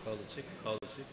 Hold the chick, hold the chick.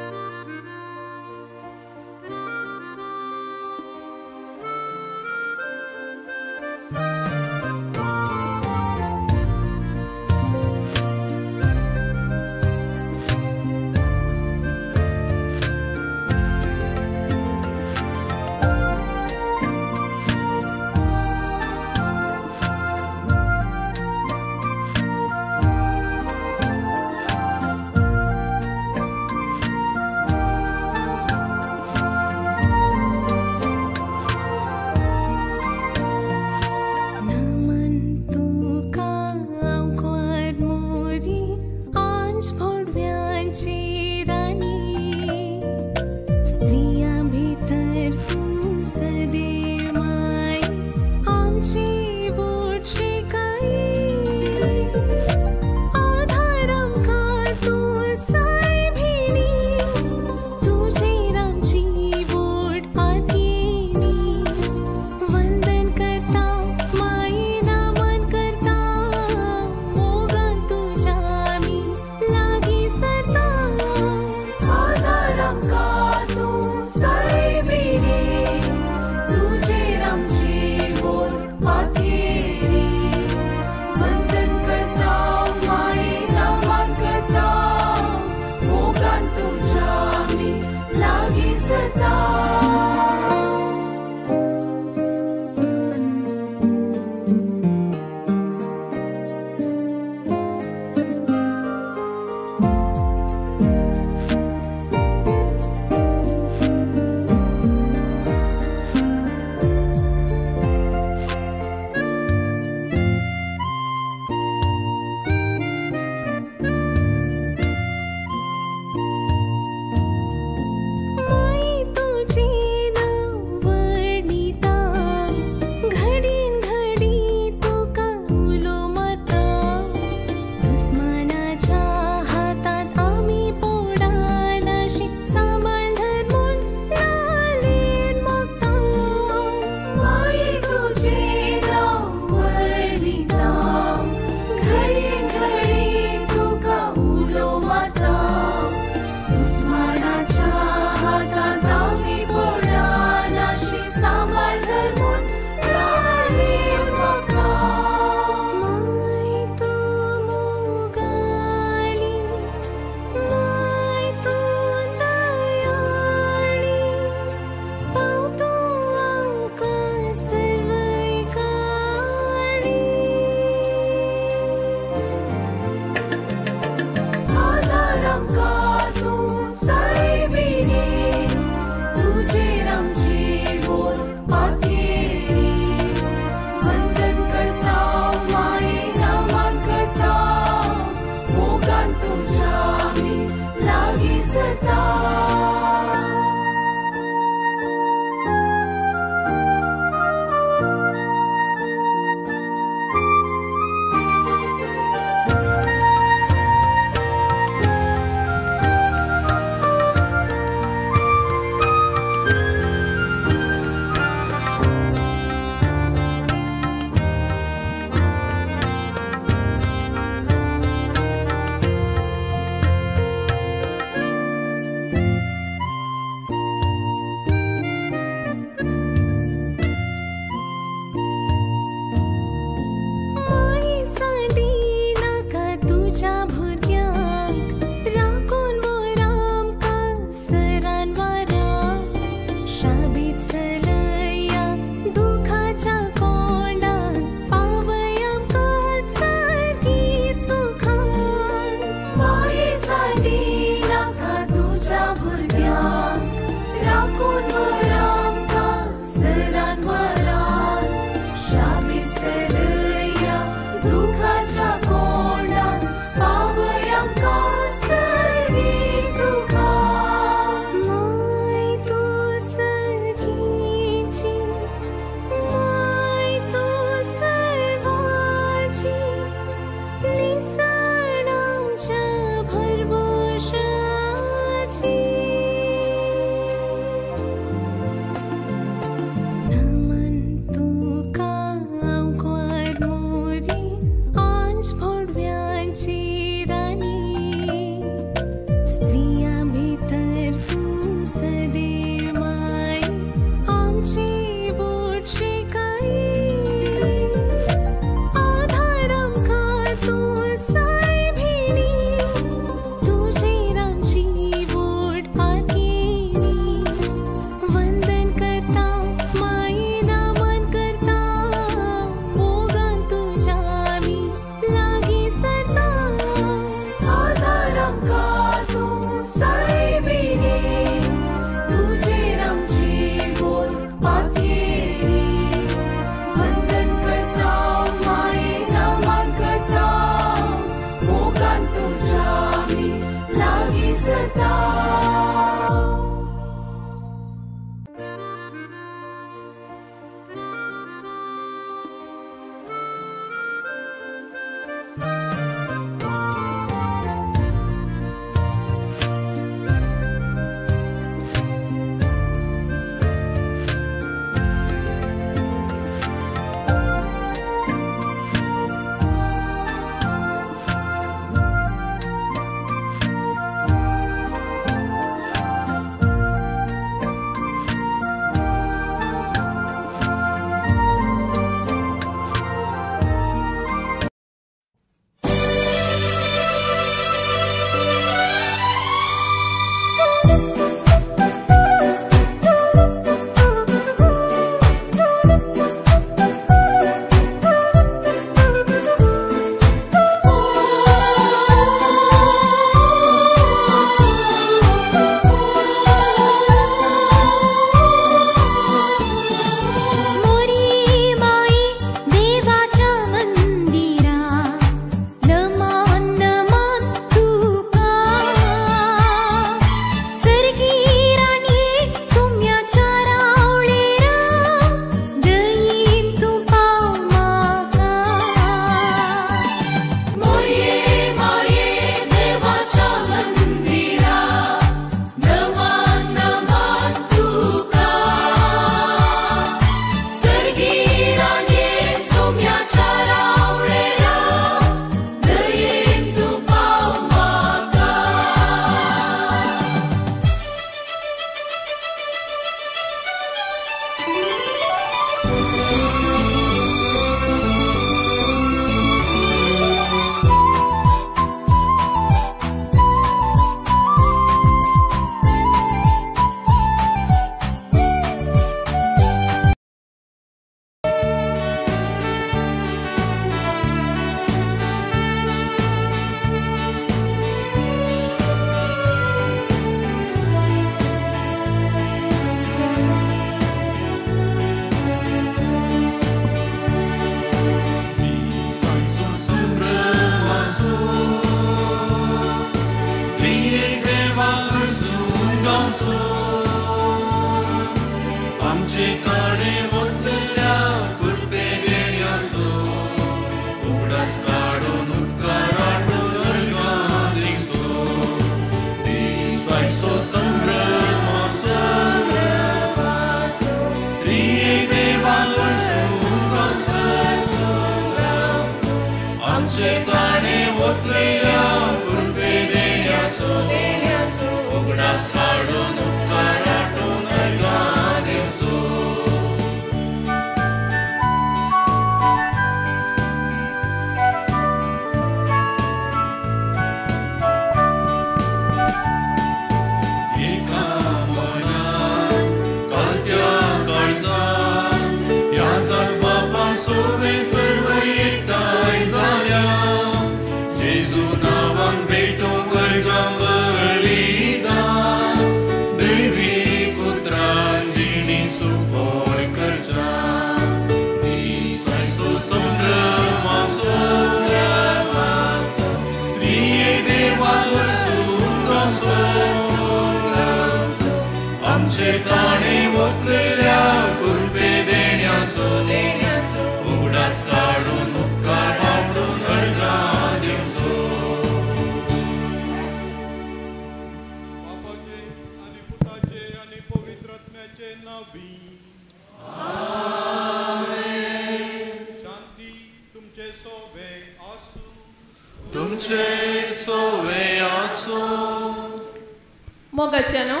मोगाच्यानो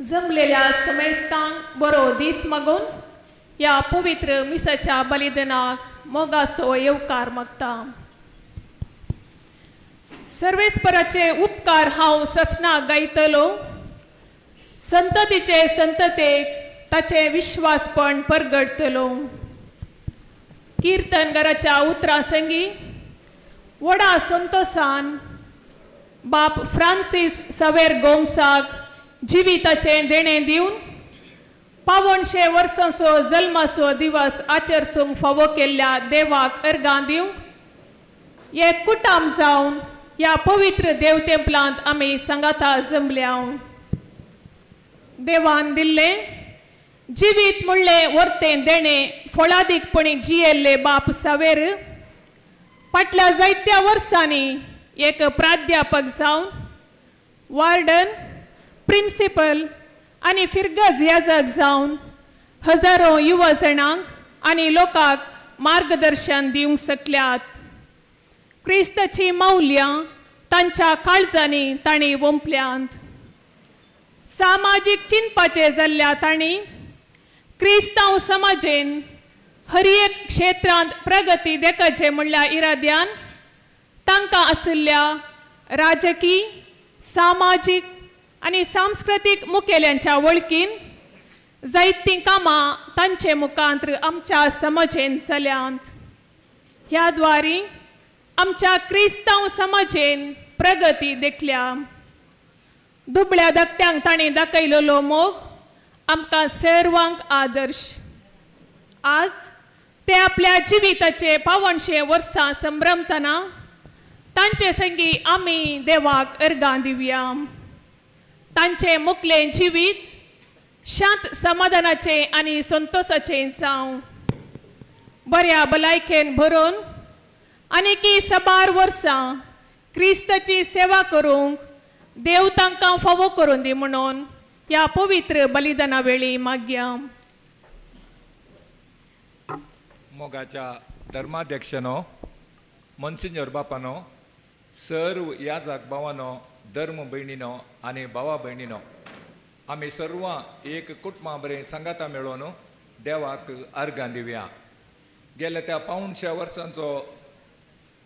जमलेल्या समयस्तांक बरो दीस मागून या पवित्र मिसाच्या बलिदानाक मोगाचो येवकार मागता। सर्वेस्पराचे उपकार हांव ससना गायतलो, संततीचे संततेक ताचे विश्वासपण परगडतलो। कीर्तनगाराच्या उतरां संगी वडा संतोषान बाप फ्रांसिस सवेर गोमसाक जिविताचे देणे दिवन 500 वर्सांचो जल्माचो दिवस आचरसूंक फावो केल्ल्या देवाक अर्गां दिवंक हे कुटाम जावन ह्या पवित्र देव तेंपलांत आमी सांगाता जमल्या। देवान दिल्ले जिवीत म्हणले वर्तें देणे फळादीकपणी जियेल्ले बाप सावेर फाटल्या जायत्या वर्सांनी एक प्राध्यापक जावन वार्डन, प्रिन्सिपल आनी फिरगज याजक जावन हजारो युवा जणांक आनी लोकांक मार्गदर्शन दिवंक शकल्यात. क्रिस्ताची मौल्यां तांच्या काळजांनी तांणी वंपल्यांत. सामाजीक चिंतपाचे जाल्ल्या तांणी क्रिस्तांव समाजेन हर एक क्षेत्रांत प्रगती देखाचे म्हणल्या इराद्यान तांकां आशिल्ल्या राजकी, सामाजीक आनी सांस्कृतीक मुखेल्यांच्या वळखीन जायतीं कामां तांचे मुखांत्र आमच्या समाजेन जाल्यांत. ह्या द्वारे आमच्या क्रिस्तांव समाजेन प्रगती देखल्या. दुबळ्या धाकट्यांक तांणी दाखयलेलो मोग आमकां सर्वांक आदर्श. आज ते आपल्या जिविताचे 52 वर्सां संभ्रमतना तांचे संगी आमी देवाक अर्गां दिवया. तांचे मुखलें जिवीत शांत समाधानाचे आनी संतोषाचे जावं. बऱ्या भलायकेन भरून आनीकी साबार वर्सां क्रिस्ताची सेवा करूंक देव तांकां फावो करून दी म्हणून ह्या पवित्र बलिदाना वेळी मागया. मोगाच्या धर्माध्यक्षानो, मोन्सिन्योर बापानो, सर्व याजक भावानो, धर्म भयणीनो आनी भावा भयणीनो, आमी सर्व एक कुटुंबा बरें सांगाता मेळोन देवाक अर्गां दिवया. गेल्या त्या 500 वर्सांचो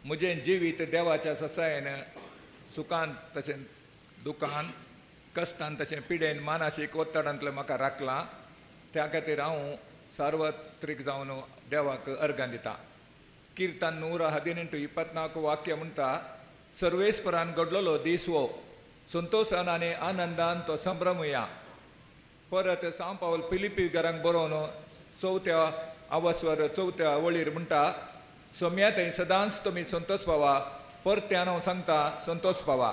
म्हजें जिवीत देवाच्या ससायेन सुखान तशें दुखान, कश्टान तशें पिडेन, मानसीक ओत्तडांतलें म्हाका राखलां. त्या खातीर हांव सार्वत्रीक जावन देवाक अर्गां दिता. किर्तन 118:24 वाक्य म्हणटा, सर्वेस्परान घडलोलो दीस वो संतोशान आनी आनंदान तो संभ्रमुया. परत सांव पावल फिलिपी घरांक बरोवन 4थ्या आवस्वर 4थ्या वळीर म्हणटा, सोम्या थंय सदांच तुमी संतोश पावा. परत्यान हांव सांगता, संतोश पावा.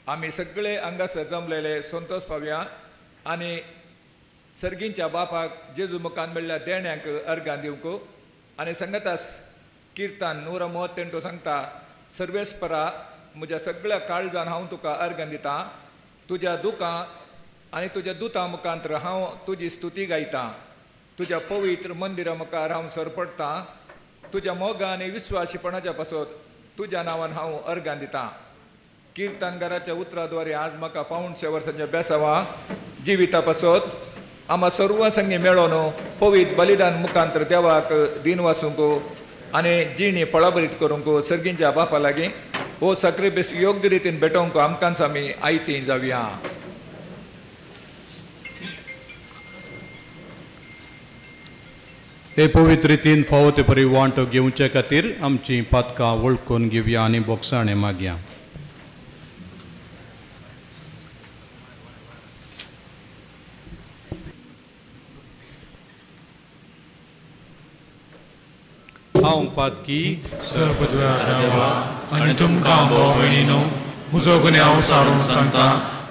आमी सगळे हांगासर जमलेले संतोश पावया आनी सर्गींच्या बापाक जेजू मुखान मेळ्ळ्या देण्यांक अर्गां दिवंक. आनी सांगतास किर्तन 138 सांगता, सर्वेस्परा म्हज्या सगळ्या काळजान हांव तुका अर्गां दिता. तुज्या दुखां आनी तुज्या दुतां मुखांत्र हांव तुजी स्तुती गायतां. तुज्या पवित्र मंदिरा मुखार हांव सरपडटां. तुज्या मोगा आनी विस्वासीपणाच्या पासत तुज्या नांवान हांव अर्गां दितां. किर्तनकाराच्या उतराद्वारे आज म्हाका 500 वर्सांच्या बेसावा जिविता पासत आम्हा सर्व संगी मेळोन पवित्र बलिदान मुखांतर देवाक दिन वासूंक आनी जिणी पळाबरीत करूंक सर्गींच्या बापा लागीं हो सक्रिबीस योग्य रितीन भेटोवंक आमकांच आमी आयतीं जावया. हे पवित्र रितीन फावो ते परी वांटो घेवचे खातीर आमची पातकां वळखून घेवया आनी बोगसाणें मागया. हांव पातकी सर्वपदव्या देवा आनी तुमकां भाव भयणीनो, म्हजो गुन्यांव सारून सांगता.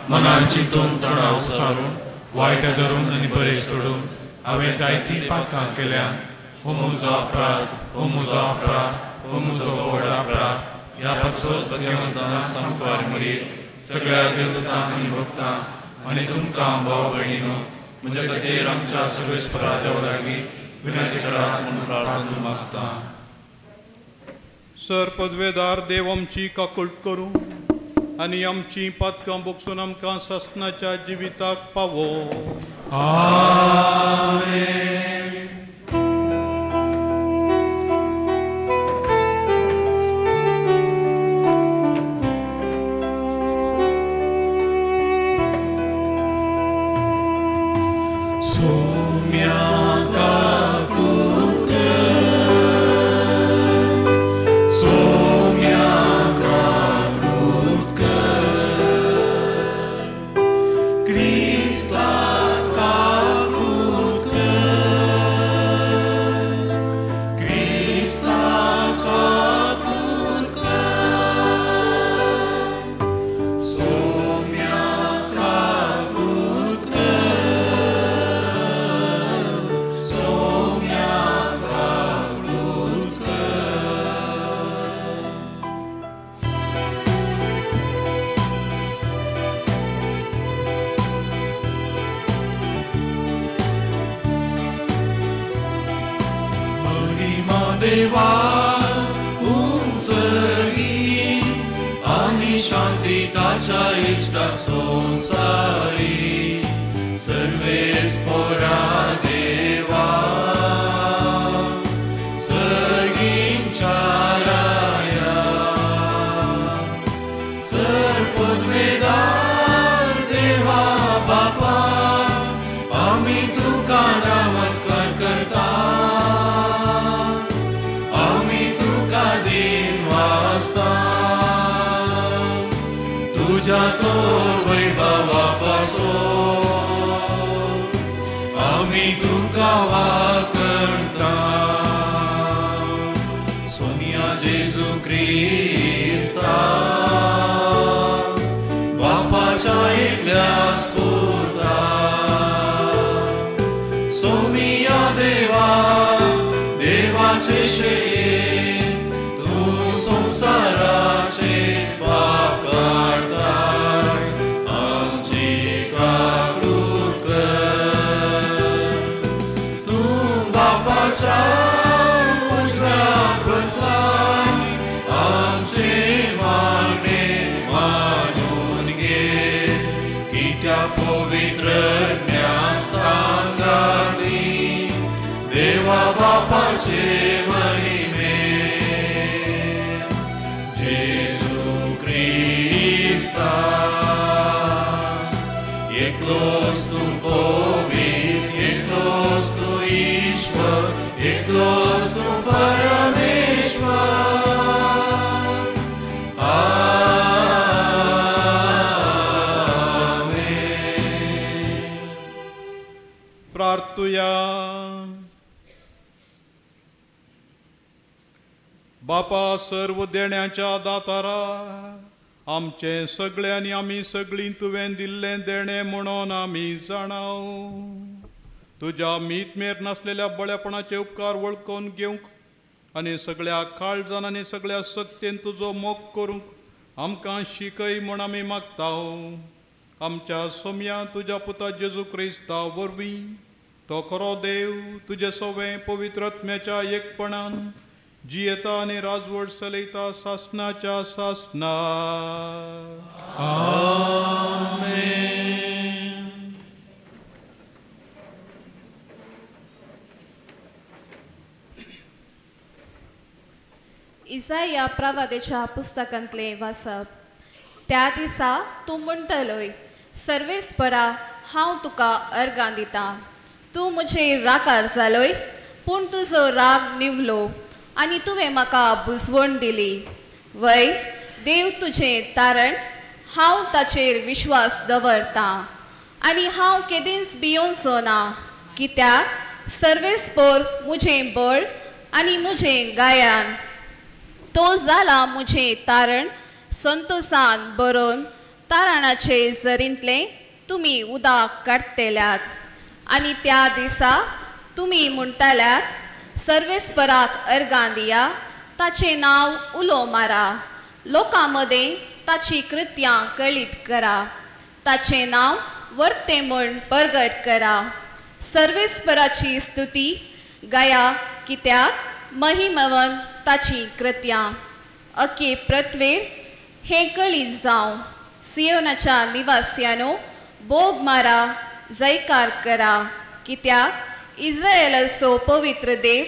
मनान चिंतून तणाव सारून वायट धरून आनी बरें सोडून हांवें जायतीं पातकां केल्यां. हो म्हजो अपराध, हो म्हजो अपराध, हो म्हजो व्हड अपराध. ह्या पासत भगवंतान सांगपार मरी सगळ्या देवतांक आनी भक्तांक आनी तुमकां भाव भयणीनो, म्हजे खातीर आमच्या सर्वेस्परा देवा लागीं विनंती करात म्हणून प्रार्थना मागता. सर पदवेदार देव आमची काकूळट करूं आनी आमची पातकां बोगसून आमकां ससनाच्या जिविताक पावो. आमेन. Krista, देवा उंचगी आणि शांतिकाच्या इष्टाक संसारी सर्वेस पोरा देवा सर्गींच्या राया सर्वोद्वेदार देवा बापा आम्ही तुका नमस्कार करता आम्ही तुका दिन वाजता तुझ्या तो वैभवापासून आम्ही तुका वाकणता सोनिया जेजू क्रिस्ता बापाच्या एकल्या स्तोत्रा सोमिया देवा देवाचे शेये तू संसाराचे पाप काढताय आमची काकूत कर तू बापाच्या उजव्याक बसलाय आमचे मागणे मानून घे की त्या पवित्र सांगाती देवा बापाचे महिमे जेजू क्रिस्ता एकलोच तू पवित्र एकलोच तू ईश्वर एकलोच तू परमेश्वर प्रार्थुया बापा सर्व देण्याच्या दातारा आमचे सगळे आनी आमी सगळीं तुवें दिल्लें देणें म्हणून आमी जाणाव तुज्या मीतमेर नासलेल्या बळेपणाचे उपकार वळखून घेवंक आनी सगळ्या काळजान आनी सगळ्या सक्तेन तुजो मोग करूंक आमकां शिकय म्हूण आमी मागताव आमच्या सोम्या तुज्या पुता जेजू क्रिस्ता वरवीं तो खरो देव तुजे सवे पवित्र आत्म्याच्या एकपणान जियेता आनी राजवट चलयता सासनाच्या सासना आमेन. इसाया प्रवादेच्या पुस्तकांतले वाचप. त्या दिसा तूं म्हणटलोय सर्वेस्परा हांव तुका अर्गां दिता तूं म्हजेर राकार जालोय पूण तुजो राग निवलो आनी तुवें म्हाका बुजवण दिली. वय देव तुजें तारण हांव ताचेर विश्वास दवरतां आनी हांव केदींच भियोंचो ना कित्याक सर्वेस्पर म्हजें बळ आनी म्हजें गायन तो जाला म्हजें तारण संतोषान बरोवन तारणाचे जरींतले तुमी उदक काडटल्यात आनी त्या दिसा तुमी म्हणटल्यात सर्वेस्पराक अर्गां दिया ताचें नांव उलो मारा लोकां मदें ताची कृत्यां कळीत करा ताचें नांव वर्ते म्हूण परगट करा सर्वेस्पराची स्तुती गाया कित्याक महिमवन ताची कृत्यां अख्खे पृथ्वीर हे कळीत जावं सियोनाच्या निवास्यानो बोब मारा जयकार करा कित्याक इस्रायेलाचो पवित्र देव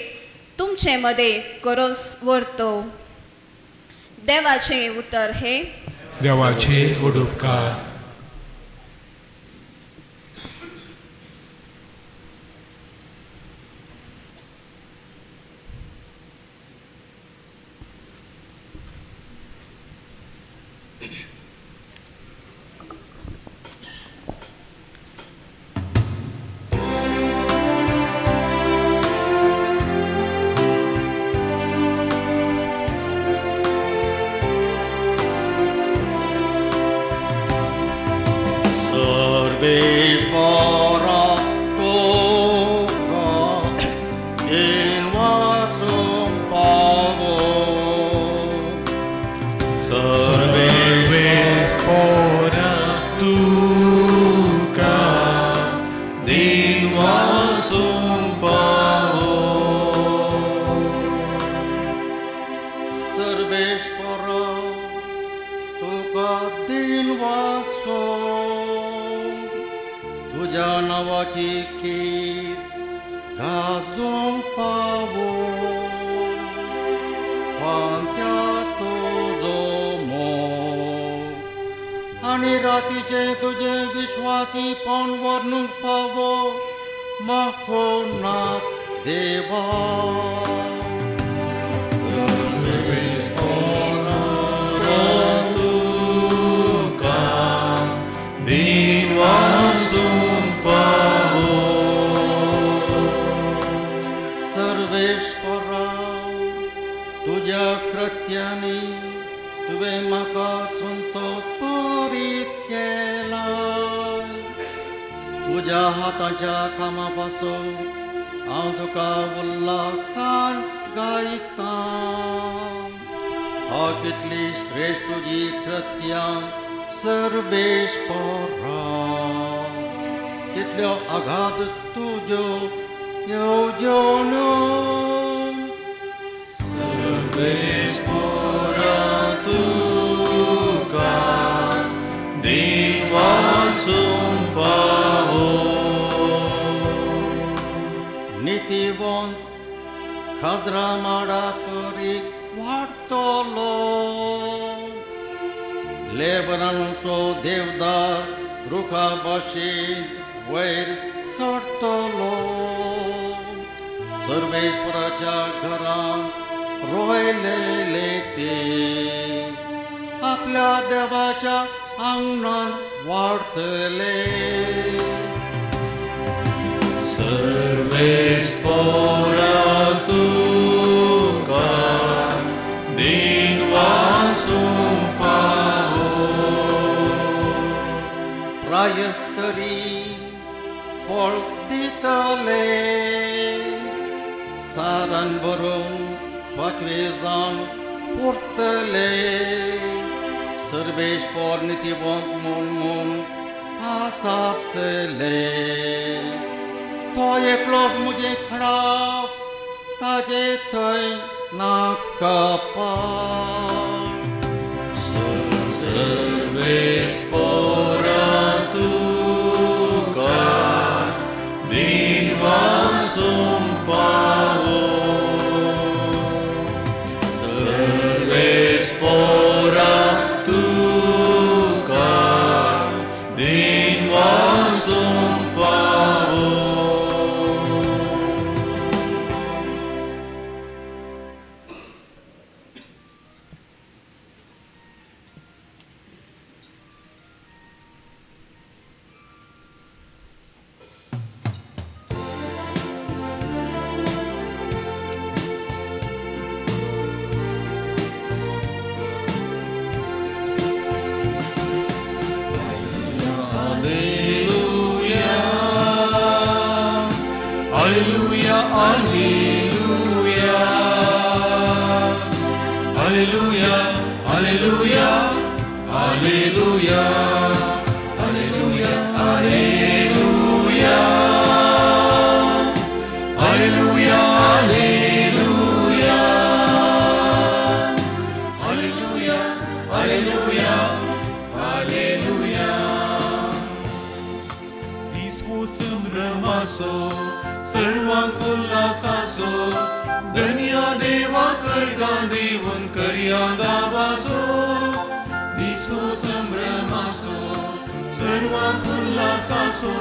तुमचे मदें करोस व्हरतो. देवाचें उतर हे देवाचे उडोवकार. सर्वेश्वरा तुका दिन वासो तुझ्या नावाची कीर्त गाजोंक पावो फांत्या तुजो मोग आनी रातीचे तुझे विश्वासीपण वर्णूंक फावो महोनाथ देवा सर्वेश्वरा तुझ्या कृत्यानी तुवें म्हाका संतोष भरीत केला तुझ्या हाताच्या कामा पासून हांव तुका उल्हासान गायता कितली श्रेष्ठ तुजी कृत्यां सर्वेश्वरा कितल्यो अगाध तुज्यो येवजण्यो सर्वेश्वरा तुका दिन वासून फावो नीतिवंत खाजरा माडा परीत वाडटलो लेबनानचो देवदार रुखा भाशेन वयर सरतलो सर्वेश्वराच्या घरांत रोयलेले ते आपल्या देवाच्या आंगणांत वाडटले सर्वेश्वरा तुका दिन वासून फावो प्रायस्तरी फळ दितले सारान भरून पाचवे जावन उरतले सर्वेश्वर नितिवंत म्हूण आसातले तो एकलोच मुजे खडाप ताजे थंय नाका सर्वेश्वरा तुका दिन वासून फावो सर्वेश्वरा तुका दिन वासून फावो Alleluia, alleluia, alleluia, alleluia, alleluia, alleluia, alleluia, alleluia, alleluia, alleluia, alleluia. Discusăm rămaso सर्वांक उल्हासाचो धन्या देवा करगा देवन करया दाबाचो दिसो संभ्रमाचो सर्वांक उल्हासाचो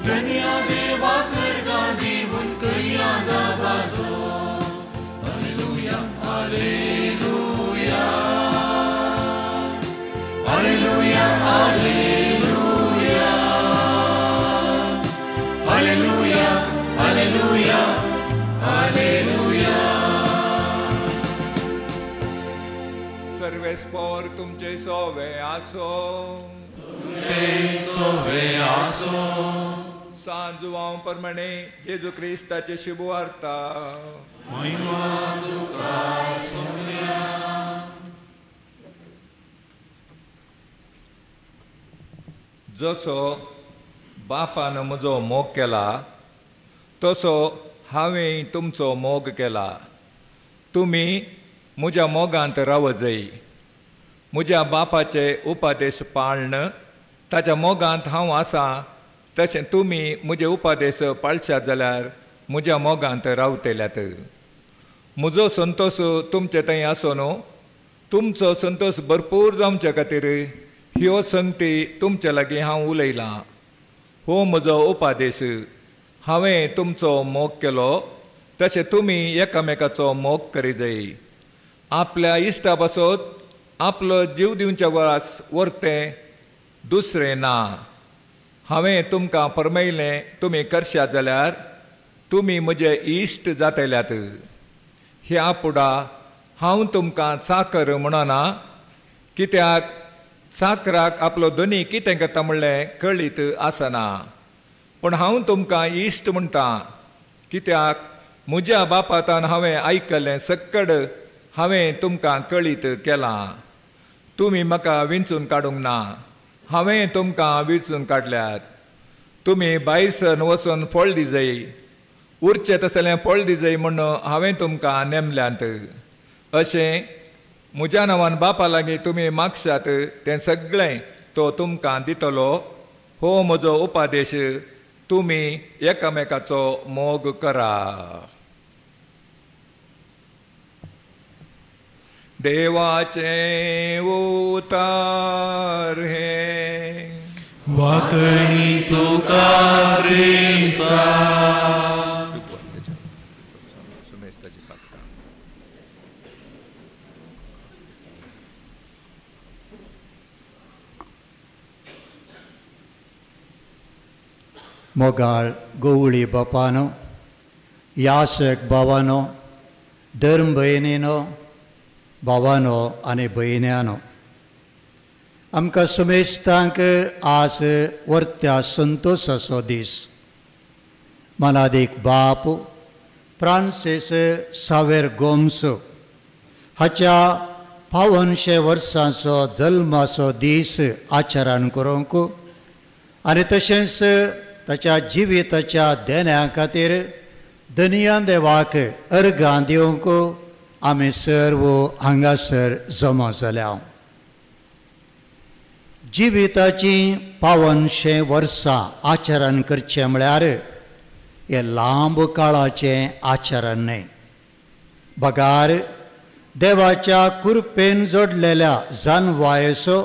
धन्या देवा करगा देवन करया दाबाचो hallelujah hallelujah hallelujah hallelujah hallelujah Alleluia, Alleluia. सर्वेस्पर तुमचे सोवे आसो सांजुवां प्रमाणे जेजू क्रिस्ताचे शुभ वार्ता जसो बापान म्हजो मोग केला तसो हांवें तुमचो मोग केला तुमी म्हज्या मोगांत राव जाय. म्हज्या बापाचे उपादेश पाळण ताच्या मोगांत हांव आसा तशें तुमी म्हजे उपादेश पाळशात जाल्यार म्हज्या मोगांत रावतल्यात. म्हजो संतोश तुमचे थंय आसो न्हू. तुमचो संतोश भरपूर जावचे खातीर ह्यो संगती तुमचे लागीं हांव उलयलां. हो म्हजो उपादेश. हांवें तुमचो मोग केलो तशें तुमी एकामेकाचो मोग करी जाय. आपल्या इश्टा पासत आपलो जीव दिवच्या वरास व्हरतें दुसरें ना. हांवें तुमकां फरमायलें तुमी करशात जाल्यार तुमी म्हजे इश्ट जातल्यात. ह्या फुडा हांव तुमकां चाकर म्हणना, कित्याक चाकराक आपलो धनी कितें करता म्हणलें कळीत आसना. पूण हांव तुमकां इश्ट म्हणटा, कित्याक म्हज्या बापातान हांवें आयकलें सक्कड हांवें तुमकां कळीत केलां. तुमी म्हाका विंचून काडूंक ना, हांवें तुमकां विंचून काडल्यात. तुमी भायसन वचून फळ दिजय, उरचें तसलें फळ दिजय म्हूण हांवें तुमकां नेमल्यात. अशें म्हज्या नांवान बापा लागीं तुमी मागशात तें सगळें तो तुमकां दितलो. हो म्हजो उपादेश. तुमी एकामेकाचो मोग करा. देवाचे उतार हे वातणी तुका क्रिस्ता. मोगाळ गोवळी बापानो, यासक भावानो, धर्म भयणीनो, भावानो आनी भयण्यांनो, आमकां सुमेस्तांक आज वर्त्या संतोशाचो दीस. मनादीक बाप फ्रांसीस सावेर गोम्स हाच्या 52 वर्सांचो जल्माचो दीस आचरण करूंक आनी तशेंच ताच्या जिविताच्या देण्या खातीर धनिया देवाक अर्गां दिवंक आमी सर्व हांगासर जमा जाल्या. जिविताची 52 वर्सां आचरण करचें म्हळ्यार हे लांब काळाचें आचरण न्हय. बगार देवाच्या कृपेन जोडलेल्या जानवायेचो,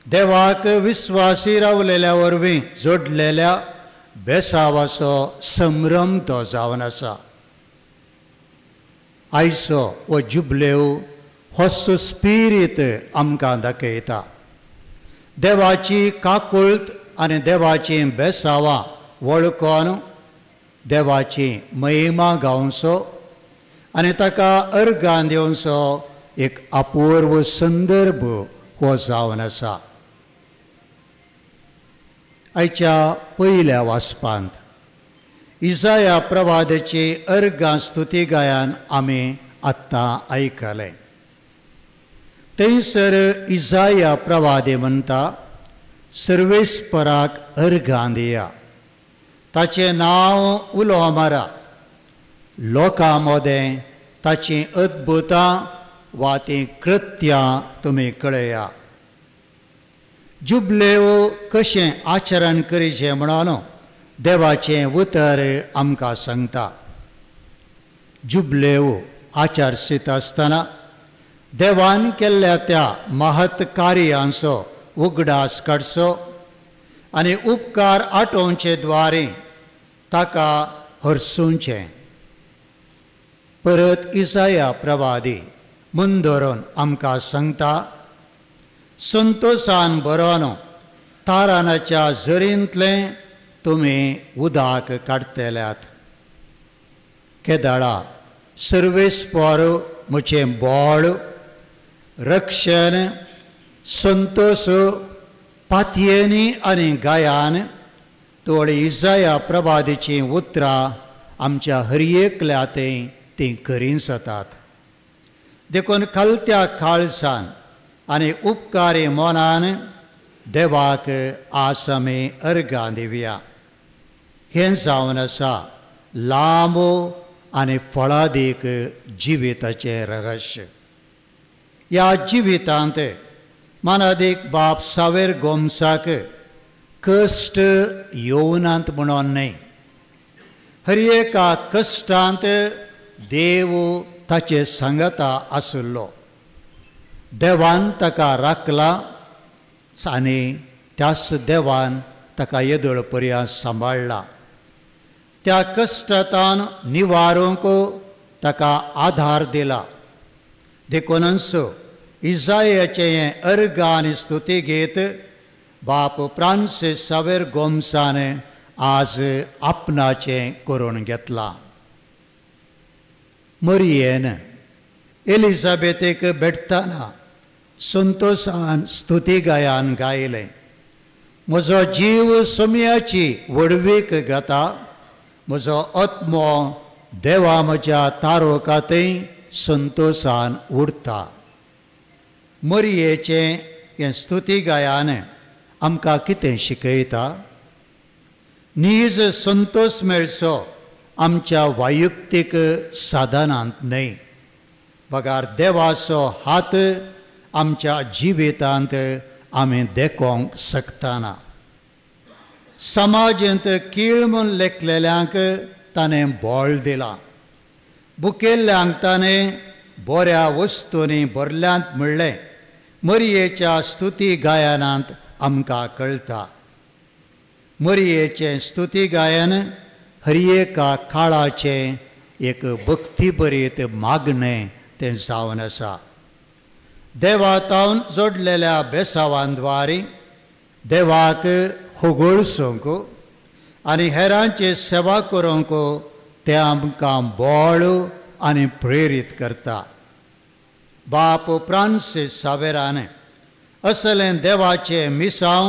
देवाक विस्वासी रावलेल्या वरवीं जोडलेल्या बेसावाचो संभ्रम तो जावन आसा. आयचो हो जुबलेव होच स्पिरीत आमकां दाखयता. देवाची काकुळट आनी देवाची बेसावां वळखून देवाची महिमा गावचो आनी ताका अर्गां दिवचो एक अपूर्व संदर्भ हो जावन आसा. आयच्या पयल्या वाचपांत इसाया प्रवादाची अर्गां स्तुती गायन आमी आत्तां आयकलें. थंयसर इसाया प्रवादी म्हणटा, सर्वेस्पराक अर्गां दिया, ताचें नांव उलो मारा, लोकां मदें ताचीं अद्भुतां वा तीं कृत्यां तुमी कळया. जुबलेव कशें आचरण करीचें म्हणून देवाचें उतर आमकां सांगता. जुबलेव आचारशीत आसतना देवान केल्ल्या त्या महत् कार्यांचो उगडास काडचो आनी उपकार आटोवचे द्वारे ताका हरसूंचें. परत इसाया प्रवादी मन धरून आमकां सांगता, संतोशान बरोवन तारानाच्या झरींतलें तुमी उदक काडटल्यात. केदाळा सर्वेस्पर म्हजें बोळ, रक्षण, संतोश पातयेनी आनी गायान तोळी इसाया प्रवादीचीं उतरां आमच्या हरयेकल्यातय तीं खरीं जातात. देखून खालत्या काळजान आनी उपकारी मोनान देवाक आज आमी अर्गां दिवया. हें जावन आसा लांब आनी फळादीक जिविताचें रहस्य. ह्या जिवितांत मानादीक बाब सावेर गोमसाक कश्ट येवनात म्हणून न्हय, हर एका कश्टांत देव ताचे सांगता आसलो. देवान ताका राखला आनी त्याच देवान ताका येदोळ पर्यंत सांबाळला. त्या कश्टांतान निवारूंक ताका आधार दिला. देखूनच इजायाचें हें अर्ग आनी स्तुती गीत बाप फ्रांसीस सावेर गोमसान आज आपणाचें करून घेतलां. मरियेन एलिझाबेथेक भेटतना संतोशान स्तुती गायन गायलें. म्हजो जीव सोम्याची वडवीक घेता, म्हजो आत्मो देवा म्हज्या तारोकातय संतोशान उरता. मरियेचें हें स्तुती गायन आमकां कितें शिकयता? नीज संतोश मेळचो आमच्या वैयक्तीक साधनांत न्हय, बगार देवाचो हात आमच्या जिवितांत आमी देखूंक शकतना. समाजांत कीळ म्हूण लेखलेल्यांक ताणें बोळ दिलां. भुकेल्ल्यांक ताणें बऱ्या वस्तूंनी भरल्यांत म्हणलें. मरियेच्या स्तुती गायनांत आमकां कळटा. मरियेचें स्तुती गायन हर एका काळाचें एक भक्तीभरीत मागणें तें जावन आसा. देवातावन जोडलेल्या बेसावांद्वारी देवाक होगोळसूंक आनी हेरांची सेवा करूंक तें आमकां बोळ आनी प्रेरीत करता. बाप फ्रांसीस सावेरान असलें देवाचें मिसांव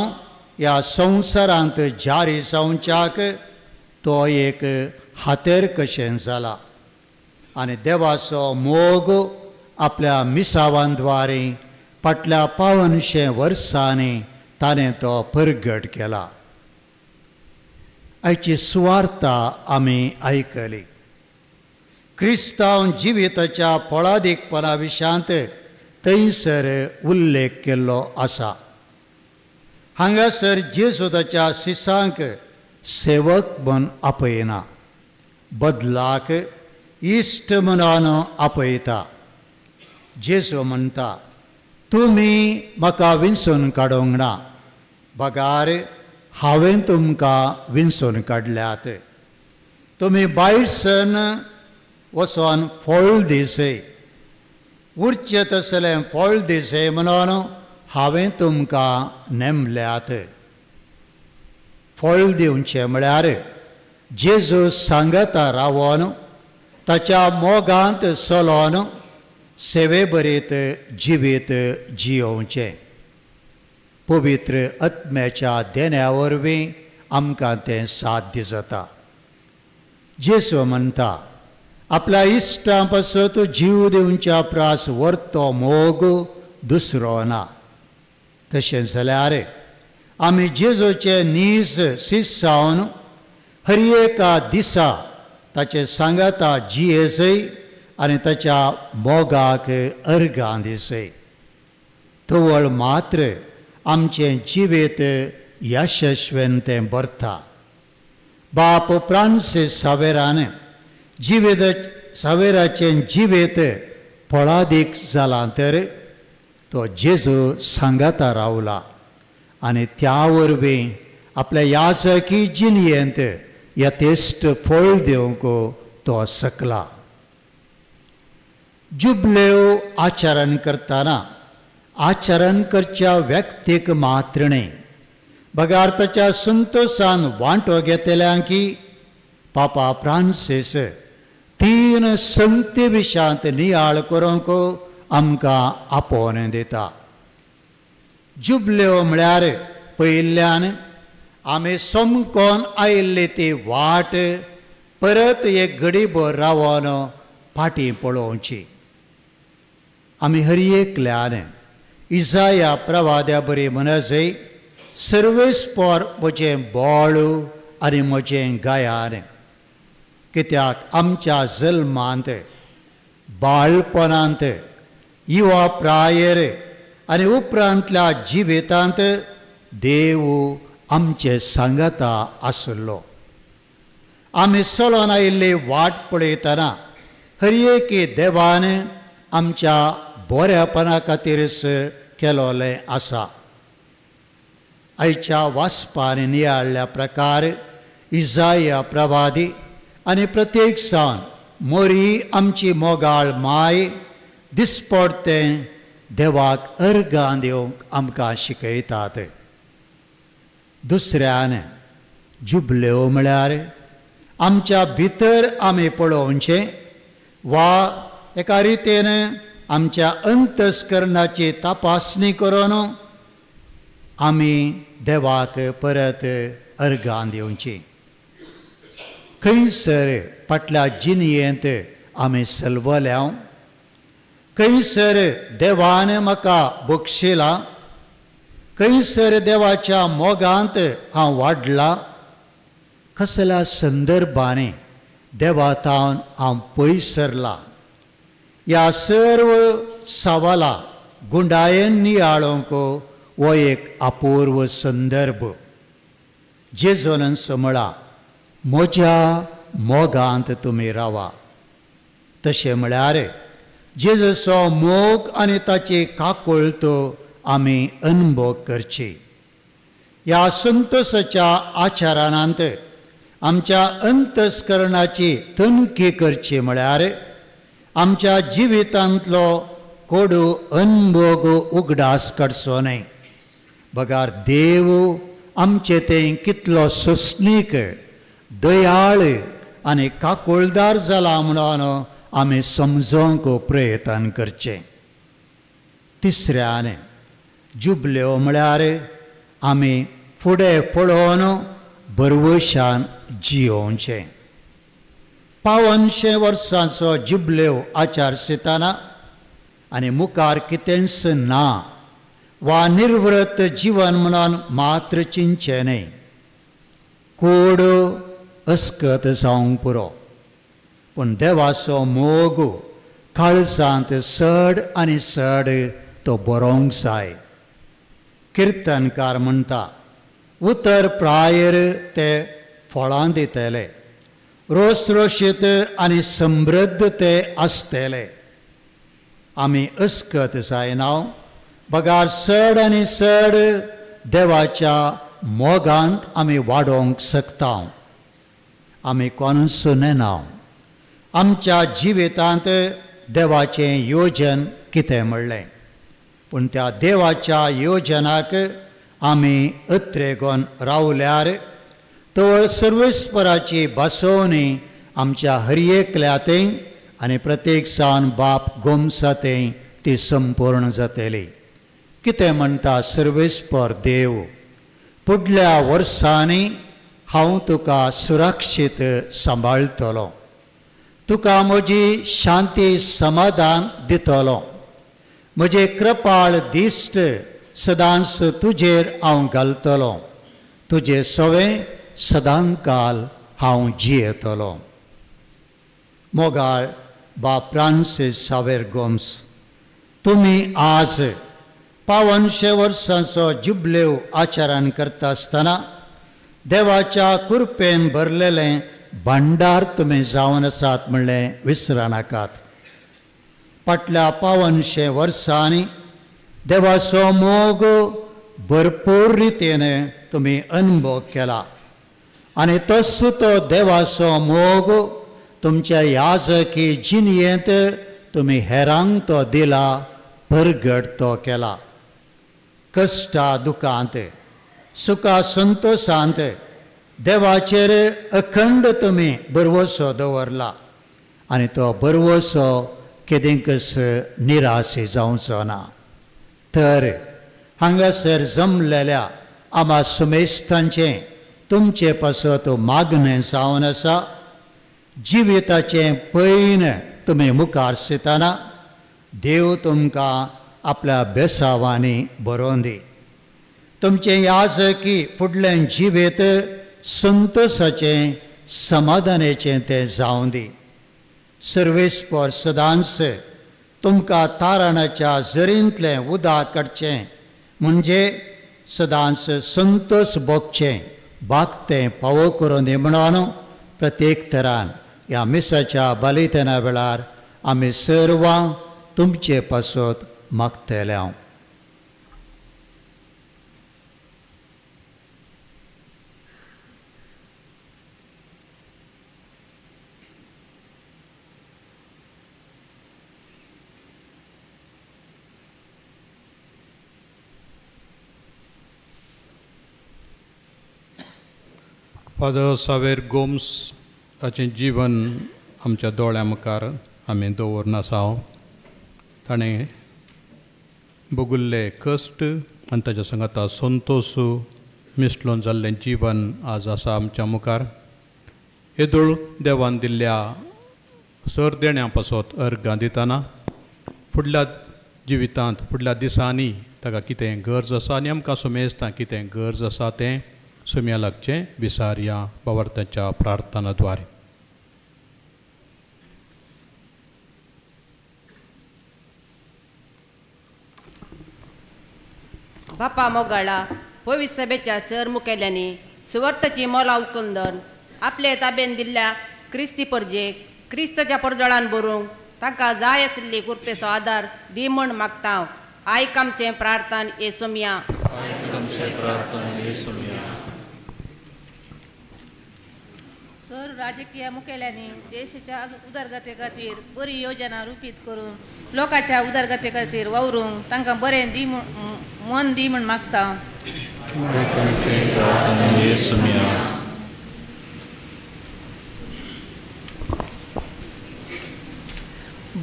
ह्या संवसारांत जारी जावच्याक तो एक हातेर कशें जाला आनी देवाचो मोग आपल्या मिसावांद्वारे फाटल्या 500 वर्सांनी ताणें तो परगट केला. आयची सुवार्ता आमी आयकली. क्रिस्तांव जिविताच्या फळादीकपणा विशांत थंयसर उल्लेख केल्लो आसा. हांगासर जेजू ताच्या शिसांक सेवक म्हूण आपयना, बदलाक इश्ट म्हणून आपयता. जेजू म्हणटा, तुमी म्हाका विंचून काडूंक ना, बगार हांवें तुमकां विंचून काडल्यात. तुमी भायर सर वचोन फळ दिसय, उरचें तसलें फळ दिसय म्हणून हांवें तुमकां नेमल्यात. फळ दिवचें म्हळ्यार जेजू सांगता रावन ताच्या मोगांत चलोन सेवे बरीत जिवीत जियोवचें. पवित्र आत्म्याच्या देण्या वरवीं आमकां तें साध्य जाता. जेजू म्हणटा, आपल्या इश्टां पासून तूं जीव दिवच्या प्रास व्हरतो मोग दुसरो ना. तशें जाल्यार आमी जेजूचे नीज शिस जावन हर एका दिसा ताचे सांगाता जियेसय आनी ताच्या मोगाक अर्गां दिसय. तवळ मात्र आमचें जिवीत यशस्वेन तें भरता. बाप फ्रांसीस सावेरान सावेराचें जिवीत फळादीक जालां तर तो जेजू सांगाता रावला आनी त्या वरवीं आपल्या याजकी जिणयेंत यथेश्ट फळ दिवंक तो शकला. जुबल्यो आचरण करतना आचरण करच्या व्यक्तीक मात्र न्हय, बगार ताच्या संतोशान वांटो घेतल्यांकी पापा फ्रांसीस 3 संगती विशांत नियाळ करूंक आमकां आपोवन दिता. जुबल्यो म्हळ्यार पयिल्ल्यान आमी समकोन आयिल्ली ती वाट परत एक घडीभर रावन फाटीं पळोवची. आमी हर एकल्यान इजाया प्रवाद्या बरी म्हणसय, सर्वेस्पर म्हजें बोळ आनी म्हजें गायन. कित्याक आमच्या जल्मांत बाळपणांत युवा प्रायेर आनी उपरांतल्या जिवितांत देव आमचे सांगता आसलो. आमी चलोन आयिल्ली वाट पळयतना हर एके देवान आमच्या बऱ्यापणा खातीरच केलोलें आसा. आयच्या वाचपान नियाळ्ळ्या प्रकार इजाया प्रवादी आनी प्रत्येक सावन मोरी आमची मोगाळ माय दिसपडतें देवाक अर्गां दिवंक आमकां शिकयतात. दुसऱ्यान जुबल्यो म्हळ्यार आमच्या भितर आमी पळोवचें वा एका रितीन आमच्या अंतस्करणाची तपासणी करून आमी देवाक परत अर्गां दिवची. खंयसर फाटल्या जिणयेंत आमी सलवल्या, खंयसर देवान म्हाका बक्षिलां, खंयसर देवाच्या मोगांत हांव वाडलां, कसल्या संदर्भांनी देवातावन हांव पयस सरलां, ह्या सर्व सवालां गुंडायेन नियाळोवंक हो एक अपूर्व संदर्भ. जेजून म्हळां, म्हज्या मोगांत तुमी रावा. तशें म्हळ्यार जेजूचो मोग आनी ताची काकुळट आमी अनुभव करची. ह्या संतोशाच्या आचारांत आमच्या अंतस्करणाची तणकी करची म्हळ्यार आमच्या जिवितांतलो कोडू अनुभव उगडास काडचो न्हय. बगार देव आमचे तें कितलो सोंसणीक, दयाळ आनी काकुळदार जाला म्हणून आमी समजोवंक प्रयत्न करचें. तिसऱ्यान जुबल्यो म्हळ्यार आमी फुडें पळोवन बरवशान जियोवचें. 500 वर्सांचो जुबल्यो आचार सिताना आनी मुखार कितेंच ना वा निर्व्रत जीवन म्हणून मात्र चिंतचें न्हय. कोड अस्कत जावंक पुरो, पूण देवाचो मोग काळजांत चड आनी चड तो बरोवंक जाय. किर्तनकार म्हणटा, उतर प्रायेर ते फळां दितले, रोसरोशीत आनी समृद्ध ते आसतले. आमी अस्कत जायना, बगार चड आनी चड देवाच्या मोगांत आमी वाडोवंक शकता. आमी कोणूच नेना. आमच्या जिवितांत देवाचें योजन कितें म्हणलें, पूण त्या देवाच्या योजनाक आमी अत्रेगोन रावल्यार तर सर्वेस्पराची बसोवणी आमच्या हर एकल्यातें आनी प्रत्येक सावन बाप गोमसातें ती संपूर्ण जातली. कितें म्हणटा सर्वेस्पर देव, फुडल्या वर्सांनी हांव तुका सुरक्षीत सांबाळटलों, तुका म्हजी शांती समाधान दितलों, म्हजे कृपाळ दिश्ट सदांच तुजेर हांव घालतलों, तुजे सवें सदांकाल हांव जियेतलों. मोगाळ बाप फ्रांसीस सावेर गोम्स, तुमी आज 500 वर्सांचो जुबल्यो आचरण करता आसतना देवाच्या कृपेन भरलेलें भांडार तुमी जावन आसात म्हणलें विसरा नाकात. फाटल्या 500 वर्सांनी देवाचो मोग भरपूर रितीन तुमी अनुभव केला आनी तसो तो देवाचो मोग तुमच्या याजकी जिणयेंत तुमी हेरांक तो दिला, परगट तो केला. कश्टा दुखांत, सुखा संतोशांत देवाचेर अखंड तुमी बरवसो दवरला आनी तो बरवसो केदेंकच निराशे जावचो ना. तर हांगासर जमलेल्या आमा सुमेस्तांचें तुमचे पासत मागणें जावन आसा. जिविताचें पैन तुमी मुखार सिताना देव तुमकां आपल्या बेसावांनी बरोवन दी. तुमचें याजकी फुडलें जिवीत संतोशाचें समाधानाचें तें जावं दी. सर्वेस्पर सदांच तुमकां तारणाच्या झरींतलें उदक काडचें, म्हणजे सदांच संतोश भोगचें, भागतें फावो करून दी म्हणून प्रत्येक तरान ह्या मिसाच्या बलिदाना वेळार आमी सर्वां तुमचे पासत मागतले. हांव फादर सावेर गोम्स हाचें जिवन आमच्या दोळ्यां मुखार आमी दवरून आसा. ताणें भोगुल्ले कश्ट आनी ताच्या सांगाता संतोश मिसळून जाल्लें जिवन आज आसा आमच्या मुखार. येदोळ देवान दिल्ल्या सर देण्यां पासत अर्गां दितना फुडल्या जिवितांत फुडल्या दिसांनी ताका कितें गरज आसा आनी आमकां सुमेजता कितें गरज आसा तें सुम्या लागचें विसारया भावार्थाच्या प्रार्थनाद्वारे. बापा मोगाळा पवित्र सभेच्या सर मुखेल्यांनी सुवार्थाची मोला उखलून आपले ताब्यान दिल्ल्या क्रिस्ती परजेक क्रिस्ताच्या परजळान बरोवंक तांकां जाय आशिल्ली कृपेचो आदार दी म्हूण मागता. आयक आमचें प्रार्थना येसुमिया. सर राजकीय मुखेल्यांनी देशाच्या उदरगते खातीर बरी योजना रुपीत करून लोकांच्या उदरगते खातीर वावरूंक तांकां बरें दी मन दी म्हूण मागता.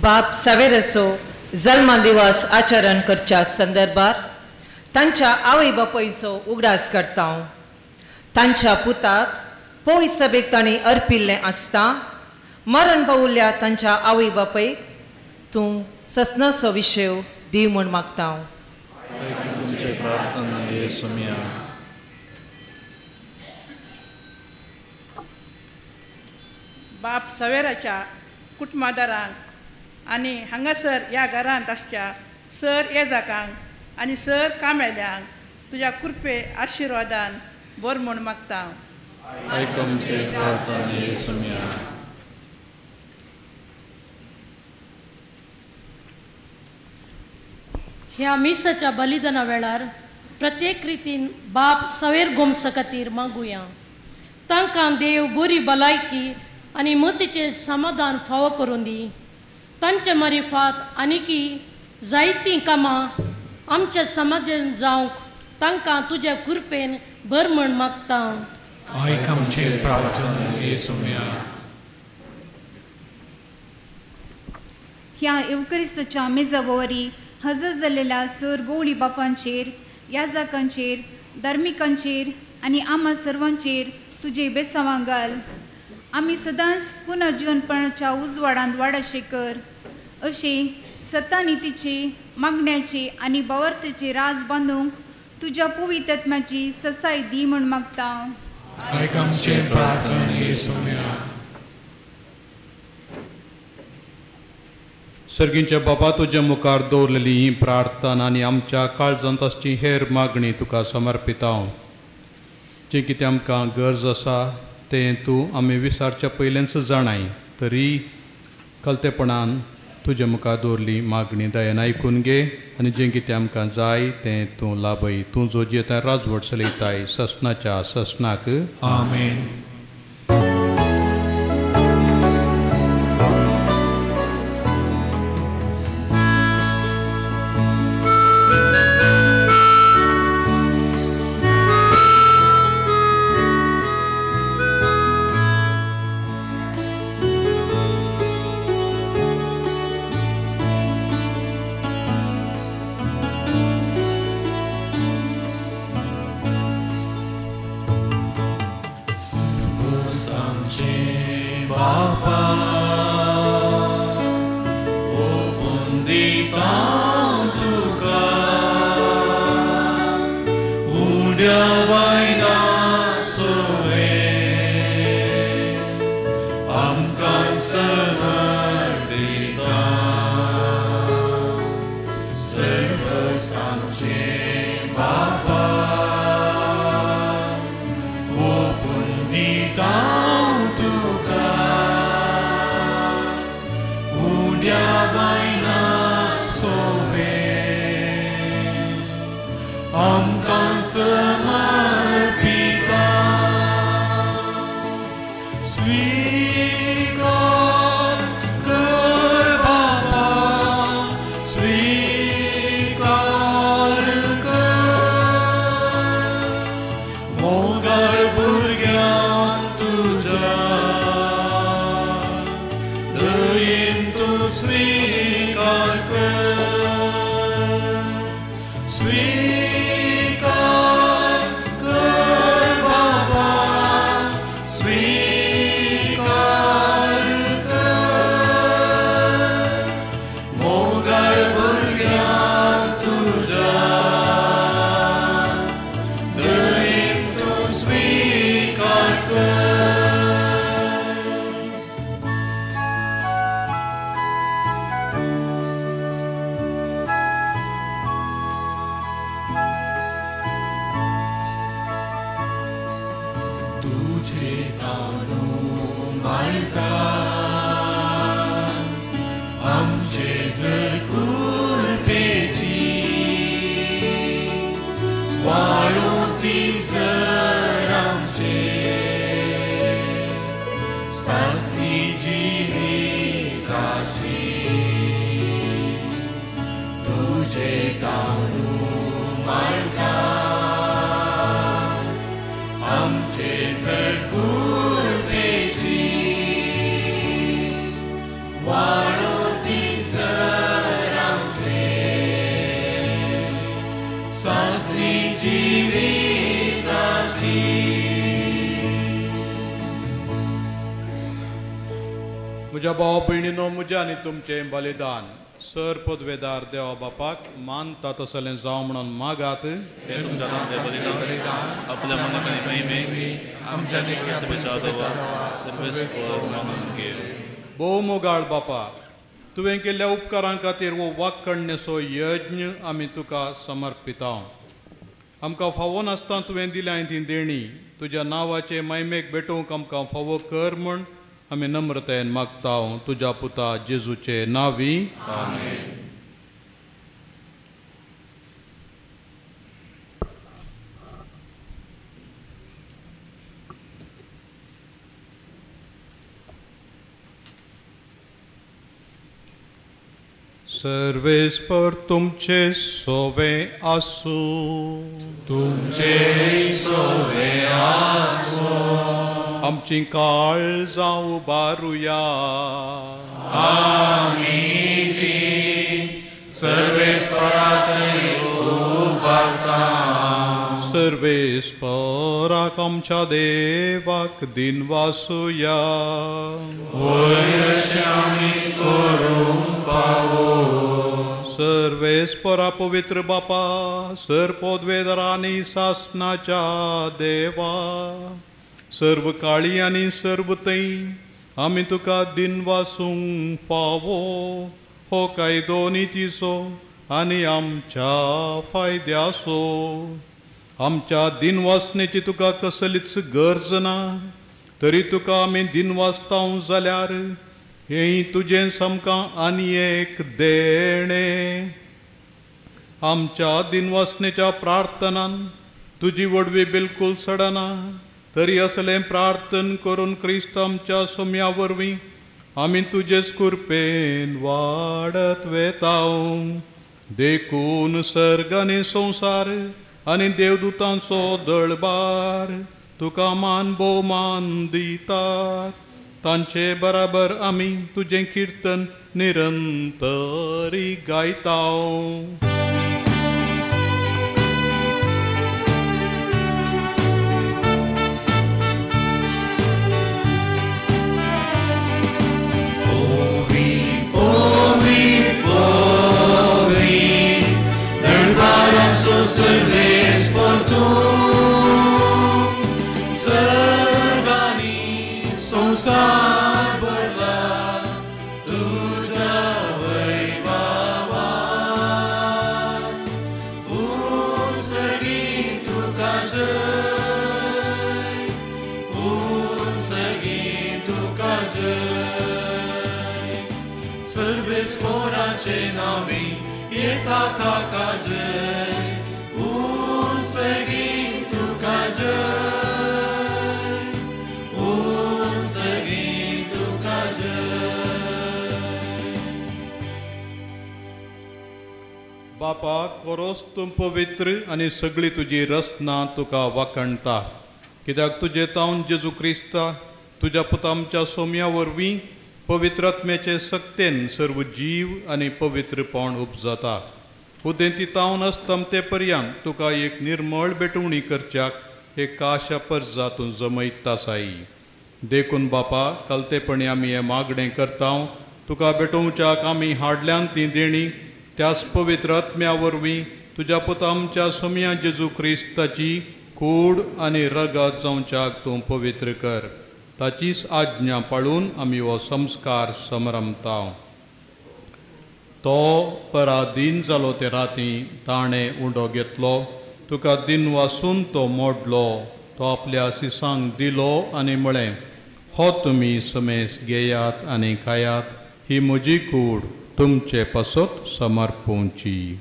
बाप सावेरसो जल्मा दिवस आचरण करच्या संदर्भात तांच्या आवय बापायचो उगडास करता. तांच्या पुताक पवित्र सभेक तांणी अर्पिल्लें आसता. मरण पावुल्ल्या तांच्या आवय बापायक तूं ससनाचो विशय दी म्हूण मागता. बाप सवेराच्या कुटुंबादारांक आनी हांगासर ह्या घरांत आसच्या सर येजाकांक आनी सर कामेल्यांक तुज्या कृपे आशिर्वादान बर म्हूण मागता. ह्या मिसाच्या बलिदाना वेळार प्रत्येक रितीन बाप सवेर गोमसा खातीर मागुया. तांकां देव बरी भलायकी आनी मतीचें समाधान फावो करून दी. तांचे मारिफात आनीकी जायतीं कामां आमच्या समाजान जावंक तांकां तुज्या कृपेन बर म्हूण मागता. आयक आमचें प्रार्थना येसुमिया. ह्या एवकरिस्ताच्या मेजावरी हजर जाल्लेल्या सर गवळी बापांचेर, याजकांचेर, धार्मिकांचेर आनी आम्हा सर्वांचेर तुजे बेसांवां घाल. आमी सदांच पुनर्जीवनपणाच्या उजवाडांत वाडशे कर. अशें सत्तानितीचे, मागण्याचे आनी भावार्थाचे राज बांदूंक तुज्या पवित्र आत्म्याची ससाय दी म्हूण मागता. आयक आमचें प्रार्थना येसुमिया. सर्गींच्या बाबा तुज्या मुखार दवरलेली ही प्रार्थना आनी आमच्या काळजांत आसची हेर मागणी तुका समर्पिता. जें कितें आमकां गरज आसा तें तूं आमी विसारच्या पयलेंच जाणाय, तरी कलतेपणान तुज्या मुखार दवरली मागणी दयान आयकून घे आनी जें कितें आमकां जाय तें तूं लाभय. तूं जो जेता राजवट चलयताय ससनाच्या ससनाक. आमेन. आमकां समर्पिता स्वीकार कर बाबा स्वीकार कर मोगाळ भुरग्यांक तुज्या दयेन तूं स्वीकार कर स्वीकार कर बाबा स्वीकार कर मोगाळ भुरग्यांक तुज्या दयेन तूं स्वीकार कर तुझे ताणू माळटा आमचे जर कुरपेची वाळू ती जर आमचे सासणी जिविताची तुझे ताणू माळटा आमचे जर कुरपेची वाळू ती जर आमचे सासणी जिविताची म्हज्या भाव भयणीनो म्हजें आनी तुमचें बलिदान सर पदवेदार देवा बापाक मानता तसलें जावं म्हणून मागात हे तुमच्या नांवाचे बलिदान आपल्या मनाने महिमे आमच्या नित्य सभेच्या आदवा सर्वेस्वर मानून घेव भोव मोगाळ बापा तुवें केल्ल्या उपकारां खातीर वो वाक्कणनेचो यज्ञ आमी तुका समर्पिता आमकां फावो नासता तुवें दिल्या ती देणी तुज्या नांवाचे महिमेक भेटोवंक आमकां फावो कर म्हूण आमी नम्रतायेन मागता तुज्या पुता जेजूचे नांवी आमेन. सर्वेस्पर तुमचे सोवे आसू तुमचे सोवे आसू आमची काळजां उबारुया आमी ती सर्वेस्पराक उबारता सर्वेस्पराक आमच्या देवाक दिन वासुया अशें आमी करूंक फावो सर्वेस्परा पवित्र बापा सर पदवेदारांनी सासणाच्या देवा सर्व काळी आनी सर्व तै आमी तुका दिन वासूंक फावो हो कायदो नितीचो आनी आमच्या फायद्याचो आमच्या दिन वासनेची तुका कसलीच गरज ना तरी तुका आमी दिन वाचता जाल्यार हें तुजें समकां आनी एक देणे आमच्या दिन वासनेच्या प्रार्थनान तुजी वडवी बिलकुल सडना तरी असलें प्रार्थन करून क्रिस्त आमच्या सोम्या वरवीं आमी तुजेच कृपेन वाडत वेता देखून सर्ग आनी संवसार आनी देवदूतांचो दळबार तुका मान भोवमान दितात तांचे बराबर आमी तुजें किर्तन निरंतरी गायता Serves por tu Sergani Sonsar Bala Tuja Vaibhava Unsagi Tukajai Unsagi Tukajai Serves porace navi Yeta Takajai बापा खरोच तूं पवित्र आनी सगळी तुजी रचना तुका वाखणटा, कित्याक तुजे तावन जेजू क्रिस्ता तुज्या पुतामच्या सोम्या वरवीं पवित्र आत्म्याचे सक्तेन सर्व जीव आनी पवित्रपण उपजता. उदेंती तावन आसता ते पर्यंत तुका एक निर्मळ बेटवणी करच्याक हे काशा पर्जा तूं जमयता साई. देखून बापा कलतेपणी आमी हें मागणें करता, तुका बेटोवच्याक आमी हाडल्यान ती देणी त्याच पवित्र आत्म्या वरवीं तुज्या पुतामच्या सोम्या जेजू क्रिस्ताची कूड आनी रगत जावच्याक तूं पवित्र कर. ताचीच आज्ञा पाळून आमी हो संस्कार समरमता. तो पराधीन जालो ते राती ताणें उंडो घेतलो, तुका दिन वासून तो मोडलो, तो आपल्या सिसांक दिलो आनी म्हळें, हो तुमी समेस घेयात आनी खायात, ही म्हजी कूड तुमचे पासत समर्पोवची.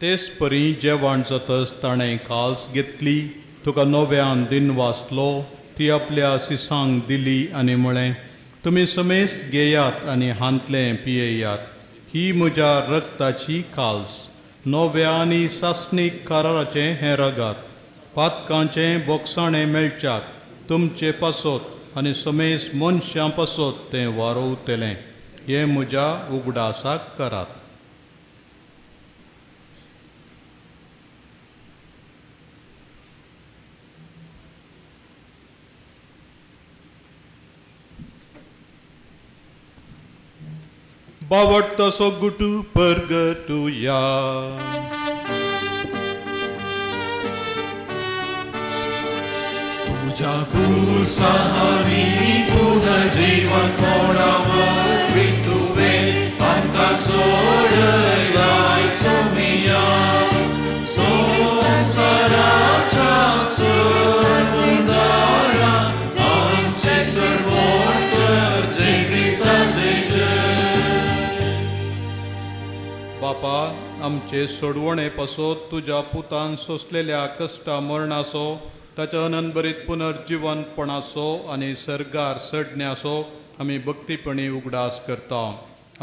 तेच परी जेवण जातच ताणें काल्स घेतली, तुका नव्यान दिन वाचलो, ती आपल्या सिसांक दिली आनी म्हळें, तुमी समेस घेयात आनी हांतलें पियेयात, ही म्हज्या रगताची काल्स, नव्या आनी सासणीक कराराचें हें रगत, पातकांचें बोगसाणें मेळच्याक तुमचे पासत आनी समेस मनशां पासत तें वारोवतलें. हें म्हज्या उगडासाक करात. बावडता सो गुटू परगटुया. तुझ्या कुसाहारी पुनर्जीवन कोणावर तुवे आमकां सोडलाय सोमिया. संसाराच्या सर्वंजारा आमचे सर्वोत्तर जय क्रिस्ताचे जय. बापा आमचे सोडवणे पासत तुज्या पुतान सोंसलेल्या कश्टा मरणाचो, ताच्या अनंतभरीत पुनर्जीवनपणाचो आनी सर्गार चडण्याचो आमी भक्तीपणी उगडास करता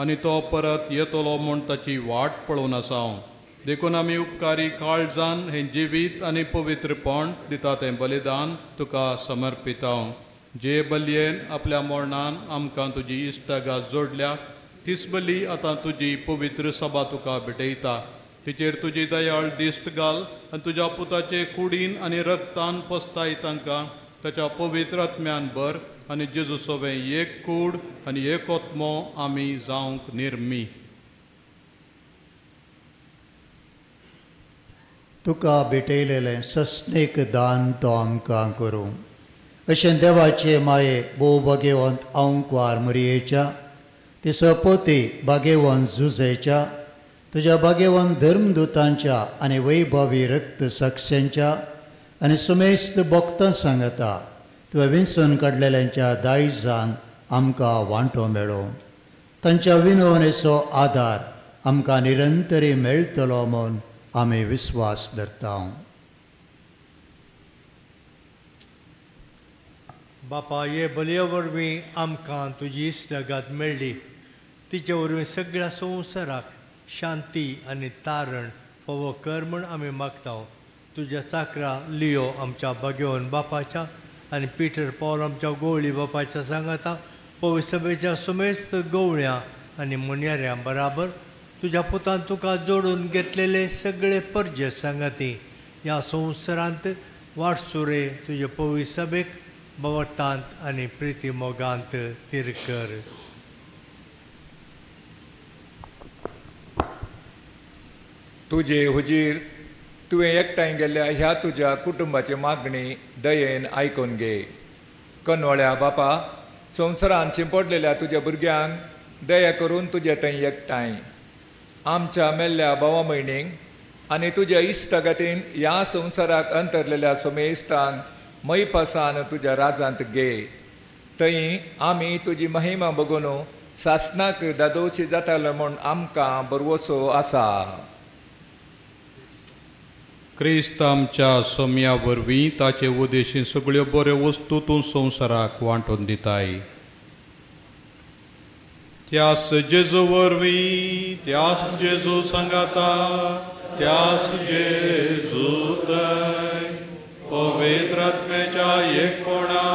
आनी तो परत येतलो म्हूण ताची वाट पळोवन आसा. देखून आमी उपकारी काळजान हें जिवीत आनी पवित्रपण दिता तें बलिदान तुका समर्पिता. जे बलयेन आपल्या मरणान आमकां तुजी इश्टागात जोडल्या, तीच बली आतां तुजी पवित्र सभा तुका भेटयता. तिचेर तुजी दयाळ दिश्ट घाल आनी तुज्या पुताचे कुडीन आनी रगतान पस्ताय तांकां ताच्या पवित्र आत्म्यान भर आनी जेजू सोबे एक कूड आनी एक आत्मो आमी जावंक निर्मी. तुका भेटयलेलें सस्नेक दान तो आमकां करूं. अशें देवाचे माये भोव भाग्यवंत अंकवार मरयेच्या, ती सपोती भाग्यवंत जुजेच्या, तुज्या भाग्यवंत धर्मदुतांच्या आनी वैभवी रक्त साक्षींच्या आनी सुमेस्त भक्तां सांगता तुवें विंचून काडलेल्यांच्या दायजान आमकां वांटो मेळो. तांच्या विनवणेचो आदार आमकां निरंतरी मेळटलो म्हूण आमी विस्वास धरता. बापा हे बलये वरवीं आमकां तुजी इश्टागात मेळ्ळी, तिचे वरवीं सगळ्या संवसाराक शांती आनी तारण फोवो कर म्हूण आमी मागता. तुज्या चाकरा लियो आमच्या भाग्यवान बापाच्या आनी पिटर पॉल आमच्या गवळी बापाच्या सांगाता, पवित्र सभेच्या सुमेस्त गवळ्यां आनी मुन्याऱ्यां बराबर तुज्या पुतान तुका जोडून घेतलेले सगळे परजे सांगाती ह्या संवसारांत वाटसुरे तुजे पवित्र सभेक भवतांत आनी प्रिती मोगांत तिरकर. तुजे हुजीर तुवें एकठांय गेल्ल्या ह्या तुज्या कुटुंबाची मागणी दयेन आयकून घे. कनवळ्या बापा, संवसारांत शिंपडलेल्या तुज्या भुरग्यांक दया करून तुजे थंय एकठांय. आमच्या मेल्ल्या भावा भयणींक आनी तुज्या इश्टागतीन ह्या संवसाराक अंतरलेल्या सोमेस्तांक मैपासान तुज्या राजांत घे. थंय आमी तुजी महिमा बगून सासणाक दादोशी जातालो म्हूण आमकां बरवसो आसा. क्रिस्त आमच्या सोम्या वरवीं ताचे उदेशी सगळ्यो बऱ्यो वस्तू तूं संवसाराक वांटून दिताय. त्यास जेजू वरवीं त्यास जेजू सांगाता त्यास जेजू पवित्र आत्म्याच्या एकपणा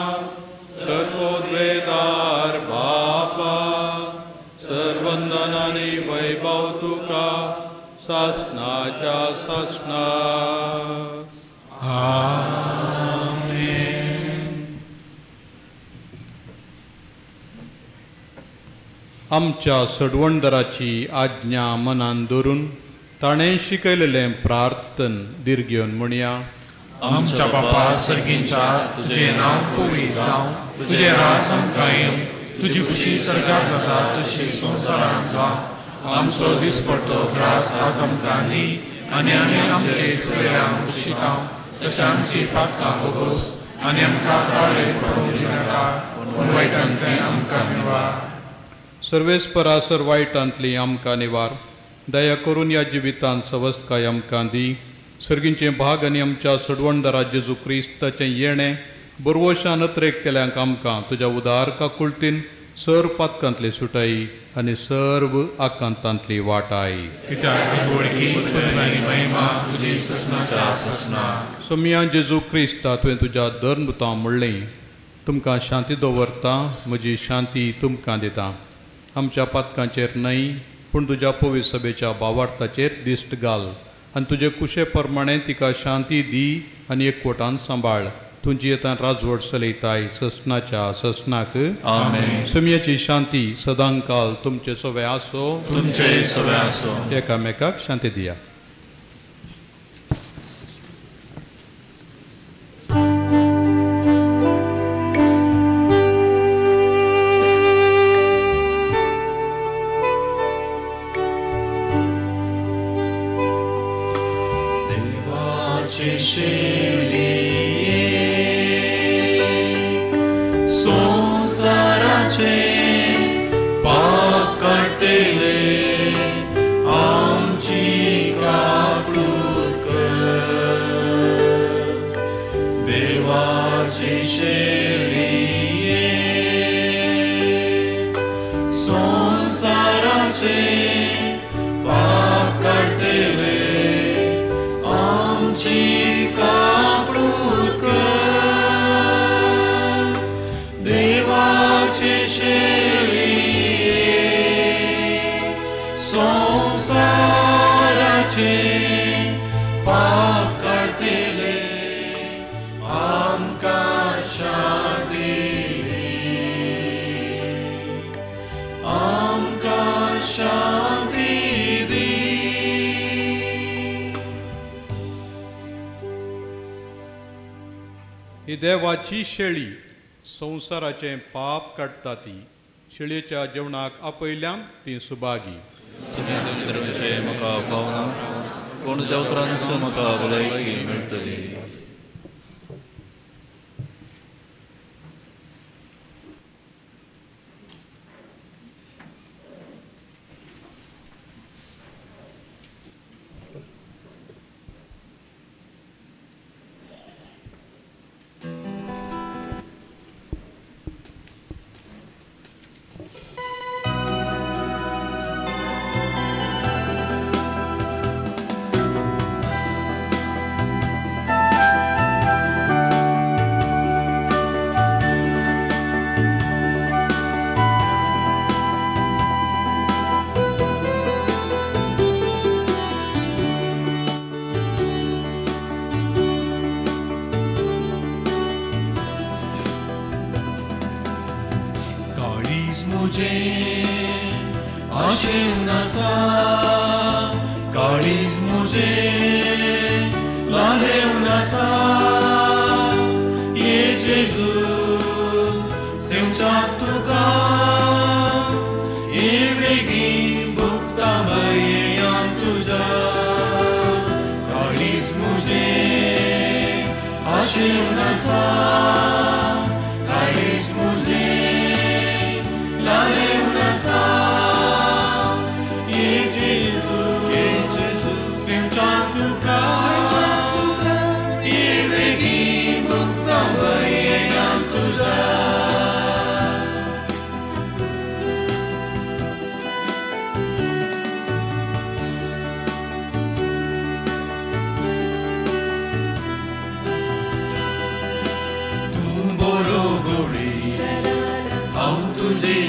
सर्वोद्वेदार बापा सर्वंदनानी वैभव तुका सासनाच्या सासना. आमच्या सडवणदाराची आज्ञा मनान धरून ताणें शिकयलेलें प्रार्थन दिर्घेवन म्हणया. आमच्या बापा सर्गींच्या तुझे नाव पवित्र जावं, तुझे राज आमकां येवं, तुजी खुशी सर्गाक जाता तशी संवसारांत जावं. आमचो दिसपडटो ग्रास आज आमकां दी आनी आमी आमचे चुकल्यांक शिकाव तशें आमची पातकां भोगोस आनी आमकां ताळे पडूंक दिनाका पूण वायटांतल्यान आमकां निवार. सर्वेस्परा वायटांतली आमकां निवार. दया करून ह्या जिवितांत सवस्तकाय आमकां दी. सर्गींचे भाग आनी आमच्या सडवणदारा जेजू क्रिस्ताचें येणें बरवशान नत्रेक केल्यांक आमकां तुज्या उदार काकुळटीन सर पातकांतली सुटाई आनी सर्व आकांतांतली वाटाय. सोम्या जेजू क्रिस्ता तुवें तुज्या धर्मदूतां म्हणलें, तुमकां शांती दवरता, म्हजी शांती तुमकां दिता. आमच्या पातकांचेर न्हय पूण तुज्या पवित्र सभेच्या भावार्थाचेर दिश्ट घाल आनी तुजे कुशे प्रमाणे तिका शांती दी आनी एकवटान सांबाळ. तुजी येतान राजवट चलयताय ससनाच्या ससनाक. आमेन. सोम्याची शांती सदांकाल तुमचे सोबे आसो. तुमचे सोबे आसो. एकामेकाक शांती दिया. ही देवाची शेळी संवसाराचें पाप काडटा ती. शेळयेच्या जेवणाक आपयल्यान ती सुभागी. म्हाका फावना कोण जेवत्रान म्हाका भलायकी मेळटली.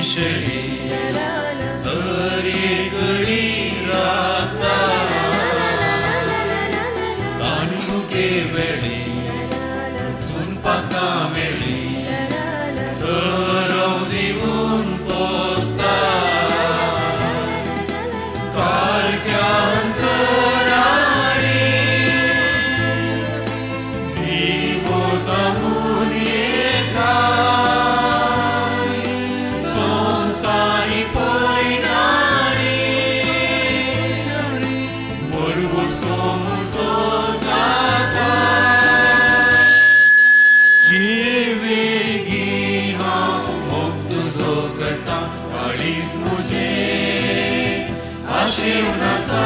शेळी तरी गडी राखता तांदूके वेळी सुनपाका मेळी सरव दिवून पोसता काळख्या अंतराळी दिवो जाऊन येता संसारी पळणारी मरवो सोमुचो जाता ये वेगी हांव मोग तुजो करता काळीज मुजे आशेव नासा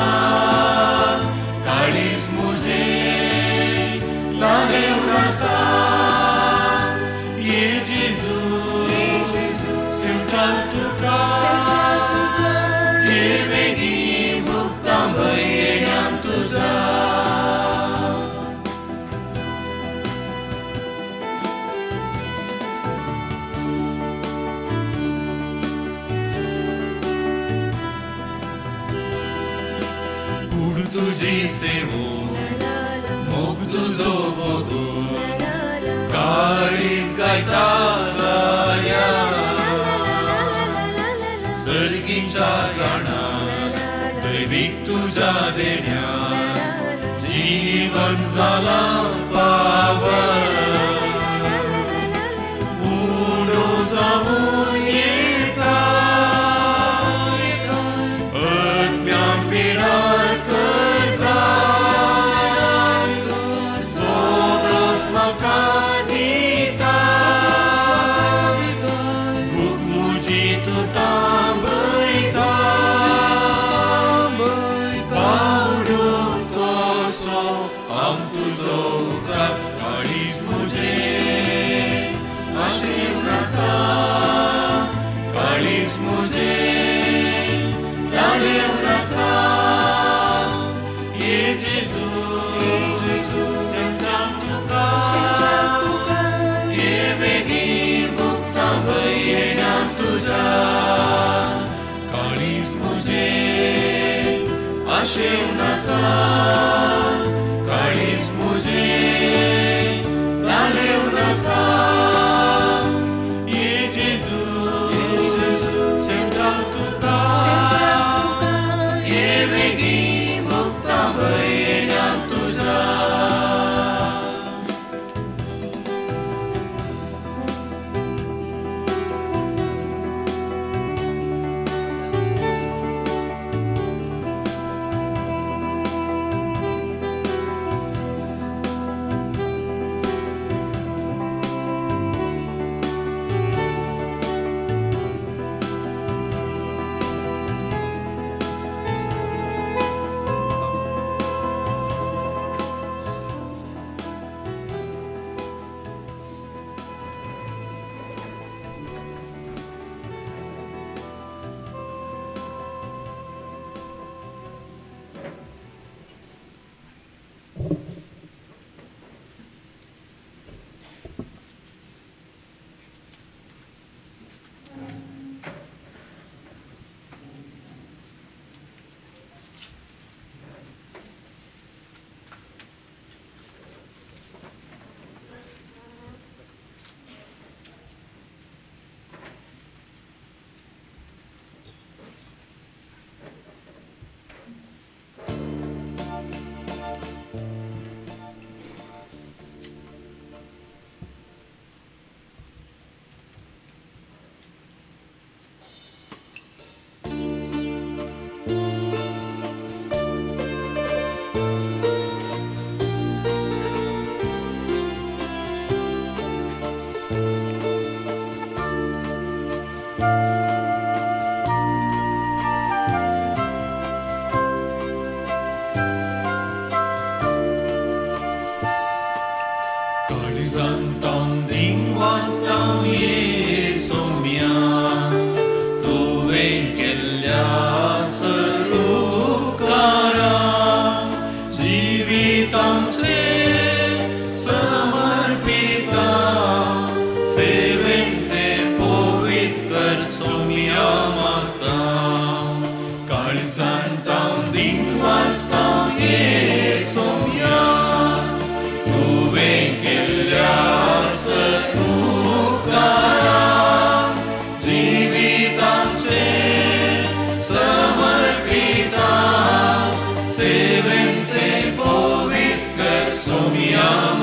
काळीज मुजे लालेव नासा ये जेजू सेवचाल तुका ये वेगी भुक्ता भयेण्यान तुजा कुड तुजी सेवो मोग तुजो बघू काळीज गायता गाया सर्गीच्या गाणा दैवीक तुझ्या देण्या जीवन जाला पावन उडो जाऊन येता अज्ञान पिडार करता सोबरोस म्हाका दिता भूक मुजी तूं तांबयता बावडो कसो हांव तुजो उकार काळीज मुजे आशीव नासा काळीज मुजे लालेव नासा ये जेजू सेवचाल तुका ये वेगी भुक्ता भयेण्यान तुजा काळीज मुजे आशेव नासा काळीज मुजे लालेव नासा ये जेजू सेवचाल तुका ये वेगी भुक्ता भयेण्यान तुजा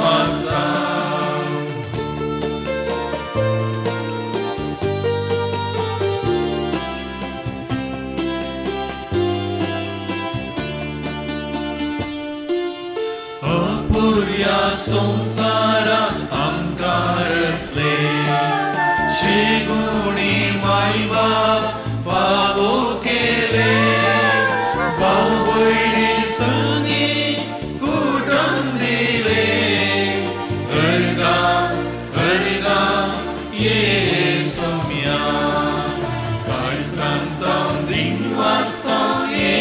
मागता अपुर्या संसारात आमकां रचले शेगुणी माय बाप फावो केले भाऊ भयणी संगी कुटुंब दिले अर्गा अर्गा ये सोम्या काळजांतां दिन वाचता ये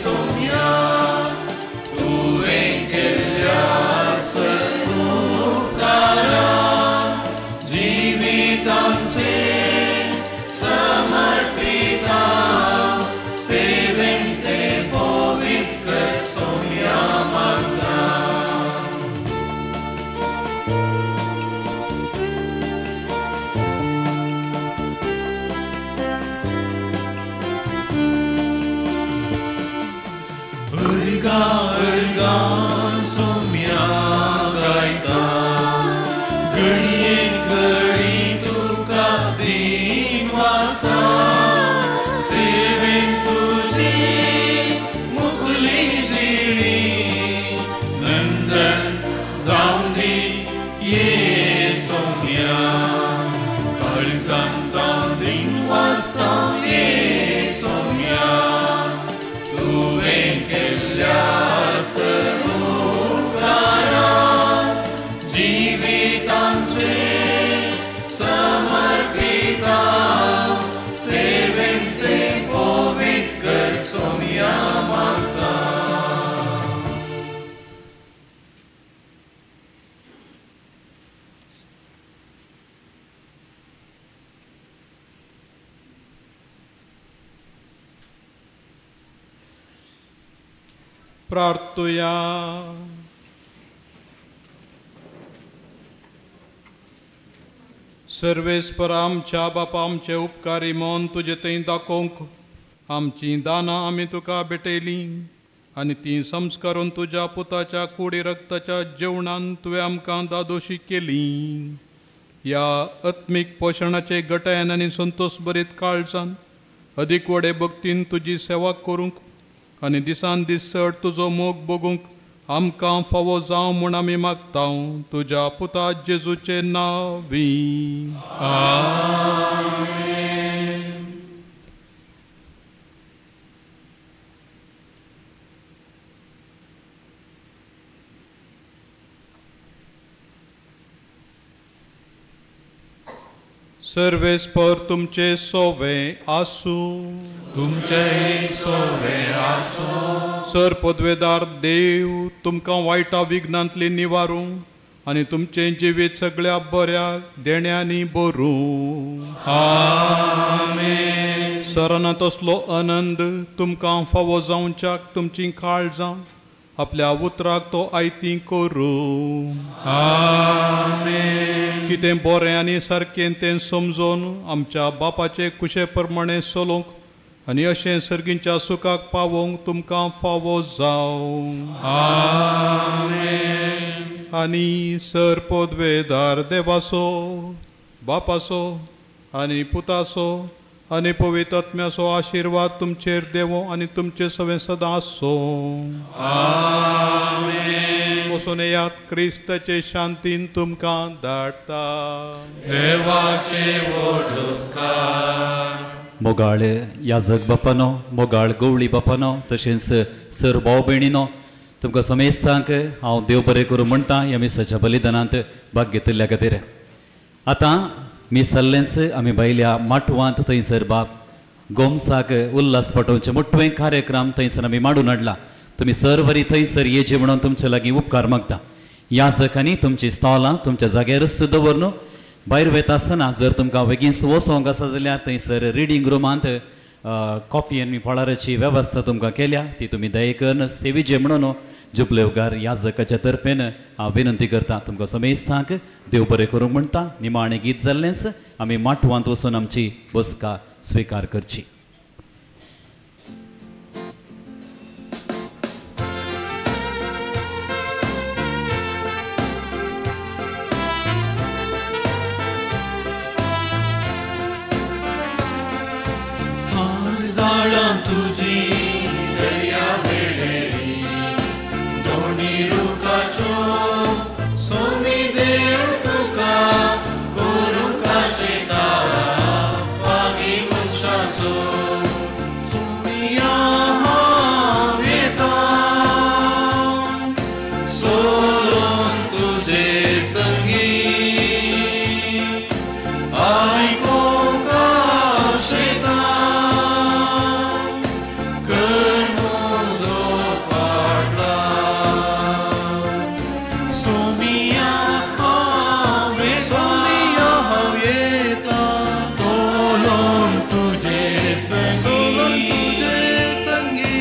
सोम्या तुवें केल्ल्या उपकारां जिवीत आमचें समर्पिता सेवेन ते पवित्र कर सोम्या मागता अर्गा अर्गा सोम्या गायता घडये घडी तुका दिन वाचता सेवेन तुजी मुखली जिणी नंदन जावं दी ये सोम्या काळजांतां दिन वाचता ये सोम्या तुवें केल्ल्या उपकारां जिवीत आमचें समर्पिता सेवेन ते पवित्र कर सोम्या मागता प्रार्थुया सर्वेस्पर आमच्या बापा आमचे उपकारी मन तुजे थंय दाखोवंक आमची दानां आमी तुका भेटयलीं आनी ती संस्कारून तुज्या पुताच्या कुडी रक्ताच्या जेवणान तुवें आमकां दादोशी केलीं ह्या आत्मीक पोशणाचे गटायन आनी संतोश भरीत काळजान अदीक व्हडे भक्तीन तुजी सेवा करूंक आनी दिसान दीस चड तुजो मोग बगूंक आमकां फावो जावं म्हूण आमी मागता तुज्या पुता जेजूचे नांवी आमेन. सर्वेस्पर तुमचे सोवे आसूं तुमचे सोवे आसूं सर पदवेदार देव तुमकां वायटा विघ्नांतली निवारूं आनी तुमचें जिवीत सगळ्या बऱ्याक देण्यांनी भरूं आमेन. सराना तसलो आनंद तुमकां फावो जावच्याक तुमची काळजां आपल्या उतराक तो आयती करूं आमेन. कितें बरें आनी सारकें तें समजोन आमच्या बापाचे कुशे प्रमाणे चलोवंक आनी अशें सर्गींच्या सुखाक पावोवंक तुमकां फावो जावं आमेन. आनी सर पदवेदार देवाचो बापाचो आनी पुताचो आनी पवित्र आत्म्याचो आशिर्वाद तुमचेर देवो आनी तुमचे सवें सदां आसो आमेन. वचून येयात क्रिस्ताचे शांतीन तुमकां धाडटा देवाचे वडुपकार. मोगाळ याजक बापानो मोगाळ गवळी बापानो तशेंच सर भाव भयणीनो तुमकां समेस्तांक हांव देव बरें करूं म्हणटा ह्या मिसाच्या बलिदानांत भाग घेतिल्ल्या खातीर. आतां मीस जाल्लेंच आमी भायल्या माटवांत थंयसर बाब गोमसाक उल्हास पाठोवचे मोठ्ठे कार्यक्रम थंयसर आमी मांडून हाडला. तुमी सरवरी थंयसर येचे म्हणून तुमचे लागीं उपकार मागता. याजकांनी तुमची स्टॉलां तुमच्या जाग्यारच दवरन भायर वयता आसतना जर तुमकां बेगीन वचोंक आसा जाल्यार थंयसर रिडींग रूमांत कॉफी आनी फळाराची वेवस्था तुमकां केल्या ती तुमी दयेकन सेविजे म्हणून जुबलेवकार याजकाच्या तर्फेन हांव विनंती करता. तुमकां समेस्तांक देव बरें करूंक म्हणटा. निमाणें गीत जाल्लेंच आमी माटवांत वचून आमची बसका स्विकार करची. सोलोन तुजी दर्या वेळेरी दोनी रुखाचो सोमी देव तुका करूंक आशेता मागी मनशाचो सुमिया हांव येता सोलोन तुजे संगी आयकोंक आशेता कर म्हजो फाटलाव सोमिया हांव येता सोलोन तुजे संगी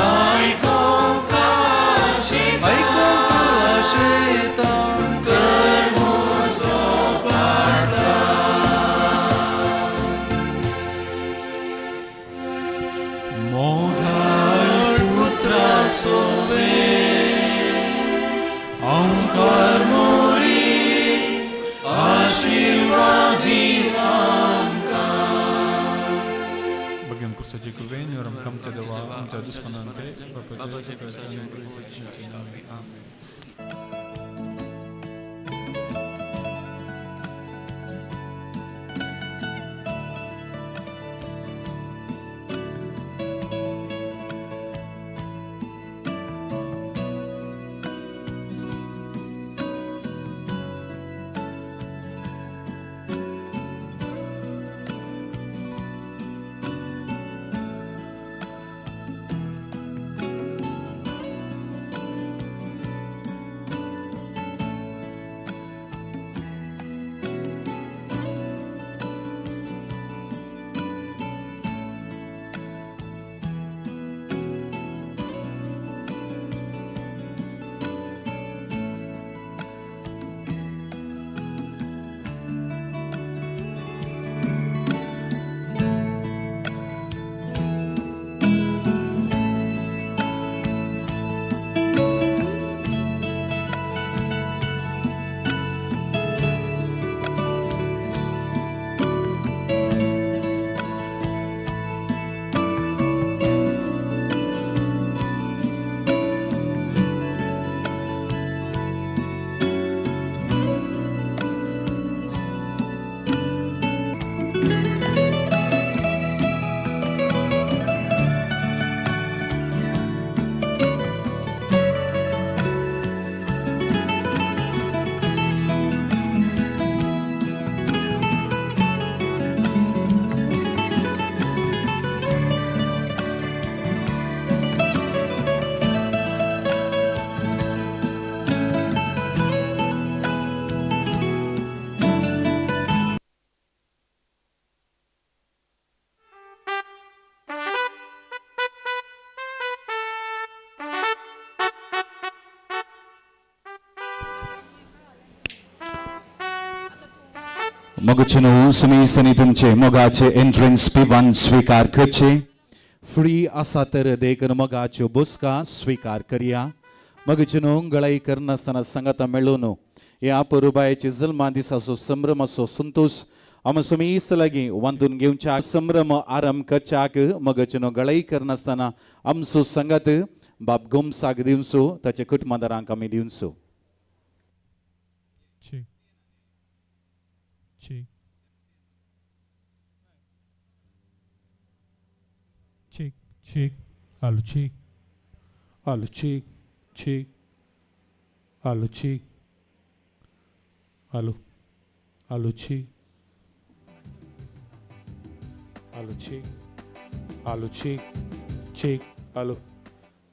आयकोंक आशेता कर म्हजो मोगाळ पुत्रा सोवे ओंकार मोरी आशीर्वादी आमकां Băgăm cu săgetul veni, orăm cam te deva, am te adus până în grei, vă pătăți că मगचनो समीसनी तुमचे मोगाचे एंट्रन्स पिवान स्वीकार करचे फ्री आसा तर देखन मोगाच्यो बुसका स्वीकार करिया मगचनो गळाई करनासतना संगत मेळून ह्या पुरुबायेचे जल्मा दिसाचो संभ्रम असो संतोष आम समीस लागी वांतून घेवच्या संभ्रम आरंभ करच्याक मगचनो गळाई करनासतना आमचो संगत बाप गोमसाक दिवचो ताचे कुटुंबदारांक आमी दिवचो cheek, cheek, alu cheek, alu cheek, cheek, alu cheek, alu cheek, alu cheek, alu cheek, cheek,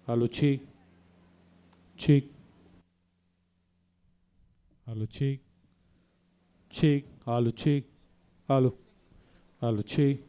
alu cheek, cheek, alu cheek, cheek, alu cheek, alu cheek.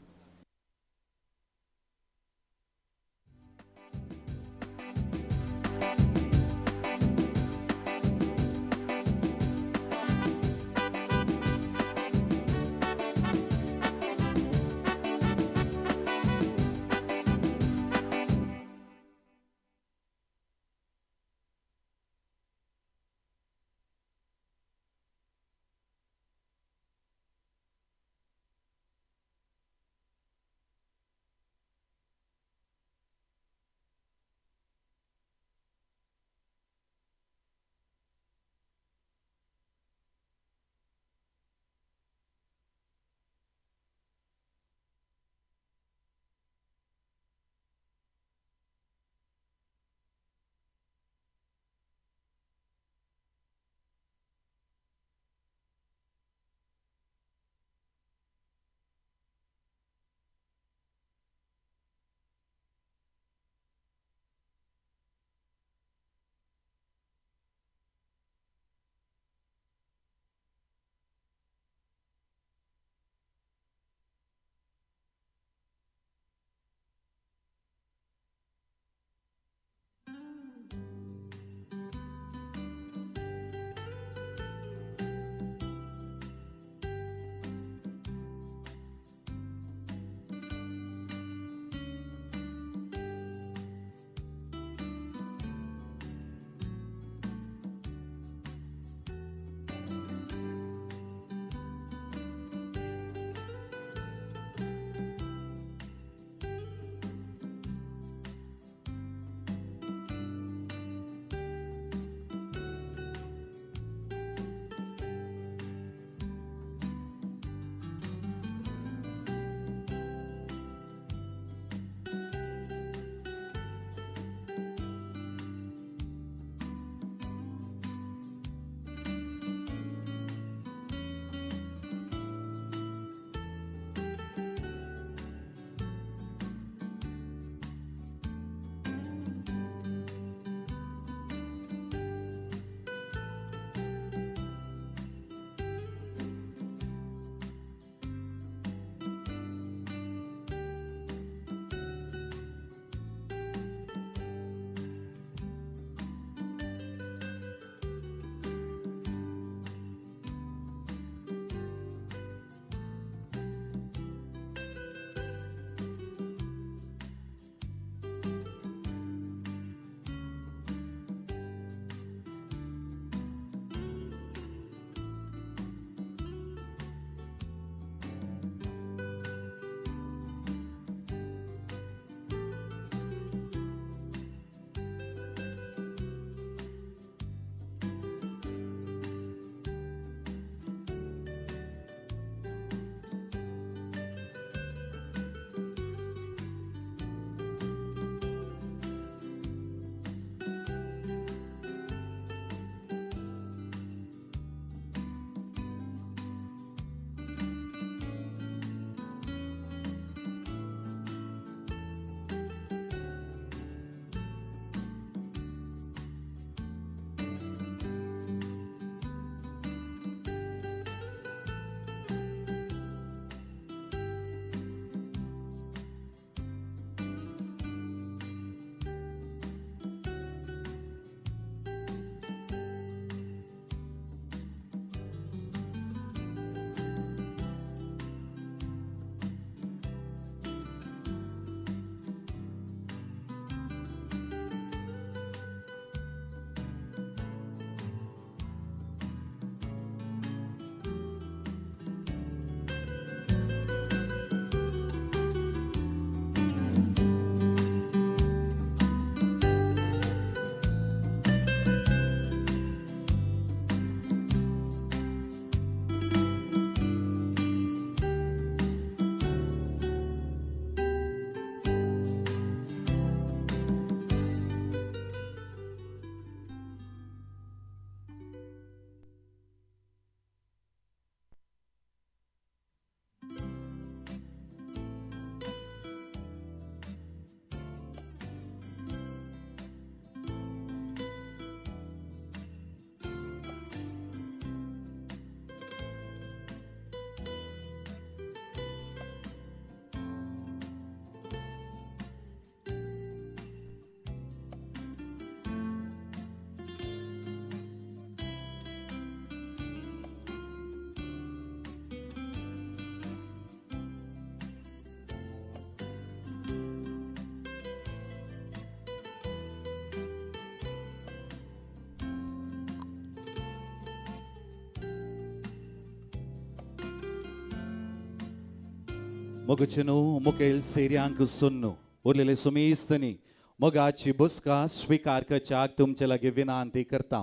मगचनु मुखेल सेरियांक सुन्नु उरलेले सुमेस्तनी मगाची बुसका स्वीकार करच्याक तुमचे लागी विनंती करता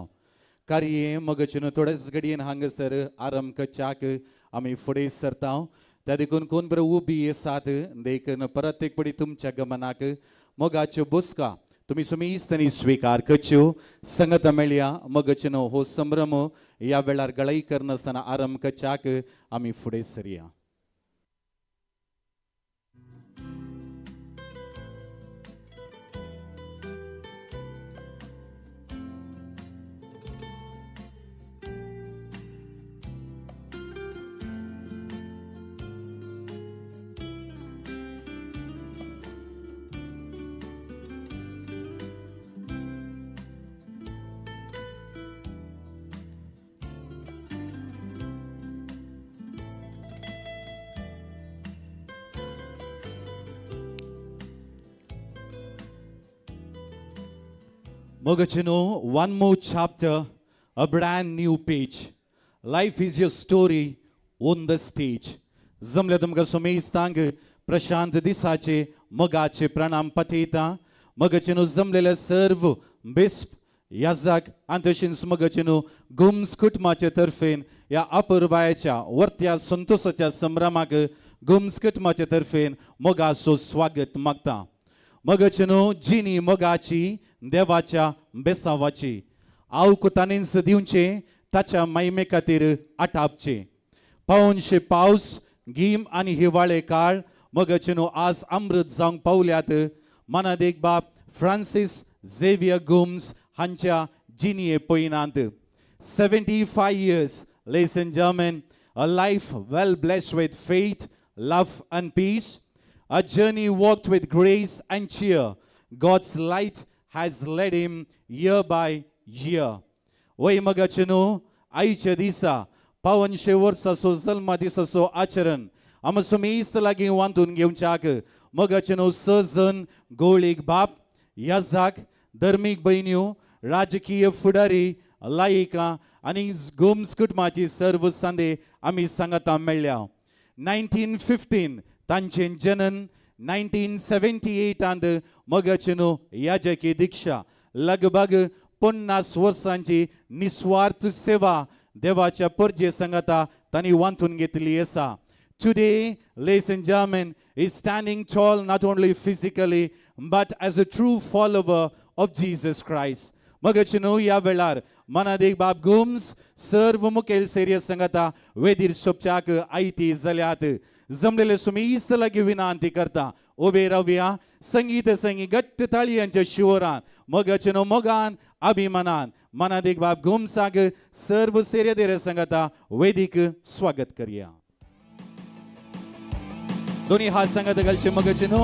कार्ये मगचनु थोडेच घडयेन हांगसर आरंभ करच्याक आमी फुडें सरता त्या देखून कोण बरो उबी आसात देखून परत एक पडी तुमच्या गमनाक मगाच्यो बुसका तुम्ही सुमेस्तनी स्वीकार करच्यो संगत मेळया मगचनु हो संभ्रम ह्या वेळार गळई करनासतना आरंभ करच्याक आमी फुडें सरया. Mogachino, one more chapter, a brand new page. Life is your story on the stage. Zamle तुमका सुमेस्तांग प्रशांत दिसाचे मगाचे प्रणाम पठयता. मगचिनो जमलेले सर्व बिस्प याजाक आंतशिन्स मगचिनो गुम्स कुटुंबाचे तर्फेन या अपूर्वायच्या वर्त्या संतोषाच्या संभ्रमाक गुम्स कुटुंबाचे तर्फेन मोगाचो स्वागत मागता. मगचनो जिनी मोगाची देवाच्या बेसावाची आव कुतानींस दिवचे ताच्या महिमे खातीर आटापचे पावनशे पावस गीम आनी हिवाळे काळ मगचनो आज अमृत जावंक पावल्यात मनात एक बाप फ्रांसीस झेवियर गुम्स हांच्या जिनिये पयनांत 75 years, ladies and gentlemen, a life well blessed with faith, love and peace, a journey walked with grace and cheer. God's light has led him year by year. वय मगचनो आईच्या दिसा पावनशे वर्साचो जल्म दिसाचो आचरण आम सुमेस्त लागीं वांटून घेवच्याक मगचनो 6 जण गोळीक बाप याजाक धर्मीक भयण्यो राजकीय फुडारी लायिका आनी गुम्स कुटुंबाची सर्व सांदे आमी सांगता मेळ्ळ्या. 1915 तांचे जनन 1978 आंत मगचनो याजकी दीक्षा लगभग 50 वर्सांची निस्वार्थ सेवा देवाच्या परजे सांगता तांणी वांटून घेतली आसा. Today, ladies and gentlemen, is standing tall not only physically but as a true follower of Jesus Christ. मगचनो या वेळार मनात एक बाप गुम्स सर्व मुखेल सेरिया सांगता वेदीर सोपच्याक आयती जाल्यात. जमलेले सुमेस्त लागी विनंती करता उबे रावया संगीत संगी गट्ट ताळयांच्या शिवरान मगचनो मोगान अभिमानान मनात एक बाप गुम्साक सर्व सेरिया देरे सांगता वेदीक स्वागत करया. दोन्ही हात सांगत घालचे मगचनो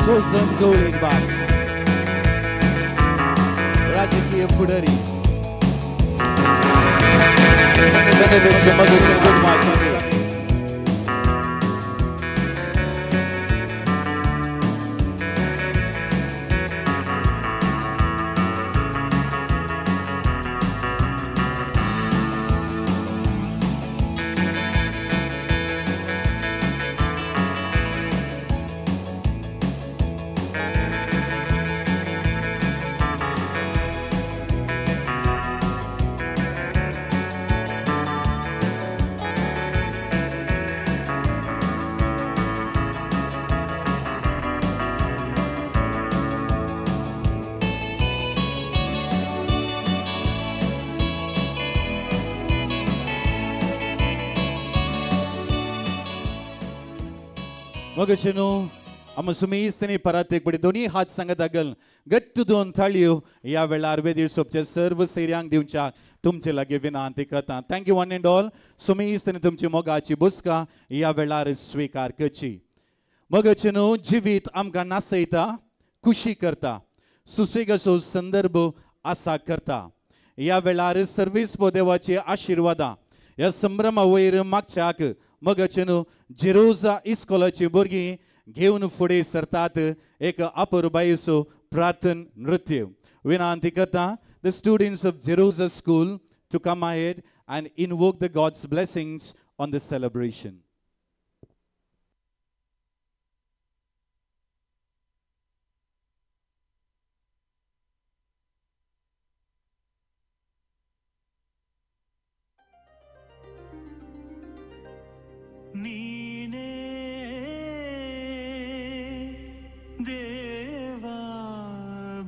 सोजन गवळीक बाप राजकीय फुडारी मगचन कुटुंबाची मगचनो आम सुमेस्तनी परत एक बडी दोन्ही हात सांगत आगल गट्ट दोन थाळयो या वेळार वेदीर सोपचे सर्व सेरियांक दिवच्या तुमचे लागी विनंती करता. Thank you one and all. सुमेस्तनी तुमची मोगाची बुसका या वेळार स्वीकार करची. मगचनो जिवीत आमकां नासयता खुशी करता सुसेगाचो संदर्भ आसा करता. या वेळार सर्वीस देवाची आशिर्वादां ह्या संभ्रमा वयर मागच्याक मगचनो जेरोजा इस्कॉलाची भुरगीं घेवन फुडें सरतात एक अपुरबायेचो प्रार्थन नृत्य. विनंती करता the students of Jerusalem School to come ahead and invoke the God's blessings on this celebration. ನೀನೇ ದೇವಾ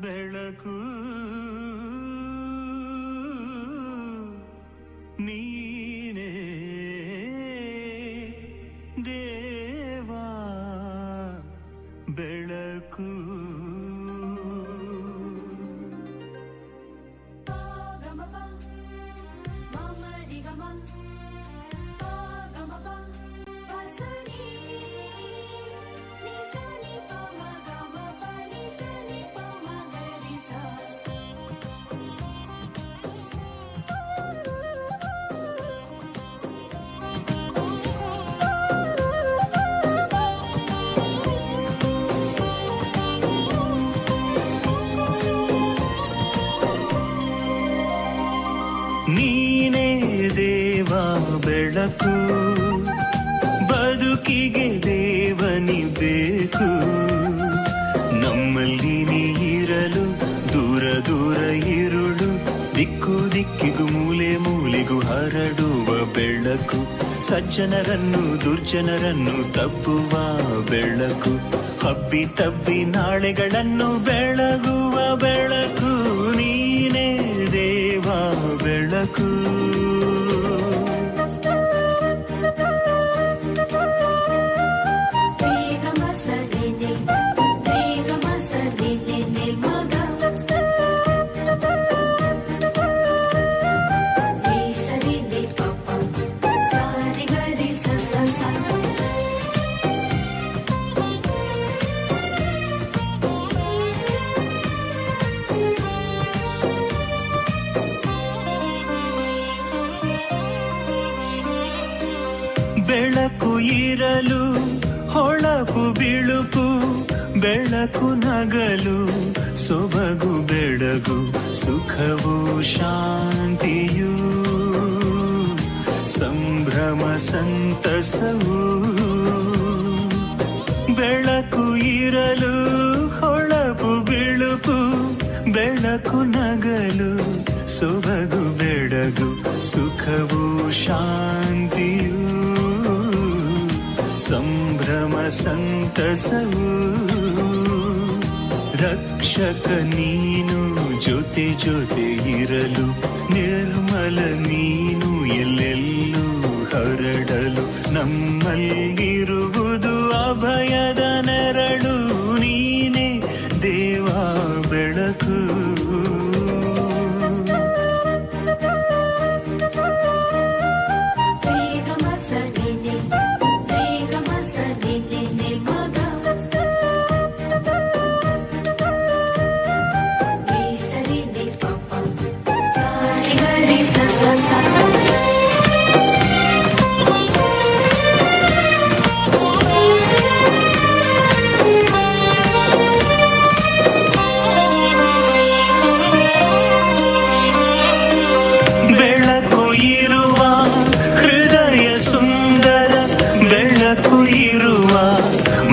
ಬೆಳಕು ನೀನೇ ದೇವಾ ಬೆಳಕು ನೀನೇ ದೇವಾ ಬೆಳಕು ಬದುಕಿಗೆ ದೇವನಿ ಬೇಕು ನಮ್ಮಲ್ಲಿ ನೀ ಇರಲು ದೂರ ದೂರ ಇರುಳು ದಿಕ್ಕು ದಿಕ್ಕಿಗೂ ಮೂಲೆ ಮೂಲೆಗೂ ಹರಡುವ ಬೆಳಕು ಸಜ್ಜನರನ್ನು ದುರ್ಜನರನ್ನು ತಬ್ಬುವ ಬೆಳಕು ಹಬ್ಬಿ ತಬ್ಬಿ ನಾಳೆಗಳನ್ನು ಬೆಳಗುವ ಬೆಳಕು ನೀನೇ ದೇವಾ ಬೆಳಕು ಬೆಳಕು ಇರಲು ಹೊಳಪು ಬಿಳುಪು ಬೆಳಕು ನಗಲು ಸೊಬಗು ಬೆಳಗು ಸುಖವು ಶಾಂತಿಯು ಸಂಭ್ರಮ ಸಂತಸವು ಬೆಳಕು ಇರಲು ಹೊಳಪು ಬಿಳುಪು ಬೆಳಕು ನಗಲು ಸೊಬಗು ಬೆಳಗು ಸುಖವು ಶಾಂತಿಯು ಸಂಭ್ರಮ ಸಂತಸವು ರಕ್ಷಕ ನೀನು ಜೊತೆ ಜೊತೆ ಇರಲು ನಿರ್ಮಲ ನೀನು ಎಲ್ಲೆಲ್ಲೂ ಹರಡಲು ನಮ್ಮಲ್ಲಿರುವುದು ಅಭಯದ ನೆರಳು ನೀನೇ ದೇವಾ ಬೆಳಕು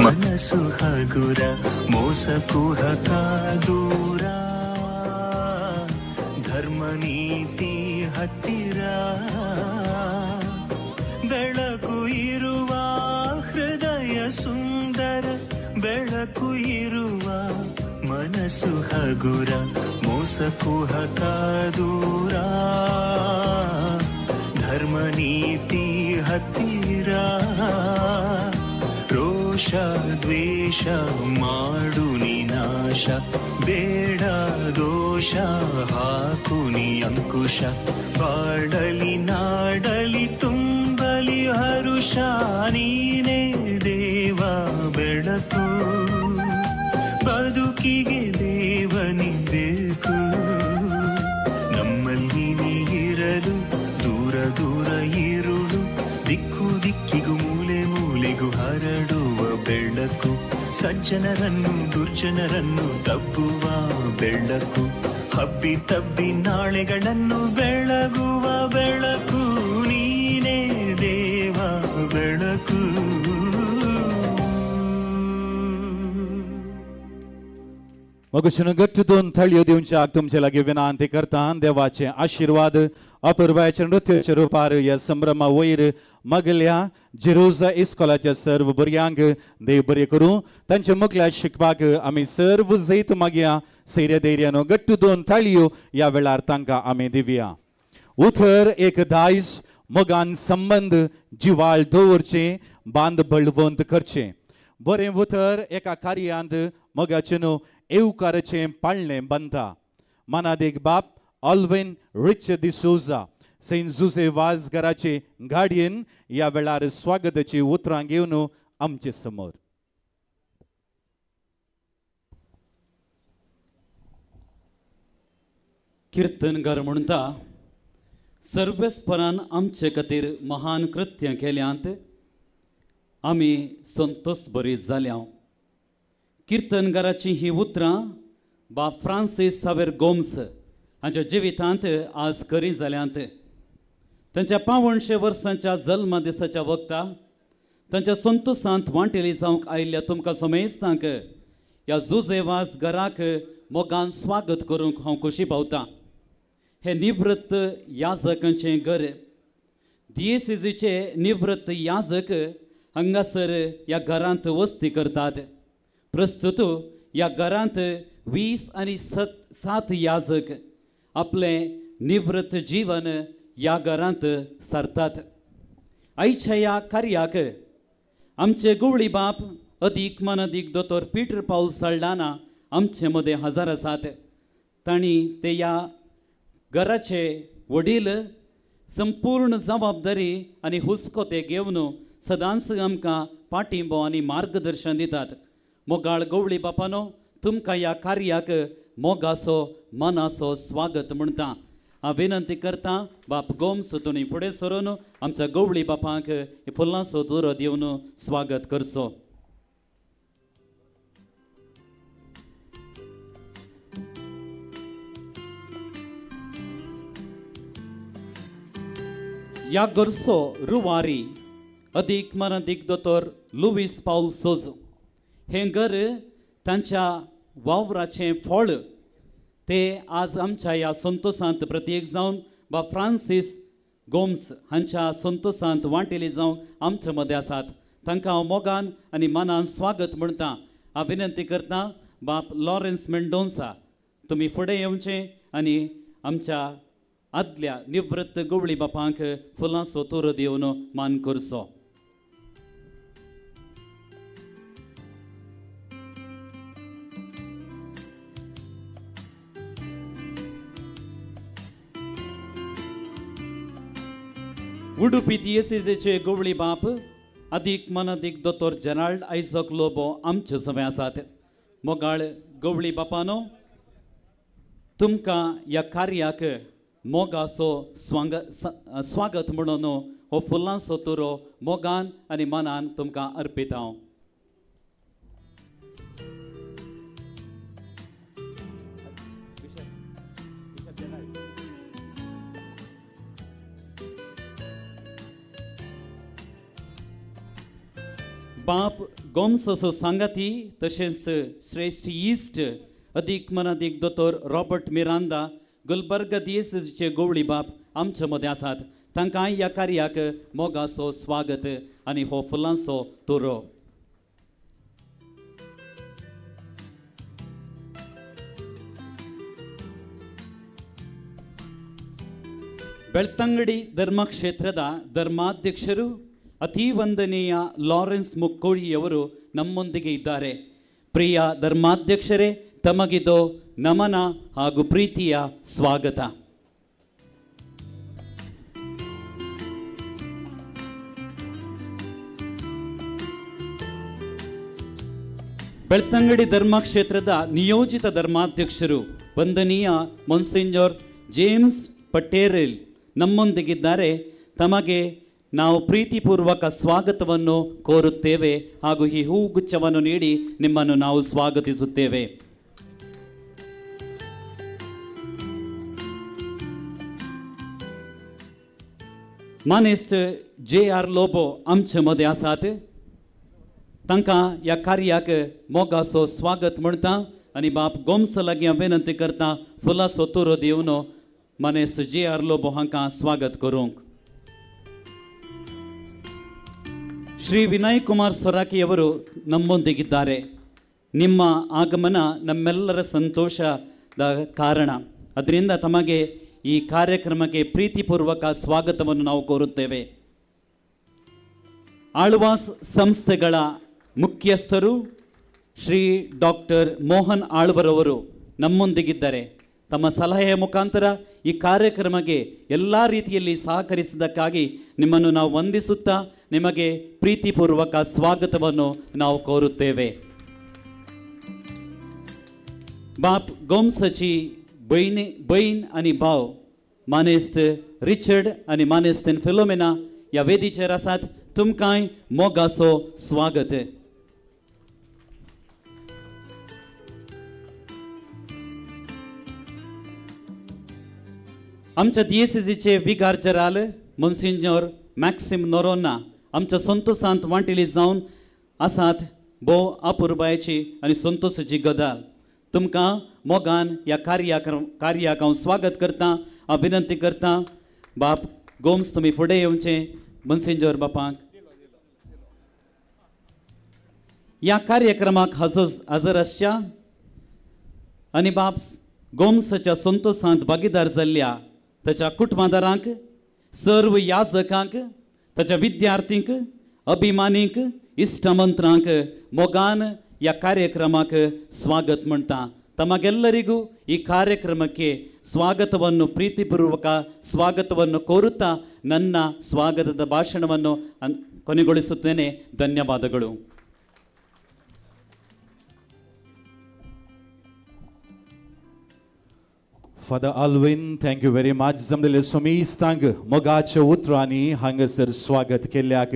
ಮನಸ್ಸು ಹಗುರ ಮೋಸ ಕುಹಕ ದೂರ ಧರ್ಮ ನೀತಿ ಹತ್ತಿರ ಬೆಳಕು ಇರುವ ಹೃದಯ ಸುಂದರ ಬೆಳಕು ಇರುವ ಮನಸ್ಸು ಹಗುರ ಮೋಸ ಕುಹಕ ದೂರ ಧರ್ಮ ನೀತಿ ಹತ್ತಿರ ರೋಷ ದ್ವೇಷ ಮಾಡು ನಿನಾಶ ಬೇಡ ದೋಷ ಹಾಕು ನೀ ಅಂಕುಶ ಬಾಡಲಿ ನಾಡಲಿ ತುಂಬಲಿ ಹರುಷ ನೀನೇ ದೇವಾ ಬೆಳಕು ಬದುಕಿಗೆ ದೇವನಿ ಬೇಕು ನಮ್ಮಲ್ಲಿ ನೀ ಇರಲು ದೂರ ದೂರ ಇರುಳು ದಿಕ್ಕು ದಿಕ್ಕಿಗೂ ಮೂಲೆ ಮೂಲೆಗೂ ಹರಡುವ ಬೆಳಕು ಸಜ್ಜನರನ್ನು ದುರ್ಜನರನ್ನು ತಬ್ಬುವ ಬೆಳಕು ಹಬ್ಬಿ ತಬ್ಬಿ ನಾಳೆಗಳನ್ನು ಬೆಳಗುವ ಬೆಳಕು ಬೆಳಕು मगून गच्च दोन थळयो दिवच्याक तुमचे लागी विनंती करता देवाचे आशीर्वाद अपूर्वाच्या नृत्याच्या रुपार या संभ्रमा वयर मगल्या जिरोजा इस्कॉलाच्या सर्व भुरग्यांक देव बरें करूं तांचे मुखल्या शिकपाक आमी सर्व जैत मागया सैर्य धैर्यानो गट्ट दोन थळयो या वेळार तांकां आमी दिवया उथर एक दायज मोगान संबंध जिवाळ दवरचे बांद बळवंत करचे बरें उतर एका कार्यांत मोगाचे न्हू येवकाराचें पाळणें बांदता मानादेक बाप ऑल्वेन रिच डिसोजा सेंट जुसे वाजगराचे गाडयेन या वेळार स्वागताची उतरां घेवन आमचे समोर कीर्तनकार म्हणटा सर्वेस्परान आमचे खातीर महान कृत्य केल्यांत आमी संतोष बरी जाल्या कीर्तनकाराची ही उतरां बाब फ्रांसीस सावेर गोम्स हांच्या जिवितांत आज खरी जाल्यांत तांच्या 55 वर्सांच्या जल्म दिसाच्या वक्ता तांच्या संतोषांत वांटेली जावंक आयिल्ल्या तुमकां समेस्तांक ह्या जुजेवास घराक मोगान स्वागत करूंक हांव खोशी पावतां हे निवृत्त याजकांचें घर दिएसीजीचे निवृत्त याजक हांगासर ह्या घरांत वस्ती करतात प्रस्तुत ह्या घरांत 20 आनी 7 याजक आपलें निवृत्त जीवन ह्या घरांत सारतात आयच्या ह्या कार्याक आमचे गुवळी बाप अदीक मनदीक दोतोर पीटर पाऊल साल्डाना आमचे मदें हजर आसात तांणी ते ह्या घराचे वडील संपूर्ण जबाबदारी आनी हुस्को ते घेवन सदांच आमकां पाठिंबो आनी मार्गदर्शन दितात मोगाळ गवळी बापानो तुमकां ह्या कार्याक मोगाचो मनाचो स्वागत म्हणटा हांव विनंती करता बाप गोम्स तुमी फुडें सरून आमच्या गवळी बापाक फुलांचो दुरो दिवन स्वागत करचो ह्या घरचो रुवारी अदीक मनदीक दोतोर लुईस पाऊल सोजो हें घर तांच्या वावराचें फळ ते आज आमच्या ह्या संतोषांत प्रत्येक जावन बाब फ्रांसीस गोम्स हांच्या संतोषांत वांटेली जावंक आमचे मदें आसात तांकां हांव मोगान आनी मनान स्वागत म्हणटा हांव विनंती करता बाप लॉरेन्स मेंडोन्सा तुमी फुडें येवचें आनी आमच्या आदल्या निवृत्त गवळी बापांक फुलांचो तोरो दिवन मान करचो उडुपी दिएसीजीचे गवळी बाप अदीक मनदीक दोतोर जेराल्ड आयझक लोबो आमचे सवे आसात मोगाळ गवळी बापानो तुमकां ह्या कार्याक मोगाचो स्वागत म्हणून हो फुलांचो तुरो मोगान आनी मनान तुमकां अर्पीत हांव बाप गोम्सो सांगाती तशेंच श्रेष्ठ इश्ट अदीक मनादीक दोतोर रॉबर्ट मिरांदा गुलबर्गा दिएसीजीचे गवळी बाप आमचे मदें आसात तांकां ह्या कार्याक मोगाचो स्वागत आनी हो फुलांचो तोरो ಬೆಳ್ತಂಗಡಿ ಧರ್ಮಕ್ಷೇತ್ರದ ಧರ್ಮಾಧ್ಯಕ್ಷರು ಅತಿ ವಂದನೀಯ ಲಾರೆನ್ಸ್ ಮುಕ್ಕೋಳಿಯವರು ನಮ್ಮೊಂದಿಗೆ ಇದ್ದಾರೆ ಪ್ರಿಯ ಧರ್ಮಾಧ್ಯಕ್ಷರೇ ತಮಗಿದು ನಮನ ಹಾಗೂ ಪ್ರೀತಿಯ ಸ್ವಾಗತ ಬೆಳ್ತಂಗಡಿ ಧರ್ಮಕ್ಷೇತ್ರದ ನಿಯೋಜಿತ ಧರ್ಮಾಧ್ಯಕ್ಷರು ವಂದನೀಯ ಮೊನ್ಸಿಂಜೋರ್ ಜೇಮ್ಸ್ ಪಟೇರೆಲ್ ನಮ್ಮೊಂದಿಗಿದ್ದಾರೆ ತಮಗೆ ನಾವು ಪ್ರೀತಿಪೂರ್ವಕ ಸ್ವಾಗತವನ್ನು ಕೋರುತ್ತೇವೆ ಹಾಗೂ ಈ ಹೂಗುಚ್ಛವನ್ನು ನೀಡಿ ನಿಮ್ಮನ್ನು ನಾವು ಸ್ವಾಗತಿಸುತ್ತೇವೆ मानेस्त J.R. लोबो आमचे मदें आसात. तांकां ह्या कार्याक मोगाचो स्वागत म्हणटा आनी बाप गोम्स लागीं हांव विनंती करता फुलांचो तोरो दिवन मानेस्त J.R. लोबो हांकां स्वागत करूंक. ಶ್ರೀ ವಿನಯ್ ಕುಮಾರ್ ಸೊರಾಕಿ ಅವರು ನಮ್ಮೊಂದಿಗಿದ್ದಾರೆ. ನಿಮ್ಮ ಆಗಮನ ನಮ್ಮೆಲ್ಲರ ಸಂತೋಷದ ಕಾರಣ. ಅದರಿಂದ ತಮಗೆ ಈ ಕಾರ್ಯಕ್ರಮಕ್ಕೆ ಪ್ರೀತಿಪೂರ್ವಕ ಸ್ವಾಗತವನ್ನು ನಾವು ಕೋರುತ್ತೇವೆ. ಆಳ್ವಾಸ್ ಸಂಸ್ಥೆಗಳ ಮುಖ್ಯಸ್ಥರು ಶ್ರೀ ಡಾಕ್ಟರ್ ಮೋಹನ್ ಆಳ್ವರವರು ನಮ್ಮೊಂದಿಗಿದ್ದಾರೆ. ತಮ್ಮ ಸಲಹೆಯ ಮುಖಾಂತರ ಈ ಕಾರ್ಯಕ್ರಮಕ್ಕೆ ಎಲ್ಲ ರೀತಿಯಲ್ಲಿ ಸಹಕರಿಸಿದ್ದಕ್ಕಾಗಿ ನಿಮ್ಮನ್ನು ನಾವು ವಂದಿಸುತ್ತಾ ನಿಮಗೆ ಪ್ರೀತಿಪೂರ್ವಕ ಸ್ವಾಗತವನ್ನು ನಾವು ಕೋರುತ್ತೇವೆ. बाप गोम्सची बहीण आणि भाव मानेस्त रिचर्ड आणि मानेस्तेन फिलोमेना या वेदीचेर आसात. तुमकांय मोगाचो स्वागत. आमच्या दिएसीसीचे विगार जराल मोन्सिन्योर मॅक्सिम नोरोना आमच्या संतोषांत वांटिली जावन आसात. भोव अपुरबायेची आनी संतोषाची गजाल. तुमकां मोगान ह्या कार्याक हांव स्वागत करता. हांव विनंती करता बाप गोम्स तुमी फुडें येवचें. मोन्सिन्योर बापाक ह्या कार्यक्रमाक हजर आसच्या आनी बाप गोम्सच्या संतोषांत भागीदार जाल्ल्या ताच्या कुटुंबादारांक, सर्व याजकांक, ताच्या विद्यार्थींक, अभिमानींक, इश्टमंत्रांक मोगान ह्या ಕಾರ್ಯಕ್ರಮಕ್ಕೆ ಸ್ವಾಗತ ಮಾಡ್ತಾ. ತಮಗೆಲ್ಲರಿಗೂ ಈ ಕಾರ್ಯಕ್ರಮಕ್ಕೆ ಸ್ವಾಗತವನ್ನು ಪ್ರೀತಿಪೂರ್ವಕ ಸ್ವಾಗತವನ್ನು ಕೋರುತ್ತಾ ನನ್ನ ಸ್ವಾಗತದ ಭಾಷಣವನ್ನು ಕೊನೆಗೊಳಿಸುತ್ತೇನೆ. ಧನ್ಯವಾದಗಳು. Father Alvin, thank you very much. Zamdele somistang mogache utrani hangasar swagat kelyak.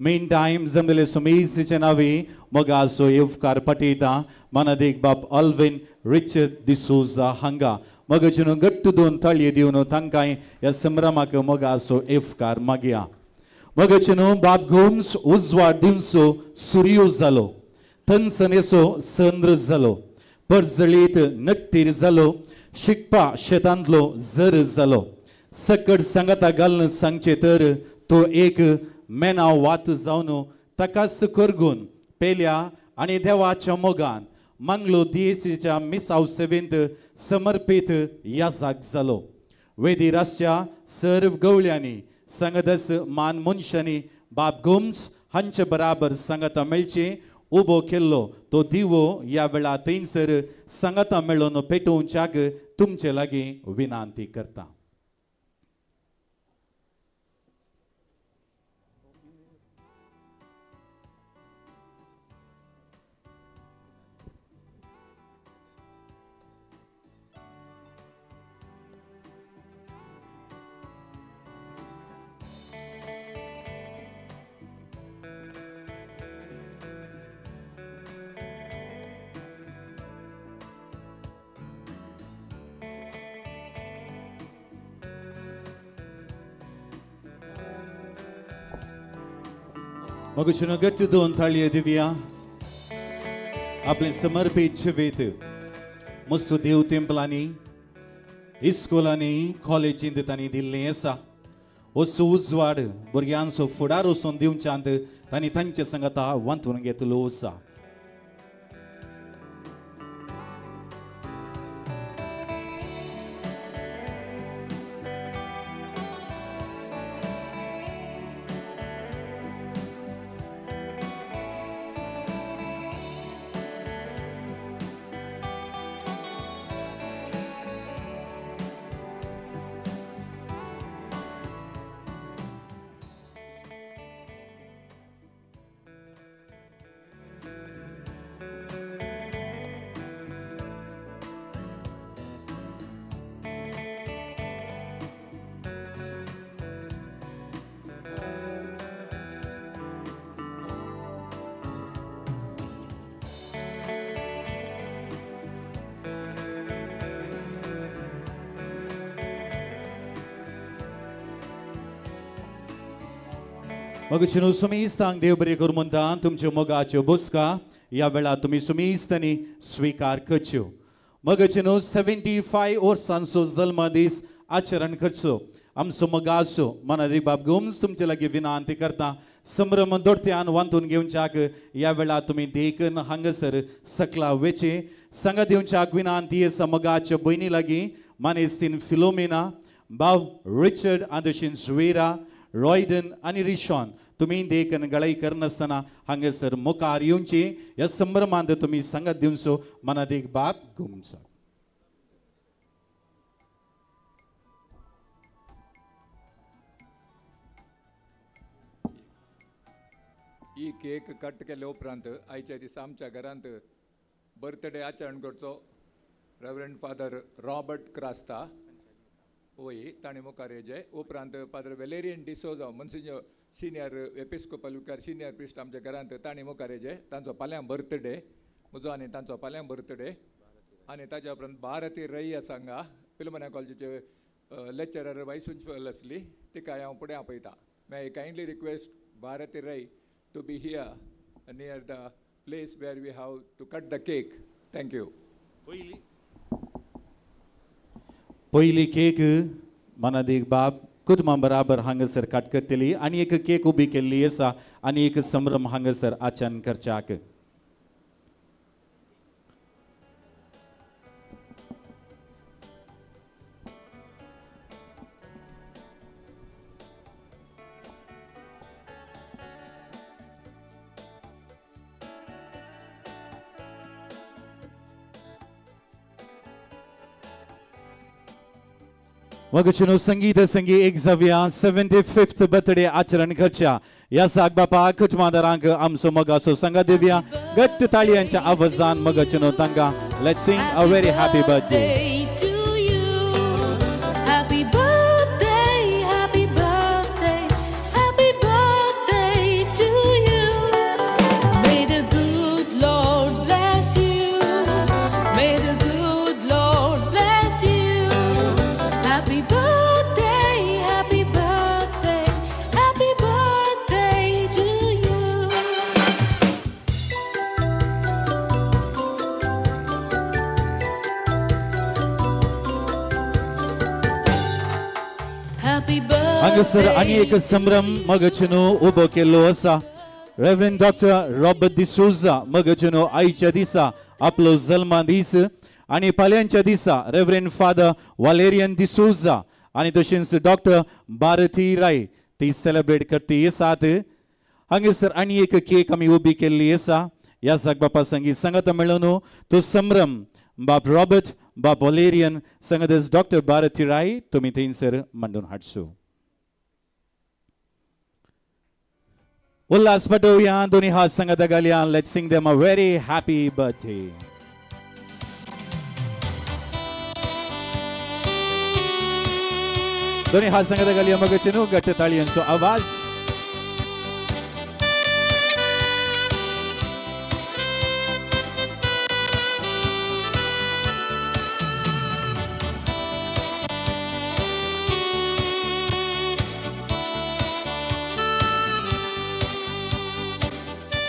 Meantime, Zamdele somistiche navi mogaso evkar patita manadik bab Alvin Richard D'Souza hanga. Mogachunu gattu don tali diuno tankai ya samramak mogaso evkar magia. Mogachunu bab Gomes uzwa dimso suryu zalo. Tansaneso sandr zalo. Perzalit naktir zalo. शिकपा शेतांतलो जर जालो. सकट सांगता घालून सांगचे तर तो एक मेना वात जावन ताकाच करगून पेल्या आनी देवाच्या मोगान मंगलो दिएसीच्या मिसाव सेवेंत समर्पीत याजाक जालो. वेदिरासच्या सर्व गवळ्यांनी संगदस मान मनशांनी बाब गोम्स हांचे बराबर सांगता मेळचे उबो केल्लो तो दिवो ह्या वेळा थंयसर सांगता मेळोन पेटोवच्याक तुमचे लागीं विनंती करता. Mogę gatti don talia divya आपले समर्पित जिवीत मस्त देव तेंपलांनी इस्कोलांनी कॉलेजींत तांणी दिल्लें आसा. असो उजवाड भुरग्यांचो फुडार वचून दिवच्यांत तांणी तांचे सांगता वांतून घेतलो आसा. मगचिनो सुमेस्तांक देव बरें करूं म्हणटा तुमच्यो मोगाच्यो बुसका ह्या वेळार तुमी सुमेस्तांनी स्वीकार करच्यो. मगचिनो 75 वर्सांचो जल्म दीस आचरण करचो. आमचो मोगाचो मनादीक बाब गोम्स तुमचे लागीं विनंती करता संभ्रम दोरत्यान वांतून घेवच्याक ह्या वेळार तुमी देखून हांगासर सकला वेचे सांगात येवच्याक विनंती आसा मोगाच्यो भयणी लागीं मानेस्तीन फिलोमेना बाव रिचर्ड आदर्शीन सुवेरा रॉयडन आनी रिशॉन तुमी देखून गळाई करनासतना हांगासर मुखार येवची. ह्या संभ्रमांत तुमी सांगात दिवचो मनादीक बाब गोम्स. ही केक कट केले उपरांत आयच्या दिसा आमच्या घरांत बर्थडे आचरण करचो रेवरंड फादर रॉबर्ट क्रास्ता वय ताणें मुखार येजे. उपरांत father Valerian D'Souza monsignor senior Episcopal विकार सिनियर प्रिस्ट आमच्या घरांत ताणें मुखार येजे. तांचो फाल्यां बर्थडे म्हजो आनी तांचो फाल्यां बर्थडे. आनी ताच्या उपरांत भारती रई आसा हांगा फिलोमेना कॉलेजीचे लेक्चरर वायस प्रिंसिपल आसली तिका हांव फुडें आपयता. मे आय कायंडली रिक्वेस्ट भारती रई to be here near the place where we have to cut the cake. Thank you. पहिली केक मनादीक बाब कुटुंबा बराबर हांगासर कट करतली आनी एक केक उबी केल्ली आसा आनी एक संभ्रम हांगासर आचरण करच्याक. मगचिनो संगीत संगी एक जव्या 75th बर्थडे आचरण करच्या ह्या साक बापा कुटुंबादारांक आमचो मोगाचो सांगा देवया घट्ट ताळयांच्या आवाजान मगचिनो तांकां let's Singh a very happy birthday. हांगासर आनी एक संभ्रम मगचिनो उबो केल्लो आसा. रेवरंड डॉक्टर रॉबर्ट डिसोजा मगचिनो आयच्या दिसा आपलो जल्म दीस आनी फाल्यांच्या दिसा रेवरंड फादर वालेरियन डिसोजा आनी तशेंच डॉक्टर भारती राय ती सेलिब्रेट करती आसात. हांगासर आनी एक केक आमी उबी केल्ली आसा. ह्या साक बापा संगी सांगात मेळून तो संभ्रम बाप रॉबर्ट बाप वालेरियन सांगात डॉक्टर भारती राय तुमी थंयसर मांडून हाडचो. उल्हास पटोवया दोनी हात सांगात घालया. Let's sing them a very happy birthday. दोनी हात सांगात घालया मगचिनो घट्ट ताळयांचो आवाज.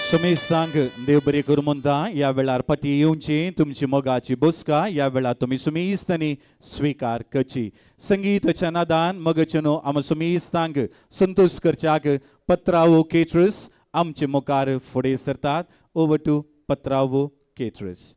सुमेस्तांक देव बरें करूं म्हणटा ह्या वेळार पती येवची तुमची मोगाची बसका ह्या वेळार तुमी सुमेस्तांनी स्वीकार करची. संगीताच्या नादान मगचिनो आम सुमेस्तांक संतोश करच्याक पत्रावो केटरस आमचे मुखार फुडें सरतात. ओवर टू पत्रावो केटरस.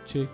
करचे.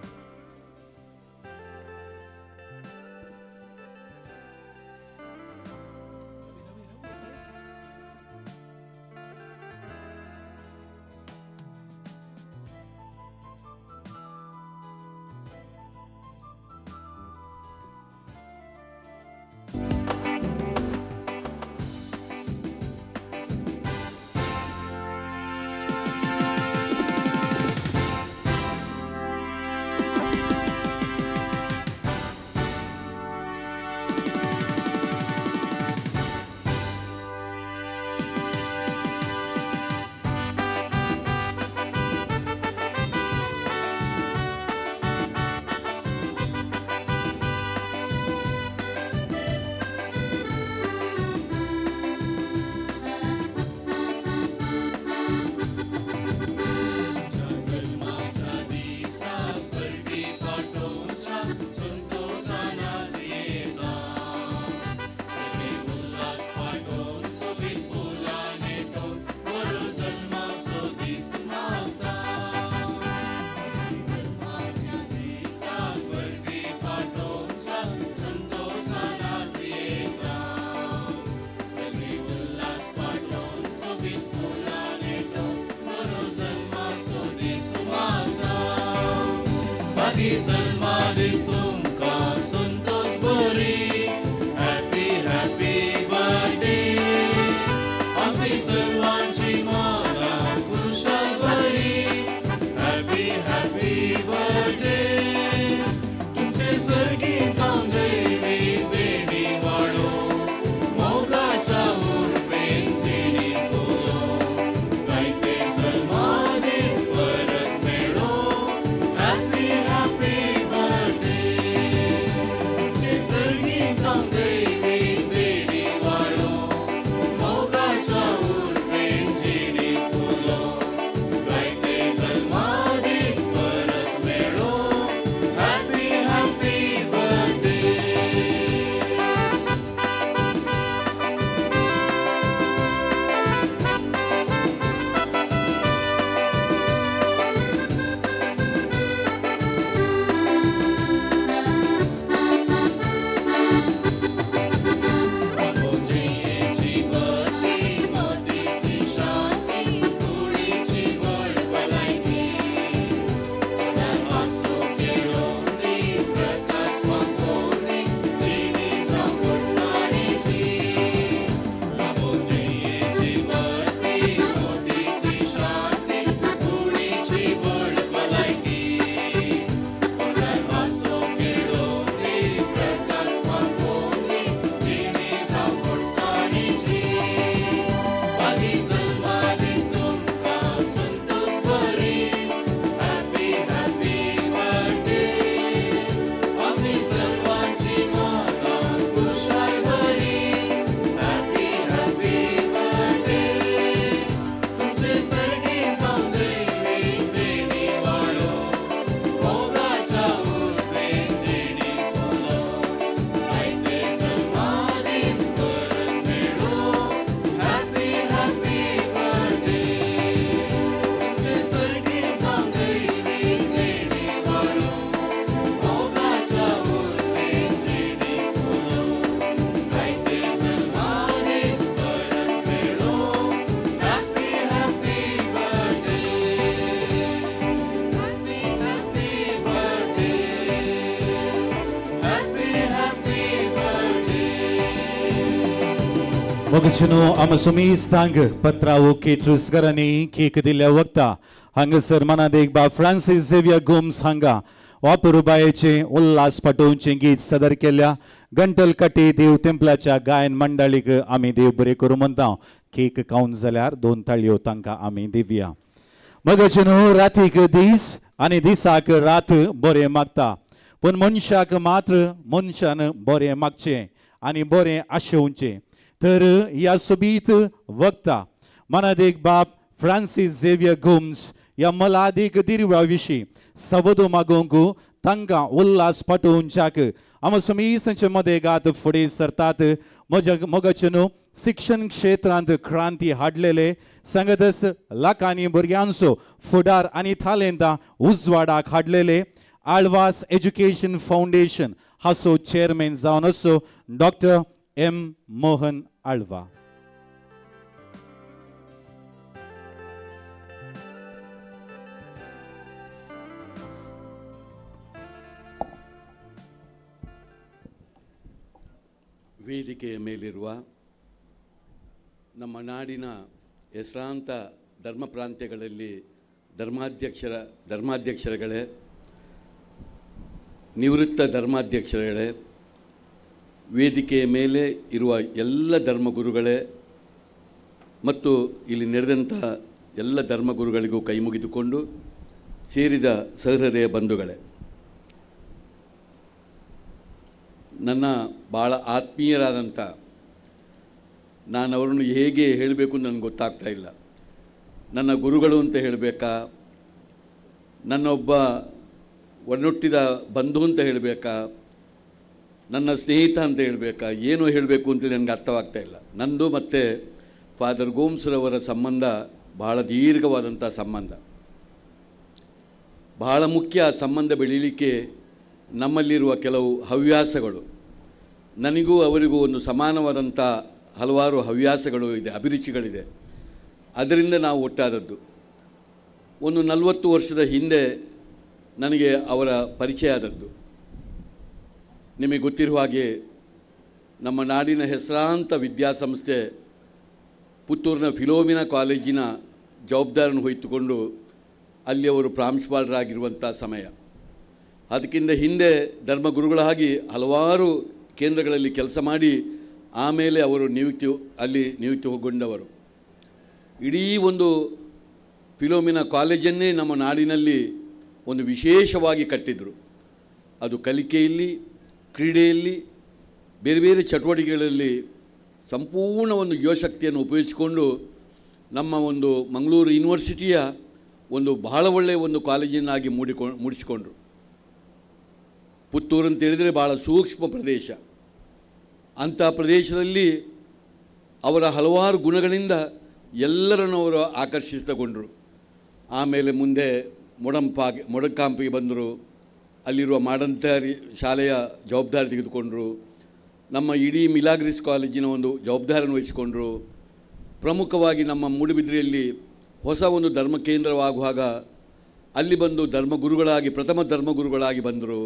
Mogachino amasumistang patrawo Ketrus garani kekadilya wakta hangasar manadek ba Francis Xavier Gomes hanga वापरुबायेचे उल्हास पाटोवचे गीत सादर केल्या गंटल कटे देव तेंपलाच्या गायन मंडळीक आमी देव बरें करूं म्हणटा केक खावन जाल्यार 2 ताळयो तांकां आमी दिवया मगचे न्हू रातीक दीस आनी दिसाक रात बरें मागता पूण मनशाक मात्र मनशान बरें मागचें आनी बरें आशेवचें तर ह्या सोबीत वक्ता मनादेक बाप फ्रांसीस झेवियर गोम्स ह्या मलादीक दिरव्या विशीं संवाद मागोवंक तांकां उल्हास पटोवच्याक आम समीसांचे मदेगात फुडें सरतात. मोगाचे न्हू शिक्षण क्षेत्रांत क्रांती हाडलेले सांगतच लाखांनी भुरग्यांचो फुडार आनी थालेंतां उजवाडाक हाडलेले आळवास एज्युकेशन फावंडेशन हाचो चेअरमॅन जावन असो डॉक्टर M. मोहन आळवा. ವೇದಿಕೆಯ ಮೇಲಿರುವ ನಮ್ಮ ನಾಡಿನ ಹೆಸರಾಂತ ಧರ್ಮ ಪ್ರಾಂತ್ಯಗಳಲ್ಲಿ ಧರ್ಮಾಧ್ಯಕ್ಷರುಗಳೇ, ನಿವೃತ್ತ ಧರ್ಮಾಧ್ಯಕ್ಷರುಗಳೇ, ವೇದಿಕೆಯ ಮೇಲೆ ಇರುವ ಎಲ್ಲ ಧರ್ಮಗುರುಗಳೇ ಮತ್ತು ಇಲ್ಲಿ ನೆರೆದಂಥ ಎಲ್ಲ ಧರ್ಮಗುರುಗಳಿಗೂ ಕೈ ಮುಗಿದುಕೊಂಡು ಸೇರಿದ ಸಹೃದಯ ಬಂಧುಗಳೇ, ನನ್ನ ಭಾಳ ಆತ್ಮೀಯರಾದಂಥ, ನಾನು ಅವರನ್ನು ಹೇಗೆ ಹೇಳಬೇಕು ನನಗೆ ಗೊತ್ತಾಗ್ತಾ ಇಲ್ಲ. ನನ್ನ ಗುರುಗಳು ಅಂತ ಹೇಳಬೇಕಾ, ನನ್ನೊಬ್ಬ ಒನ್ನೊಟ್ಟಿದ ಬಂಧು ಅಂತ ಹೇಳಬೇಕಾ, ನನ್ನ ಸ್ನೇಹಿತ ಅಂತ ಹೇಳಬೇಕಾ, ಏನು ಹೇಳಬೇಕು ಅಂತ ನನಗೆ ಅರ್ಥವಾಗ್ತಾ ಇಲ್ಲ. ನಂದು ಮತ್ತು ಫಾದರ್ ಗೋಮ್ಸ್ರವರ ಸಂಬಂಧ ಬಹಳ ದೀರ್ಘವಾದಂಥ ಸಂಬಂಧ. ಬಹಳ ಮುಖ್ಯ ಸಂಬಂಧ ಬೆಳೀಲಿಕ್ಕೆ ನಮ್ಮಲ್ಲಿರುವ ಕೆಲವು ಹವ್ಯಾಸಗಳು, ನನಗೂ ಅವರಿಗೂ ಒಂದು ಸಮಾನವಾದಂಥ ಹಲವಾರು ಹವ್ಯಾಸಗಳು ಇದೆ, ಅಭಿರುಚಿಗಳಿದೆ. ಅದರಿಂದ ನಾವು ಒಟ್ಟಾದದ್ದು. ಒಂದು 40 ವರ್ಷದ ಹಿಂದೆ ನನಗೆ ಅವರ ಪರಿಚಯ ಆದದ್ದು. ನಿಮಗೆ ಗೊತ್ತಿರುವ ಹಾಗೆ ನಮ್ಮ ನಾಡಿನ ಹೆಸರಾಂತ ವಿದ್ಯಾಸಂಸ್ಥೆ ಪುತ್ತೂರಿನ ಫಿಲೋಮಿನಾ ಕಾಲೇಜಿನ ಜವಾಬ್ದಾರಿಯನ್ನು ಹೊಯ್ದುಕೊಂಡು ಅಲ್ಲಿ ಅವರು ಪ್ರಾಂಶುಪಾಲರಾಗಿರುವಂಥ ಸಮಯ. ಅದಕ್ಕಿಂತ ಹಿಂದೆ ಧರ್ಮಗುರುಗಳಾಗಿ ಹಲವಾರು ಕೇಂದ್ರಗಳಲ್ಲಿ ಕೆಲಸ ಮಾಡಿ ಆಮೇಲೆ ಅವರು ನಿಯುಕ್ತಿಗೊಂಡವರು. ಇಡೀ ಒಂದು ಫಿಲೋಮಿನಾ ಕಾಲೇಜನ್ನೇ ನಮ್ಮ ನಾಡಿನಲ್ಲಿ ಒಂದು ವಿಶೇಷವಾಗಿ ಕಟ್ಟಿದರು. ಅದು ಕಲಿಕೆಯಲ್ಲಿ, ಕ್ರೀಡೆಯಲ್ಲಿ, ಬೇರೆ ಬೇರೆ ಚಟುವಟಿಕೆಗಳಲ್ಲಿ ಸಂಪೂರ್ಣ ಒಂದು ಯುವಶಕ್ತಿಯನ್ನು ಉಪಯೋಗಿಸಿಕೊಂಡು ನಮ್ಮ ಒಂದು ಮಂಗಳೂರು ಯೂನಿವರ್ಸಿಟಿಯ ಒಂದು ಬಹಳ ಒಳ್ಳೆಯ ಒಂದು ಕಾಲೇಜನ್ನಾಗಿ ಮೂಡಿಸಿಕೊಂಡರು. ಪುತ್ತೂರು ಅಂತ ಹೇಳಿದರೆ ಭಾಳ ಸೂಕ್ಷ್ಮ ಪ್ರದೇಶ. ಅಂಥ ಪ್ರದೇಶದಲ್ಲಿ ಅವರ ಹಲವಾರು ಗುಣಗಳಿಂದ ಎಲ್ಲರನ್ನು ಅವರು ಆಕರ್ಷಿತಗೊಂಡರು. ಆಮೇಲೆ ಮುಂದೆ ಮೊಡಕಾಂಪಿಗೆ ಬಂದರು. ಅಲ್ಲಿರುವ ಮಾಡಂತಾರಿ ಶಾಲೆಯ ಜವಾಬ್ದಾರಿ ತೆಗೆದುಕೊಂಡರು. ನಮ್ಮ ಇಡೀ ಮಿಲಾಗ್ರಿಸ್ ಕಾಲೇಜಿನ ಒಂದು ಜವಾಬ್ದಾರಿಯನ್ನು ವಹಿಸಿಕೊಂಡರು. ಪ್ರಮುಖವಾಗಿ ನಮ್ಮ ಮೂಡುಬಿದ್ರೆಯಲ್ಲಿ ಹೊಸ ಒಂದು ಧರ್ಮ ಕೇಂದ್ರವಾಗುವಾಗ ಅಲ್ಲಿ ಬಂದು ಪ್ರಥಮ ಧರ್ಮಗುರುಗಳಾಗಿ ಬಂದರು.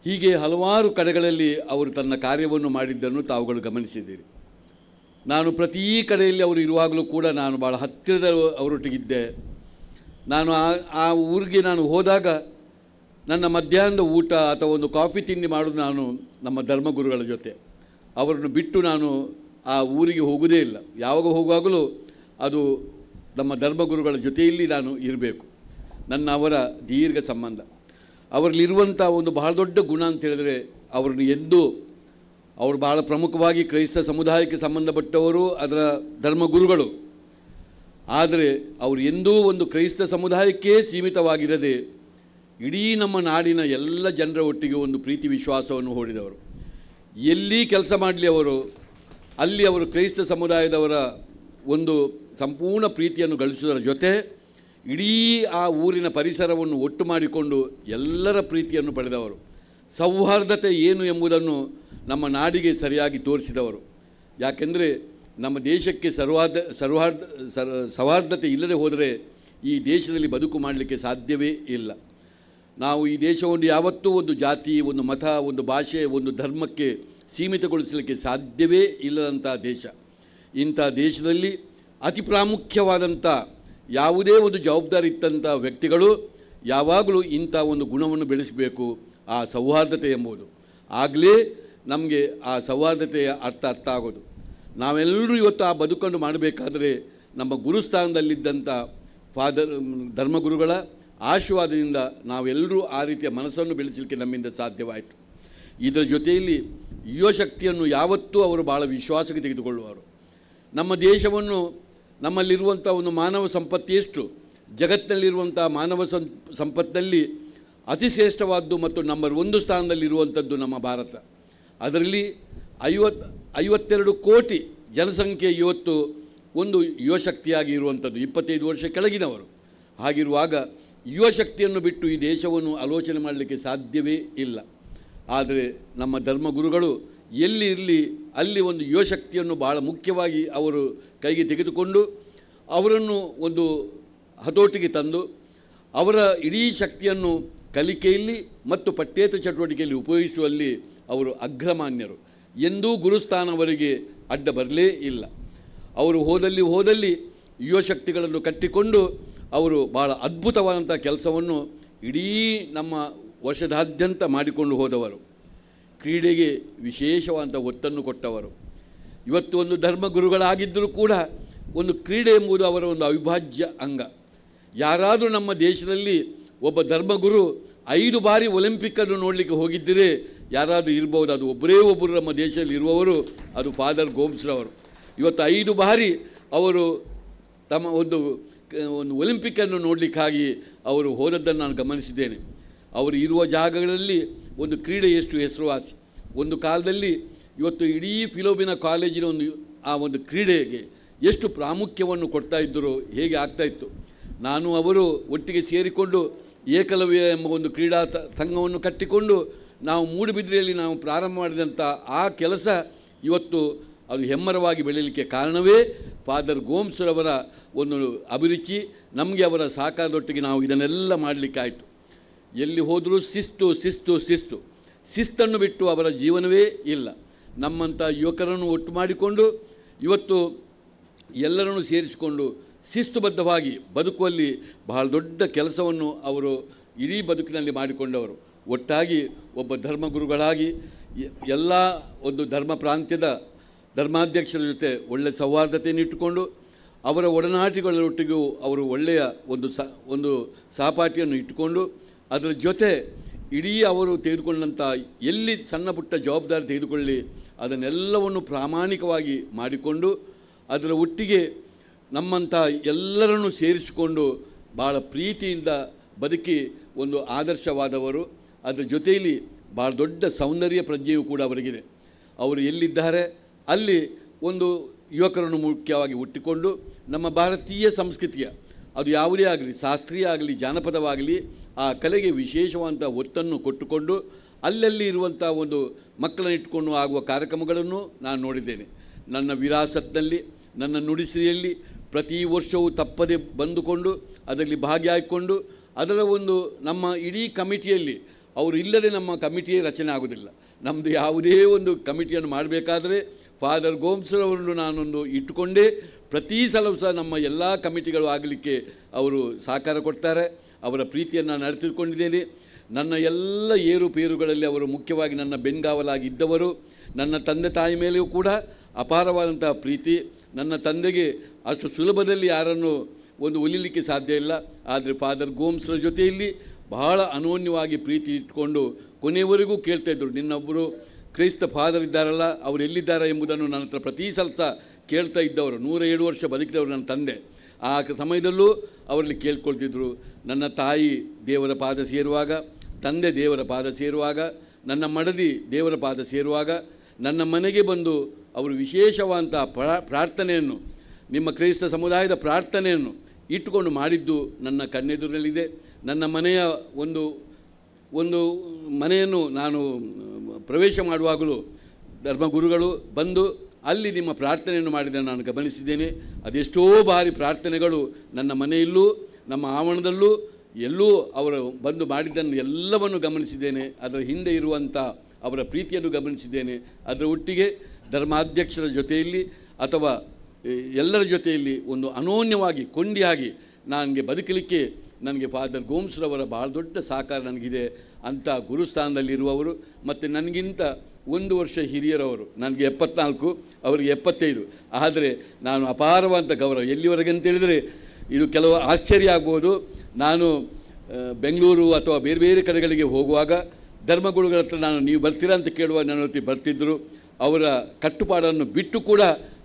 ಹೀಗೆ ಹಲವಾರು ಕಡೆಗಳಲ್ಲಿ ಅವರು ತನ್ನ ಕಾರ್ಯವನ್ನು ಮಾಡಿದ್ದನ್ನು ತಾವುಗಳು ಗಮನಿಸಿದ್ದೀರಿ. ನಾನು ಪ್ರತಿ ಕಡೆಯಲ್ಲಿ ಅವರು ಇರುವಾಗಲೂ ಕೂಡ ನಾನು ಭಾಳ ಹತ್ತಿರದ ಅವರೊಟ್ಟಿಗಿದ್ದೆ. ನಾನು ಆ ಊರಿಗೆ ನಾನು ಹೋದಾಗ ನನ್ನ ಮಧ್ಯಾಹ್ನದ ಊಟ ಅಥವಾ ಒಂದು ಕಾಫಿ ತಿಂಡಿ ಮಾಡೋದು ನಾನು ನಮ್ಮ ಧರ್ಮಗುರುಗಳ ಜೊತೆ. ಅವರನ್ನು ಬಿಟ್ಟು ನಾನು ಆ ಊರಿಗೆ ಹೋಗೋದೇ ಇಲ್ಲ. ಯಾವಾಗ ಹೋಗುವಾಗಲೂ ಅದು ನಮ್ಮ ಧರ್ಮಗುರುಗಳ ಜೊತೆಯಲ್ಲಿ ನಾನು ಇರಬೇಕು. ಅವರ ದೀರ್ಘ ಸಂಬಂಧ. ಅವರಲ್ಲಿರುವಂಥ ಒಂದು ಬಹಳ ದೊಡ್ಡ ಗುಣ ಅಂತ ಹೇಳಿದರೆ, ಅವರು ಬಹಳ ಪ್ರಮುಖವಾಗಿ ಕ್ರೈಸ್ತ ಸಮುದಾಯಕ್ಕೆ ಸಂಬಂಧಪಟ್ಟವರು, ಅದರ ಧರ್ಮಗುರುಗಳು. ಆದರೆ ಅವರು ಎಂದೂ ಒಂದು ಕ್ರೈಸ್ತ ಸಮುದಾಯಕ್ಕೇ ಸೀಮಿತವಾಗಿರದೆ ಇಡೀ ನಮ್ಮ ನಾಡಿನ ಎಲ್ಲ ಜನರ ಒಟ್ಟಿಗೆ ಒಂದು ಪ್ರೀತಿ ವಿಶ್ವಾಸವನ್ನು ಹೂಡಿದವರು. ಎಲ್ಲಿ ಕೆಲಸ ಮಾಡಲಿ ಅಲ್ಲಿ ಅವರು ಕ್ರೈಸ್ತ ಸಮುದಾಯದವರ ಒಂದು ಸಂಪೂರ್ಣ ಪ್ರೀತಿಯನ್ನು ಗಳಿಸುವುದರ ಜೊತೆ ಇಡೀ ಆ ಊರಿನ ಪರಿಸರವನ್ನು ಒಟ್ಟು ಮಾಡಿಕೊಂಡು ಎಲ್ಲರ ಪ್ರೀತಿಯನ್ನು ಪಡೆದವರು. ಸೌಹಾರ್ದತೆ ಏನು ಎಂಬುದನ್ನು ನಮ್ಮ ನಾಡಿಗೆ ಸರಿಯಾಗಿ ತೋರಿಸಿದವರು. ಯಾಕೆಂದರೆ ನಮ್ಮ ದೇಶಕ್ಕೆ ಸೌಹಾರ್ದತೆ ಇಲ್ಲದೆ ಹೋದರೆ ಈ ದೇಶದಲ್ಲಿ ಬದುಕು ಮಾಡಲಿಕ್ಕೆ ಸಾಧ್ಯವೇ ಇಲ್ಲ. ನಾವು ಈ ದೇಶವನ್ನು ಯಾವತ್ತೂ ಒಂದು ಜಾತಿ, ಒಂದು ಮತ, ಒಂದು ಭಾಷೆ, ಒಂದು ಧರ್ಮಕ್ಕೆ ಸೀಮಿತಗೊಳಿಸಲಿಕ್ಕೆ ಸಾಧ್ಯವೇ ಇಲ್ಲದಂಥ ದೇಶ. ಇಂಥ ದೇಶದಲ್ಲಿ ಅತಿ ಪ್ರಾಮುಖ್ಯವಾದಂಥ ಯಾವುದೇ ಒಂದು ಜವಾಬ್ದಾರಿ ಇತ್ತಂಥ ವ್ಯಕ್ತಿಗಳು ಯಾವಾಗಲೂ ಇಂಥ ಒಂದು ಗುಣವನ್ನು ಬೆಳೆಸಬೇಕು, ಆ ಸೌಹಾರ್ದತೆ ಎಂಬುದು. ಆಗಲೇ ನಮಗೆ ಆ ಸೌಹಾರ್ದತೆಯ ಅರ್ಥ ಆಗೋದು. ನಾವೆಲ್ಲರೂ ಇವತ್ತು ಆ ಬದುಕನ್ನು ಮಾಡಬೇಕಾದರೆ ನಮ್ಮ ಗುರುಸ್ಥಾನದಲ್ಲಿದ್ದಂಥ ಧರ್ಮಗುರುಗಳ ಆಶೀರ್ವಾದದಿಂದ ನಾವೆಲ್ಲರೂ ಆ ರೀತಿಯ ಮನಸ್ಸನ್ನು ಬೆಳೆಸಲಿಕ್ಕೆ ನಮ್ಮಿಂದ ಸಾಧ್ಯವಾಯಿತು. ಇದರ ಜೊತೆಯಲ್ಲಿ ಯುವಶಕ್ತಿಯನ್ನು ಯಾವತ್ತೂ ಅವರು ಭಾಳ ವಿಶ್ವಾಸಕ್ಕೆ ತೆಗೆದುಕೊಳ್ಳುವರು. ನಮ್ಮ ದೇಶವನ್ನು, ನಮ್ಮಲ್ಲಿರುವಂಥ ಒಂದು ಮಾನವ ಸಂಪತ್ತು ಎಷ್ಟು, ಜಗತ್ತಿನಲ್ಲಿರುವಂಥ ಮಾನವ ಸಂಪತ್ತಿನಲ್ಲಿ ಅತಿ ಶ್ರೇಷ್ಠವಾದ್ದು ಮತ್ತು ನಂಬರ್ 1 ಸ್ಥಾನದಲ್ಲಿರುವಂಥದ್ದು ನಮ್ಮ ಭಾರತ. ಅದರಲ್ಲಿ 52 ಕೋಟಿ ಜನಸಂಖ್ಯೆ ಇವತ್ತು ಒಂದು ಯುವಶಕ್ತಿಯಾಗಿ ಇರುವಂಥದ್ದು, 25 ವರ್ಷ ಕೆಳಗಿನವರು. ಹಾಗಿರುವಾಗ ಯುವಶಕ್ತಿಯನ್ನು ಬಿಟ್ಟು ಈ ದೇಶವನ್ನು ಆಲೋಚನೆ ಮಾಡಲಿಕ್ಕೆ ಸಾಧ್ಯವೇ ಇಲ್ಲ. ಆದರೆ ನಮ್ಮ ಧರ್ಮಗುರುಗಳು ಎಲ್ಲಿ ಇರಲಿ ಅಲ್ಲಿ ಒಂದು ಯುವಶಕ್ತಿಯನ್ನು ಭಾಳ ಮುಖ್ಯವಾಗಿ ಅವರು ಕೈಗೆ ತೆಗೆದುಕೊಂಡು ಅವರನ್ನು ಒಂದು ಹತೋಟಿಗೆ ತಂದು ಅವರ ಇಡೀ ಶಕ್ತಿಯನ್ನು ಕಲಿಕೆಯಲ್ಲಿ ಮತ್ತು ಪಠ್ಯೇತರ ಚಟುವಟಿಕೆಯಲ್ಲಿ ಉಪಯೋಗಿಸುವಲ್ಲಿ ಅವರು ಅಗ್ರಮಾನ್ಯರು. ಎಂದೂ ಗುರುಸ್ಥಾನ ಅವರಿಗೆ ಅಡ್ಡ ಬರಲೇ ಇಲ್ಲ. ಅವರು ಹೋದಲ್ಲಿ ಯುವಶಕ್ತಿಗಳನ್ನು ಕಟ್ಟಿಕೊಂಡು ಅವರು ಭಾಳ ಅದ್ಭುತವಾದಂಥ ಕೆಲಸವನ್ನು ಇಡೀ ನಮ್ಮ ವರ್ಷದಾದ್ಯಂತ ಮಾಡಿಕೊಂಡು ಹೋದವರು. ಕ್ರೀಡೆಗೆ ವಿಶೇಷವಾದಂಥ ಒತ್ತನ್ನು ಕೊಟ್ಟವರು. ಇವತ್ತು ಒಂದು ಧರ್ಮಗುರುಗಳಾಗಿದ್ದರೂ ಕೂಡ ಒಂದು ಕ್ರೀಡೆ ಎಂಬುದು ಅವರ ಒಂದು ಅವಿಭಾಜ್ಯ ಅಂಗ. ಯಾರಾದರೂ ನಮ್ಮ ದೇಶದಲ್ಲಿ ಒಬ್ಬ ಧರ್ಮಗುರು 5 ಬಾರಿ ಒಲಿಂಪಿಕ್ಕನ್ನು ನೋಡಲಿಕ್ಕೆ ಹೋಗಿದ್ದರೆ ಯಾರಾದರೂ ಇರ್ಬೋದು. ಅದು ಒಬ್ಬರು ನಮ್ಮ ದೇಶದಲ್ಲಿ ಇರುವವರು, ಅದು ಫಾದರ್ ಗೋಮ್ಸ್ರವರು. ಇವತ್ತು 5 ಬಾರಿ ಅವರು ತಮ್ಮ ಒಂದು ಒಲಿಂಪಿಕ್ಕನ್ನು ನೋಡಲಿಕ್ಕಾಗಿ ಅವರು ಹೋದದ್ದನ್ನು ನಾನು ಗಮನಿಸಿದ್ದೇನೆ. ಅವರು ಇರುವ ಜಾಗಗಳಲ್ಲಿ ಒಂದು ಕ್ರೀಡೆ ಎಷ್ಟು ಹೆಸರುವಾಸಿ. ಒಂದು ಕಾಲದಲ್ಲಿ ಇವತ್ತು ಇಡೀ ಫಿಲೋಮಿನಾ ಕಾಲೇಜಿನ ಆ ಒಂದು ಕ್ರೀಡೆಗೆ ಎಷ್ಟು ಪ್ರಾಮುಖ್ಯವನ್ನು ಕೊಡ್ತಾ ಇದ್ದರು, ಹೇಗೆ ಆಗ್ತಾಯಿತ್ತು. ನಾನು ಅವರು ಒಟ್ಟಿಗೆ ಸೇರಿಕೊಂಡು ಏಕಲವ್ಯ ಎಂಬ ಒಂದು ಕ್ರೀಡಾ ಸಂಘವನ್ನು ಕಟ್ಟಿಕೊಂಡು ನಾವು ಮೂಡುಬಿದ್ರೆಯಲ್ಲಿ ನಾವು ಪ್ರಾರಂಭ ಮಾಡಿದಂಥ ಆ ಕೆಲಸ ಇವತ್ತು ಅದು ಹೆಮ್ಮರವಾಗಿ ಬೆಳೀಲಿಕ್ಕೆ ಕಾರಣವೇ ಫಾದರ್ ಗೋಮ್ಸ್ರವರ ಒಂದು ಅಭಿರುಚಿ. ನಮಗೆ ಅವರ ಸಹಕಾರದೊಟ್ಟಿಗೆ ನಾವು ಇದನ್ನೆಲ್ಲ ಮಾಡಲಿಕ್ಕಾಯಿತು. ಎಲ್ಲಿ ಹೋದರೂ ಶಿಸ್ತನ್ನು ಬಿಟ್ಟು ಅವರ ಜೀವನವೇ ಇಲ್ಲ. ನಮ್ಮಂಥ ಯುವಕರನ್ನು ಒಟ್ಟು ಮಾಡಿಕೊಂಡು ಇವತ್ತು ಎಲ್ಲರನ್ನು ಸೇರಿಸಿಕೊಂಡು ಶಿಸ್ತುಬದ್ಧವಾಗಿ ಬದುಕುವಲ್ಲಿ ಬಹಳ ದೊಡ್ಡ ಕೆಲಸವನ್ನು ಅವರು ಇಡೀ ಬದುಕಿನಲ್ಲಿ ಮಾಡಿಕೊಂಡವರು. ಒಟ್ಟಾಗಿ ಒಬ್ಬ ಧರ್ಮಗುರುಗಳಾಗಿ ಎಲ್ಲ ಒಂದು ಧರ್ಮ ಪ್ರಾಂತ್ಯದ ಧರ್ಮಾಧ್ಯಕ್ಷರ ಜೊತೆ ಒಳ್ಳೆಯ ಸೌಹಾರ್ದತೆಯನ್ನು ಇಟ್ಟುಕೊಂಡು ಅವರ ಒಡನಾಟಿಗಳೊಟ್ಟಿಗೂ ಅವರು ಒಳ್ಳೆಯ ಒಂದು ಸಹಪಾಠಿಯನ್ನು ಇಟ್ಟುಕೊಂಡು ಅದರ ಜೊತೆ ಇಡೀ ಅವರು ತೆಗೆದುಕೊಂಡಂಥ ಎಲ್ಲಿ ಸಣ್ಣ ಪುಟ್ಟ ಜವಾಬ್ದಾರಿ ತೆಗೆದುಕೊಳ್ಳಿ ಅದನ್ನೆಲ್ಲವನ್ನು ಪ್ರಾಮಾಣಿಕವಾಗಿ ಮಾಡಿಕೊಂಡು ಅದರ ಒಟ್ಟಿಗೆ ನಮ್ಮಂಥ ಎಲ್ಲರನ್ನು ಸೇರಿಸಿಕೊಂಡು ಭಾಳ ಪ್ರೀತಿಯಿಂದ ಬದುಕಿ ಒಂದು ಆದರ್ಶವಾದವರು. ಅದರ ಜೊತೆಯಲ್ಲಿ ಭಾಳ ದೊಡ್ಡ ಸೌಂದರ್ಯ ಪ್ರಜ್ಞೆಯೂ ಕೂಡ ಅವರಿಗಿದೆ. ಅವರು ಎಲ್ಲಿದ್ದಾರೆ ಅಲ್ಲಿ ಒಂದು ಯುವಕರನ್ನು ಮುಖ್ಯವಾಗಿ ಹುಟ್ಟಿಕೊಂಡು ನಮ್ಮ ಭಾರತೀಯ ಸಂಸ್ಕೃತಿಯ ಅದು ಯಾವುದೇ ಆಗಲಿ, ಶಾಸ್ತ್ರೀಯ ಆಗಲಿ, ಜಾನಪದವಾಗಲಿ, ಆ ಕಲೆಗೆ ವಿಶೇಷವಾದಂಥ ಒತ್ತನ್ನು ಕೊಟ್ಟುಕೊಂಡು ಅಲ್ಲಲ್ಲಿ ಇರುವಂಥ ಒಂದು ಮಕ್ಕಳನ್ನು ಇಟ್ಕೊಂಡು ಆಗುವ ಕಾರ್ಯಕ್ರಮಗಳನ್ನು ನಾನು ನೋಡಿದ್ದೇನೆ. ನನ್ನ ವಿರಾಸತ್ನಲ್ಲಿ, ನನ್ನ ನುಡಿಸಿರಿಯಲ್ಲಿ ಪ್ರತಿ ವರ್ಷವೂ ತಪ್ಪದೆ ಬಂದುಕೊಂಡು ಅದರಲ್ಲಿ ಭಾಗಿಯಾಗಿಕೊಂಡು ಅದರ ಒಂದು ನಮ್ಮ ಇಡೀ ಕಮಿಟಿಯಲ್ಲಿ ಅವರು ಇಲ್ಲದೆ ನಮ್ಮ ಕಮಿಟಿಯೇ ರಚನೆ ಆಗೋದಿಲ್ಲ. ನಮ್ಮದು ಯಾವುದೇ ಒಂದು ಕಮಿಟಿಯನ್ನು ಮಾಡಬೇಕಾದರೆ ಫಾದರ್ ಗೋಮ್ಸ್ರವರನ್ನು ನಾನೊಂದು ಇಟ್ಟುಕೊಂಡೇ ಪ್ರತಿ ಸಲವೂ ಸಹ ನಮ್ಮ ಎಲ್ಲ ಕಮಿಟಿಗಳು ಆಗಲಿಕ್ಕೆ ಅವರು ಸಹಕಾರ ಕೊಡ್ತಾರೆ. ಅವರ ಪ್ರೀತಿಯನ್ನು ನಾನು ಅರಿತುಕೊಂಡಿದ್ದೇನೆ. ನನ್ನ ಎಲ್ಲ ಏರುಪೇರುಗಳಲ್ಲಿ ಅವರು ಮುಖ್ಯವಾಗಿ ನನ್ನ ಬೆಂಗಾವಲಾಗಿದ್ದವರು. ನನ್ನ ತಂದೆ ತಾಯಿ ಮೇಲೆಯೂ ಕೂಡ ಅಪಾರವಾದಂಥ ಪ್ರೀತಿ. ನನ್ನ ತಂದೆಗೆ ಅಷ್ಟು ಸುಲಭದಲ್ಲಿ ಯಾರನ್ನು ಒಂದು ಒಲಿಲಿಕ್ಕೆ ಸಾಧ್ಯ ಇಲ್ಲ. ಆದರೆ ಫಾದರ್ ಗೋಮ್ಸ್ರ ಜೊತೆಯಲ್ಲಿ ಬಹಳ ಅನೋನ್ಯವಾಗಿ ಪ್ರೀತಿ ಇಟ್ಕೊಂಡು ಕೊನೆಯವರೆಗೂ ಕೇಳ್ತಾಯಿದ್ರು, ನಿನ್ನೊಬ್ಬರು ಕ್ರೈಸ್ತ ಫಾದರ್ ಇದ್ದಾರಲ್ಲ ಅವರು ಎಲ್ಲಿದ್ದಾರೆ ಎಂಬುದನ್ನು ನನ್ನ ಹತ್ರ ಪ್ರತಿ ಸಲ ಕೇಳ್ತಾ ಇದ್ದವರು. 107 ವರ್ಷ ಬದುಕಿದವರು ನನ್ನ ತಂದೆ. ಆ ಸಮಯದಲ್ಲೂ ಅವರಲ್ಲಿ ಕೇಳ್ಕೊಳ್ತಿದ್ರು. ನನ್ನ ತಾಯಿ ದೇವರ ಪಾದ ಸೇರುವಾಗ, ತಂದೆ ದೇವರ ಪಾದ ಸೇರುವಾಗ, ನನ್ನ ಮಡದಿ ದೇವರ ಪಾದ ಸೇರುವಾಗ ನನ್ನ ಮನೆಗೆ ಬಂದು ಅವರು ವಿಶೇಷವಾದಂಥ ಪ್ರಾರ್ಥನೆಯನ್ನು, ನಿಮ್ಮ ಕ್ರೈಸ್ತ ಸಮುದಾಯದ ಪ್ರಾರ್ಥನೆಯನ್ನು ಇಟ್ಟುಕೊಂಡು ಮಾಡಿದ್ದು ನನ್ನ ಕಣ್ಣೆದುರಿನಲ್ಲಿದೆ. ನನ್ನ ಮನೆಯ ಒಂದು ಮನೆಯನ್ನು ನಾನು ಪ್ರವೇಶ ಮಾಡುವಾಗಲೂ ಧರ್ಮಗುರುಗಳು ಬಂದು ಅಲ್ಲಿ ನಿಮ್ಮ ಪ್ರಾರ್ಥನೆಯನ್ನು ಮಾಡಿದ್ದನ್ನು ನಾನು ಗಮನಿಸಿದ್ದೇನೆ. ಅದೆಷ್ಟೋ ಬಾರಿ ಪ್ರಾರ್ಥನೆಗಳು ನನ್ನ ಮನೆಯಲ್ಲೂ ನಮ್ಮ ಆವರಣದಲ್ಲೂ ಎಲ್ಲೂ ಅವರು ಬಂದು ಮಾಡಿದ್ದನ್ನು ಎಲ್ಲವನ್ನು ಗಮನಿಸಿದ್ದೇನೆ. ಅದರ ಹಿಂದೆ ಇರುವಂಥ ಅವರ ಪ್ರೀತಿಯನ್ನು ಗಮನಿಸಿದ್ದೇನೆ. ಅದರ ಒಟ್ಟಿಗೆ ಧರ್ಮಾಧ್ಯಕ್ಷರ ಜೊತೆಯಲ್ಲಿ ಅಥವಾ ಎಲ್ಲರ ಜೊತೆಯಲ್ಲಿ ಒಂದು ಅನೋನ್ಯವಾಗಿ ಕೊಂಡಿಯಾಗಿ ನನಗೆ ಬದುಕಲಿಕ್ಕೆ ನನಗೆ ಫಾದರ್ ಗೋಮ್ಸ್ರವರ ಭಾಳ ದೊಡ್ಡ ಸಹಕಾರ ನನಗಿದೆ. ಅಂಥ ಗುರುಸ್ಥಾನದಲ್ಲಿರುವವರು ಮತ್ತು ನನಗಿಂತ 1 ವರ್ಷ ಹಿರಿಯರವರು. ನನಗೆ 74, ಅವರಿಗೆ 75. ಆದರೆ ನಾನು ಅಪಾರವಾದಂಥ ಗೌರವ ಎಲ್ಲಿವರೆಗೆ ಅಂತೇಳಿದರೆ ಇದು ಕೆಲವು ಆಶ್ಚರ್ಯ ಆಗ್ಬೋದು. ನಾನು ಬೆಂಗಳೂರು ಅಥವಾ ಬೇರೆ ಬೇರೆ ಕಡೆಗಳಿಗೆ ಹೋಗುವಾಗ ಧರ್ಮಗುರುಗಳ ಹತ್ರ ನಾನು ನೀವು ಬರ್ತೀರಾ ಅಂತ ಕೇಳುವ ನನ್ನ ಜೊತೆ ಬರ್ತಿದ್ದರು. ಅವರ ಕಟ್ಟುಪಾಡನ್ನು ಬಿಟ್ಟು ಕೂಡ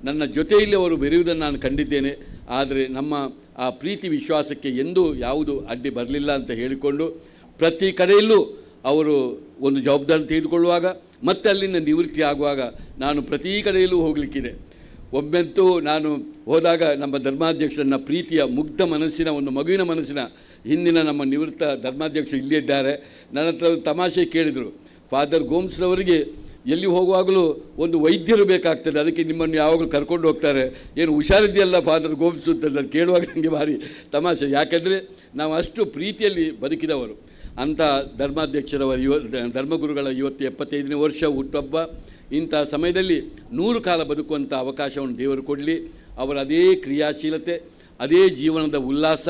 ನನ್ನ ಜೊತೆಯಲ್ಲಿ ಅವರು ಬೆರೆಯುವುದನ್ನು ನಾನು ಕಂಡಿದ್ದೇನೆ. ಆದರೆ ನಮ್ಮ ಆ ಪ್ರೀತಿ ವಿಶ್ವಾಸಕ್ಕೆ ಎಂದೂ ಯಾವುದು ಅಡ್ಡಿ ಬರಲಿಲ್ಲ ಅಂತ ಹೇಳಿಕೊಂಡು ಪ್ರತಿ ಕಡೆಯಲ್ಲೂ ಅವರು ಒಂದು ಜವಾಬ್ದಾರಿ ತೆಗೆದುಕೊಳ್ಳುವಾಗ ಮತ್ತೆ ಅಲ್ಲಿಂದ ನಿವೃತ್ತಿ ಆಗುವಾಗ ನಾನು ಪ್ರತಿ ಕಡೆಯಲ್ಲೂ ಹೋಗಲಿಕ್ಕಿದೆ. ಒಮ್ಮೆಂತೂ ನಾನು ಹೋದಾಗ ನಮ್ಮ ಧರ್ಮಾಧ್ಯಕ್ಷರನ್ನ ಪ್ರೀತಿಯ ಮುಗ್ಧ ಮನಸ್ಸಿನ ಒಂದು ಮಗುವಿನ ಮನಸ್ಸಿನ ಹಿಂದಿನ ನಮ್ಮ ನಿವೃತ್ತ ಧರ್ಮಾಧ್ಯಕ್ಷರು ಇಲ್ಲೇ ಇದ್ದಾರೆ. ನನ್ನ ಹತ್ರ ತಮಾಷೆ ಕೇಳಿದರು, ಫಾದರ್ ಗೋಮ್ಸ್ರವರಿಗೆ ಎಲ್ಲಿ ಹೋಗುವಾಗಲೂ ಒಂದು ವೈದ್ಯರು ಬೇಕಾಗ್ತದೆ, ಅದಕ್ಕೆ ನಿಮ್ಮನ್ನು ಯಾವಾಗಲೂ ಕರ್ಕೊಂಡು ಹೋಗ್ತಾರೆ, ಏನು ಹುಷಾರಿದೆಯಲ್ಲ ಫಾದರ್ ಗೋಮ್ಸು ಅಂತ ನಾನು ಕೇಳುವಾಗ ನನಗೆ ಭಾರಿ ತಮಾಷೆ. ಯಾಕೆಂದರೆ ನಾವು ಅಷ್ಟು ಪ್ರೀತಿಯಲ್ಲಿ ಬದುಕಿದವರು. ಅಂಥ ಧರ್ಮಾಧ್ಯಕ್ಷರವರ ಧರ್ಮಗುರುಗಳ ಇವತ್ತು 75ನೇ ವರ್ಷ ಹುಟ್ಟುಹಬ್ಬ. ಇಂಥ ಸಮಯದಲ್ಲಿ 100 ಕಾಲ ಬದುಕುವಂಥ ಅವಕಾಶವನ್ನು ದೇವರು ಕೊಡಲಿ. ಅವರ ಅದೇ ಕ್ರಿಯಾಶೀಲತೆ, ಅದೇ ಜೀವನದ ಉಲ್ಲಾಸ,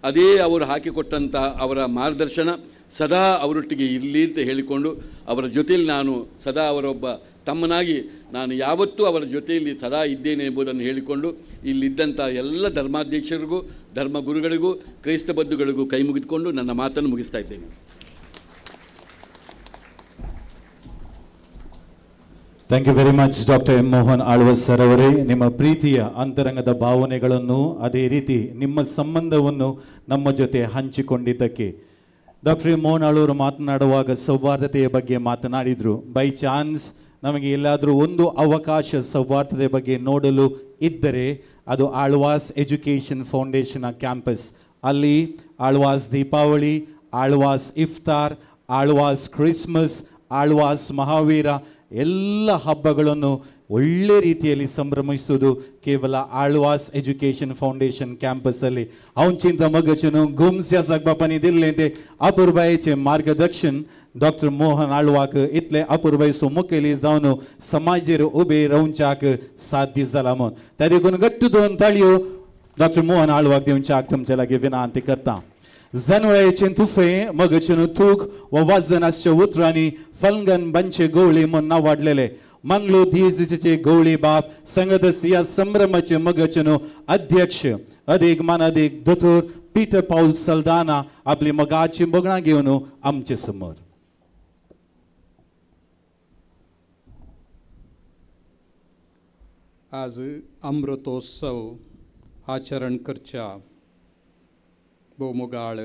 ಅದೇ ಅವರು ಹಾಕಿಕೊಟ್ಟಂಥ ಅವರ ಮಾರ್ಗದರ್ಶನ ಸದಾ ಅವರೊಟ್ಟಿಗೆ ಇರಲಿ ಅಂತ ಹೇಳಿಕೊಂಡು ಅವರ ಜೊತೆಯಲ್ಲಿ ನಾನು ಸದಾ ಅವರೊಬ್ಬ ತಮ್ಮನಾಗಿ ನಾನು ಯಾವತ್ತೂ ಅವರ ಜೊತೆಯಲ್ಲಿ ಸದಾ ಇದ್ದೇನೆ ಎಂಬುದನ್ನು ಹೇಳಿಕೊಂಡು ಇಲ್ಲಿದ್ದಂಥ ಎಲ್ಲ ಧರ್ಮಾಧ್ಯಕ್ಷರಿಗೂ ಧರ್ಮಗುರುಗಳಿಗೂ ಕ್ರೈಸ್ತ ಬಂಧುಗಳಿಗೂ ಕೈ ಮುಗಿದುಕೊಂಡು ನನ್ನ ಮಾತನ್ನು ಮುಗಿಸ್ತಾ ಇದ್ದೇನೆ. Thank you very much doctor M Mohan Alvas sir ಅವರೇ. ನಿಮ್ಮ ಪ್ರೀತಿಯ ಅಂತರಂಗದ ಭಾವನೆಗಳನ್ನು ಅದೇ ರೀತಿ ನಿಮ್ಮ ಸಂಬಂಧವನ್ನು ನಮ್ಮ ಜೊತೆ ಹಂಚಿಕೊಂಡಿದ್ದಕ್ಕೆ. ಡಾಕ್ಟರ್ ಎಂ ಮೋಹನ್ ಆಳ್ವರು ಮಾತನಾಡುವಾಗ ಸೌಹಾರ್ದತೆಯ ಬಗ್ಗೆ ಮಾತನಾಡಿದರು. ಬೈ ಚಾನ್ಸ್ ನಮಗೆ ಎಲ್ಲಾದರೂ ಒಂದು ಅವಕಾಶ ಸೌಹಾರ್ದತೆಯ ಬಗ್ಗೆ ನೋಡಲು ಇದ್ದರೆ ಅದು ಆಳ್ವಾಸ್ ಎಜುಕೇಷನ್ ಫೌಂಡೇಶನ್ ಕ್ಯಾಂಪಸ್. ಅಲ್ಲಿ ಆಳ್ವಾಸ್ ದೀಪಾವಳಿ, ಆಳ್ವಾಸ್ ಇಫ್ತಾರ್, ಆಳ್ವಾಸ್ ಕ್ರಿಸ್ಮಸ್, ಆಳ್ವಾಸ್ ಮಹಾವೀರ ಎಲ್ಲ ಹಬ್ಬಗಳನ್ನು ಒಳ್ಳೆ ರೀತಿಯಲ್ಲಿ ಸಂಭ್ರಮಿಸುವುದು ಕೇವಲ ಆಳ್ವಾಸ್ ಎಜುಕೇಷನ್ फौंडेशन कॅम्पसली हांव चिंता मगचनो गुम्स ह्या बापांनी दिल्लें तें अपुर्बायेचें मार्गदर्शन डॉक्टर मोहन आळवाक इतले अपुर्बायेचो मुखेली जावन समाजेर उबे रावच्याक साध्य जाला म्हूण त्या देखून गट्ट दोन ताळयो डॉक्टर मोहन आळवाक दिवच्याक तुमचे लागीं विनंती करता. जनवळेचे तुफे मगचनो तूक व वजनाच्या उतरांनी फलंगन बंचे गवळी म्हूण नांव वाडलेले मंगळू दिवसाचे गवळी बाप संगत ह्या संभ्रमाचे मगचनो अध्यक्ष अधिक मानाधिक दोतोर पीटर पाऊल सल्दाना आपली मगाची बगणां घेवन आमचे समोर. आज अमृतोत्सव आचरण करच्या बोमोगाळ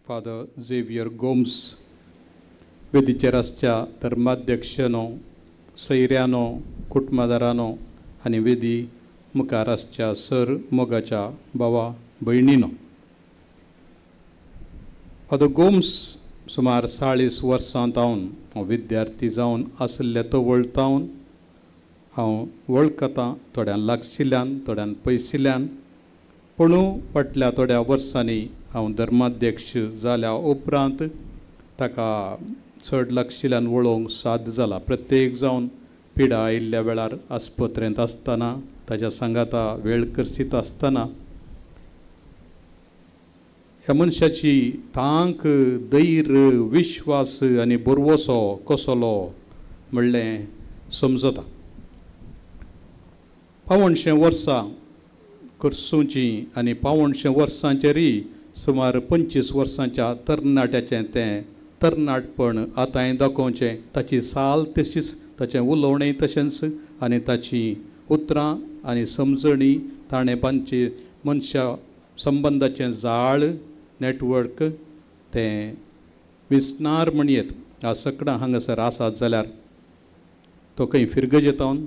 फादर झेवियर गोम्स वेदीचेर आसच्या धर्माध्यक्षनो सैऱ्यानो कुटुंबदारानो आनी वेदी मुखार आसच्या सर मोगाच्या भावा भयणीनो. फादर गोम्स सुमार 40 वर्सां जावन हांव विद्यार्थी जावन आसले तो वळटावन हांव वळखतां थोड्यां लागशिल्ल्यान थोड्यां पयशिल्ल्यान पूण फाटल्या थोड्या वर्सांनी हांव धर्माध्यक्ष जाल्या उपरांत ताका चड लागशिल्ल्यान वळोवंक साध्य जाला. प्रत्येक जावन पिडा आयिल्ल्या वेळार आस्पत्रेंत आसतना ताच्या सांगाता वेळ करसीत आसतना ह्या मनशाची तांक धैर्य विश्वास आनी बरवसो कसलो म्हणलें समजता. पावणशें वर्सां करसूची आनी पावणशें वर्सांचेरय सुमार 25 वर्सांच्या तरणाट्याचें तें तरणाटपण आतांय दाखोवचें ताची साल तशीच ताचें उलोवणें तशेंच आनी ताची उतरां आनी समजणी ताणें बांदची मनशा संबंदाचें जाळ नेटवर्क तें विस्नार म्हणयेत ह्या सगळ्यां हांगासर आसात जाल्यार तो खंय फिरगज येतावन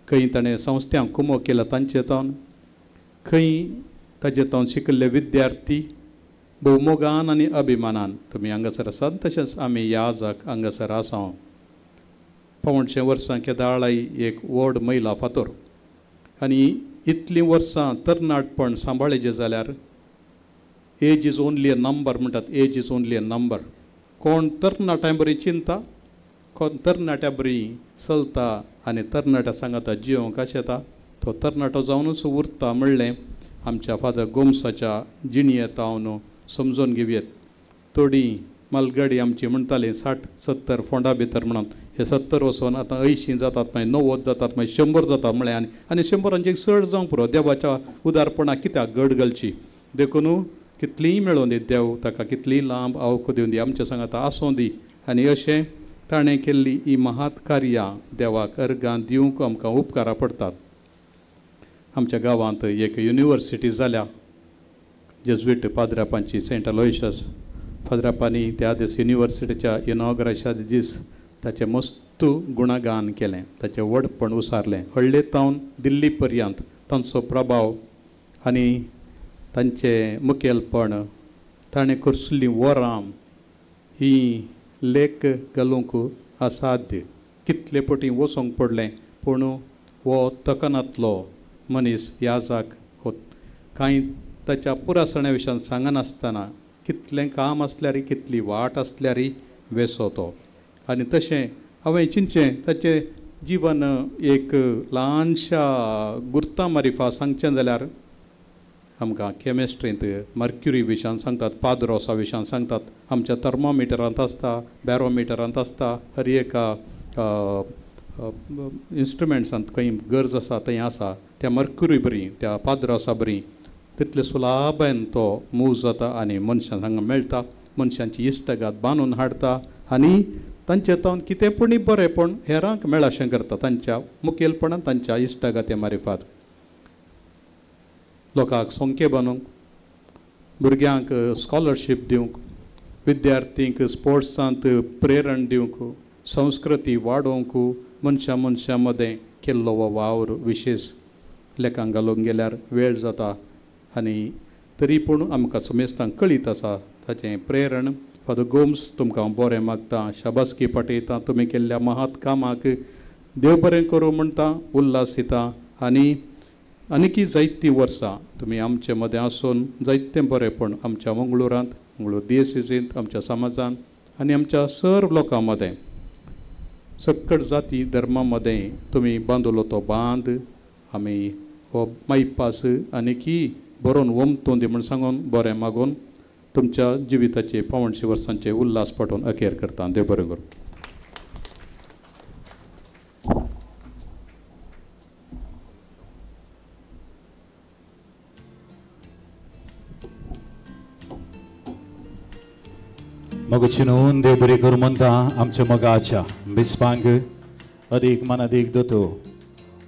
खंय ताणें संस्थांक कुमो केला तांचे येतावन खंय ताजे येतावन शिकिल्ले विद्यार्थी भोवमोगान आनी अभिमानान तुमी हांगासर आसात तशेंच आमी ह्या आजाक हांगासर आसा. पावणशें वर्सां केदाळाई एक व्हड महिला फातर आनी इतलीं वर्सां तरणाटपण सांबाळ्ळें जाल्यार age is only a number म्हणटात. Age is only a number. कोण तरणाट्यां बरी चिंता, कोण तरणाट्या बरी चलता आनी तरणाट्या सांगाता जियोंक कशें येता तो तरणाटो जावनूच उरता म्हणलें आमच्या फादर गोम्साच्या जिणयेंत हांव समजून घेवयेत. थोडी मालगाडी आमची म्हणटाली 60-70 फोंडा भितर म्हणून हे 70 वचोन आतां 80 जातात मागीर 90 जातात मागीर 100 जातात म्हळें आनी 100 चड जावंक पुरो देवाच्या उदारपणाक कित्याक घट घालची देखून कितलींय मेळोवन दी देव ताका कितलींय लांब आवको दिवन दी आमच्या सांगाता आसूं दी आनी अशें ताणें केल्ली ही महात कार्यां देवाक अर्गां दिवंक आमकां उपकारा पडटात. आमच्या गांवांत एक युनिवर्सिटी जाल्या जेजुईट पाद्रापांची सेंट अलोयशस फादरापानी त्या दीस युनिवर्सिटीच्या इनॉग्रेशना दीस ताचें मस्त गुणगान केलें, ताचें व्हडपण उसारलें. हळ्ळे तावन दिल्ली पर्यंत तांचो प्रभाव आनी तांचें मुखेलपण, ताणें करशिल्लीं वरां ही लेख घालूंक असाध्य. कितले पटी वचोंक पडलें, पूण हो तकनांतलो मनीस ह्या जाग होत. कांय ताच्या पुरासण्या विशयान सांगनासतना कितलें काम आसल्यार, कितली वाट आसल्यार वेसो तो. आनी तशें हांवें चिंतचें ताचें जिवन एक ल्हानशा गुर्ता मारिफा सांगचें जाल्यार आमकां कॅमिस्ट्रींत मर्क्युरी विशयान सांगतात, पाद्रोसा विशयान सांगतात, आमच्या थर्मोमिटरांत आसता, बॅरोमिटरांत आसता, हर एका इन्स्ट्रुमेंट्सांत खंय गरज आसा थंय आसा. त्या मर्क्युरी बरी, त्या पाद्रोसा बरी, तितले सुलाभान तो मूव जाता आनी मनशांक हांगा मेळटा, मनशांची इश्टगात बांदून हाडटा आनी तांचे तावन कितेंपणी बरेंपण हेरांक मेळाशें करता तांच्या मुखेलपणान, तांच्या इश्टगाते मारिफात. लोकांक सोंके बांदूंक, भुरग्यांक स्कॉलरशीप दिवंक, विद्यार्थींक स्पोर्ट्सांत प्रेरण दिवंक, संस्कृती वाडोवंक मनशां मनशां मदें केल्लो हो वावर विशेश लेखांक घालूंक गेल्यार वेळ जाता. आनी तरी पूण आमकां समेस्तांक कळीत आसा ताचें प्रेरण. फादर गोम्स तुमकां हांव बरें मागता, शाबासकी पटयता, तुमी केल्ल्या महात कामाक देव बरें करूं म्हणटा, उल्हास दिता. आनी आनीकी जायतीं वर्सां तुमी आमचे मदें आसून जायतें बरेंपण आमच्या मंगळुरांत, मंगळूर दियेसीसींत, आमच्या समाजांत आनी आमच्या सर्व लोकां मदें, सकट जाती धर्मा मदें तुमी बांदलो तो बांद आमी हो मायपास आनीकी बरोवन वमतूं दी म्हूण सांगून बरें मागून तुमच्या जिविताचे 500 वर्सांचे उल्हास पटोवन अखेर करता. देव बरें करूं. मगचिनून देव बरें करूं म्हणटा आमच्या मगाच्या बिस्पांक अदीक मन अदीक दोतो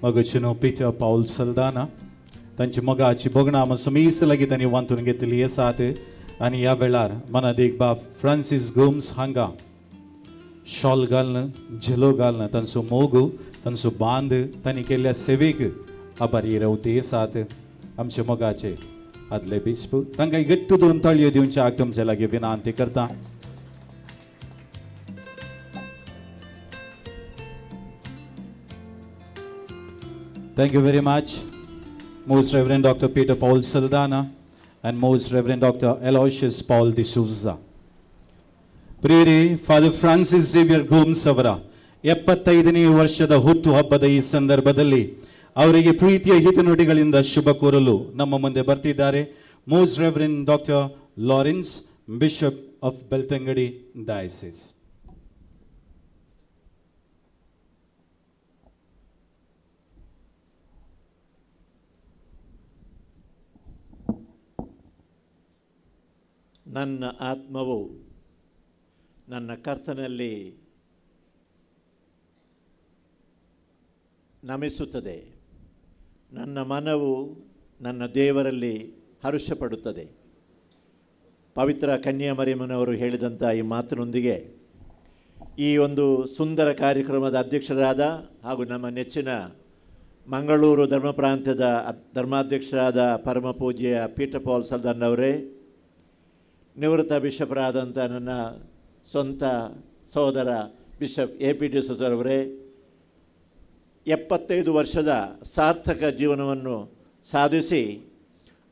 मगचिनो पिटर पाऊल सल्दाना तांची मगाची भोगणां समीस लागीं तांणी वांतून घेतली आसात. आनी ह्या वेळार मन अदीक बाब फ्रांसीस गोम्स हांगा शॉल घालन, झेलो घालन तांचो मोग, तांचो बांद, तांणी केल्ल्या सेवेक आभारी रावते आसात. आमचे मोगाचे आदले बिस्प तांकां गट्ट दोन ताळयो दिवच्याक तुमचे लागीं विनंती करता. Thank you very much, Most Reverend Dr. Peter Paul Saldana and Most Reverend Dr. Aloysius Paul de Souza. ಪ್ರಿಯರೇ, ಫಾದರ್ ಫ್ರಾನ್ಸಿಸ್ ಝೇವಿಯರ್ ಗೋಮ್ಸ್ ಅವರ 75ನೇ ವರ್ಷದ ಹುಟ್ಟುಹಬ್ಬದ ಈ ಸಂದರ್ಭದಲ್ಲಿ ಅವರಿಗೆ ಪ್ರೀತಿಯ ಹಿತನುಡಿಗಳಿಂದ ಶುಭ ಕೋರಲು ನಮ್ಮ ಮುಂದೆ ಬರ್ತಿದ್ದಾರೆ most reverend doctor Lawrence, bishop of Belthangady diocese. ನನ್ನ ಆತ್ಮವು ನನ್ನ ಕರ್ತನಲ್ಲಿ ನಮಿಸುತ್ತದೆ, ನನ್ನ ಮನವು ನನ್ನ ದೇವರಲ್ಲಿ ಹರ್ಷಪಡುತ್ತದೆ. ಪವಿತ್ರ ಕನ್ಯಾಮರಿಯಮ್ಮನವರು ಹೇಳಿದಂಥ ಈ ಮಾತಿನೊಂದಿಗೆ ಈ ಒಂದು ಸುಂದರ ಕಾರ್ಯಕ್ರಮದ ಅಧ್ಯಕ್ಷರಾದ ಹಾಗೂ ನಮ್ಮ ನೆಚ್ಚಿನ ಮಂಗಳೂರು ಧರ್ಮ ಪ್ರಾಂತ್ಯದ ಧರ್ಮಾಧ್ಯಕ್ಷರಾದ ಪರಮ ಪೂಜ್ಯ ಪೀಟರ್ ಪಾಲ್ ಸಲ್ದಾನ್ ಅವರೇ, ನಿವೃತ್ತ ಬಿಷಪ್ರಾದಂಥ ನನ್ನ ಸ್ವಂತ ಸಹೋದರ ಬಿಷಪ್ AP ಡಿಸೋಜ ಅವರೇ, 75 ವರ್ಷದ ಸಾರ್ಥಕ ಜೀವನವನ್ನು ಸಾಧಿಸಿ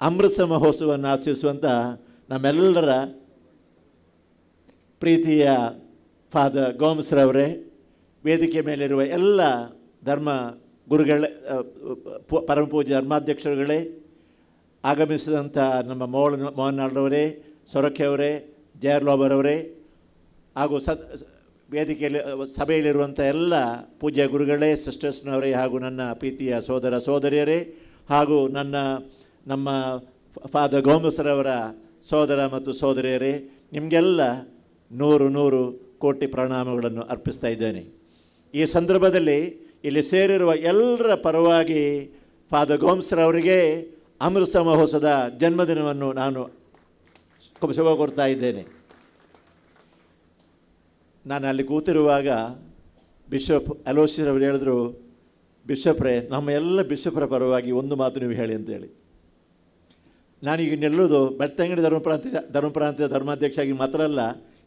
ಅಮೃತ ಮಹೋತ್ಸವವನ್ನು ಆಚರಿಸುವಂಥ ನಮ್ಮೆಲ್ಲರ ಪ್ರೀತಿಯ ಫಾದರ್ ಗೋಮ್ಸ್ರವರೇ, ವೇದಿಕೆ ಮೇಲಿರುವ ಎಲ್ಲ ಧರ್ಮ ಗುರುಗಳೇ, ಪರಮ ಪೂಜ್ಯ ಧರ್ಮಾಧ್ಯಕ್ಷರುಗಳೇ, ಆಗಮಿಸಿದಂಥ ನಮ್ಮ ಮೋಹನ್ಲಾಲ್ರವರೇ, ಸೊರಕೆ ಅವರೇ, ಜಯರ್ಲೋಬರ್ ಅವರೇ, ಹಾಗೂ ವೇದಿಕೆಯಲ್ಲಿ ಸಭೆಯಲ್ಲಿರುವಂಥ ಎಲ್ಲ ಪೂಜ್ಯ ಗುರುಗಳೇ, ಸಿಸ್ಟರ್ಸ್ನವರೇ, ಹಾಗೂ ನನ್ನ ಪ್ರೀತಿಯ ಸೋದರ ಸೋದರಿಯರೇ, ಹಾಗೂ ನಮ್ಮ ಫಾದರ್ ಗೋಮಸ್ರವರ ಸೋದರ ಮತ್ತು ಸೋದರಿಯರೇ, ನಿಮಗೆಲ್ಲ 100 ಕೋಟಿ ಪ್ರಣಾಮಗಳನ್ನು ಅರ್ಪಿಸ್ತಾ ಇದ್ದೇನೆ. ಈ ಸಂದರ್ಭದಲ್ಲಿ ಇಲ್ಲಿ ಸೇರಿರುವ ಎಲ್ಲರ ಪರವಾಗಿ ಫಾದರ್ ಗೋಮ್ಸ್ರವರಿಗೆ ಅಮೃತ ಮಹೋತ್ಸವದ ಜನ್ಮದಿನವನ್ನು ನಾನು ಶುಭ ಕೋರ್ತಾ ಇದ್ದೇನೆ. ನಾನು ಅಲ್ಲಿ ಕೂತಿರುವಾಗ ಬಿಷಪ್ ಅಲೋಸಿಯಸ್ ಅವರು ಹೇಳಿದ್ರು, ಬಿಷಪ್ರೇ, ನಮ್ಮ ಎಲ್ಲ ಬಿಷಪ್ರ ಪರವಾಗಿ ಒಂದು ಮಾತು ನೀವು ಹೇಳಿ ಅಂತೇಳಿ. ನಾನೀಗ ನಿಲ್ಲೋದು ಬೆಳ್ತಂಗಡಿ ಧರ್ಮಪ್ರಾಂತ್ಯದ ಧರ್ಮಾಧ್ಯಕ್ಷರಾಗಿ ಮಾತ್ರ ಅಲ್ಲ,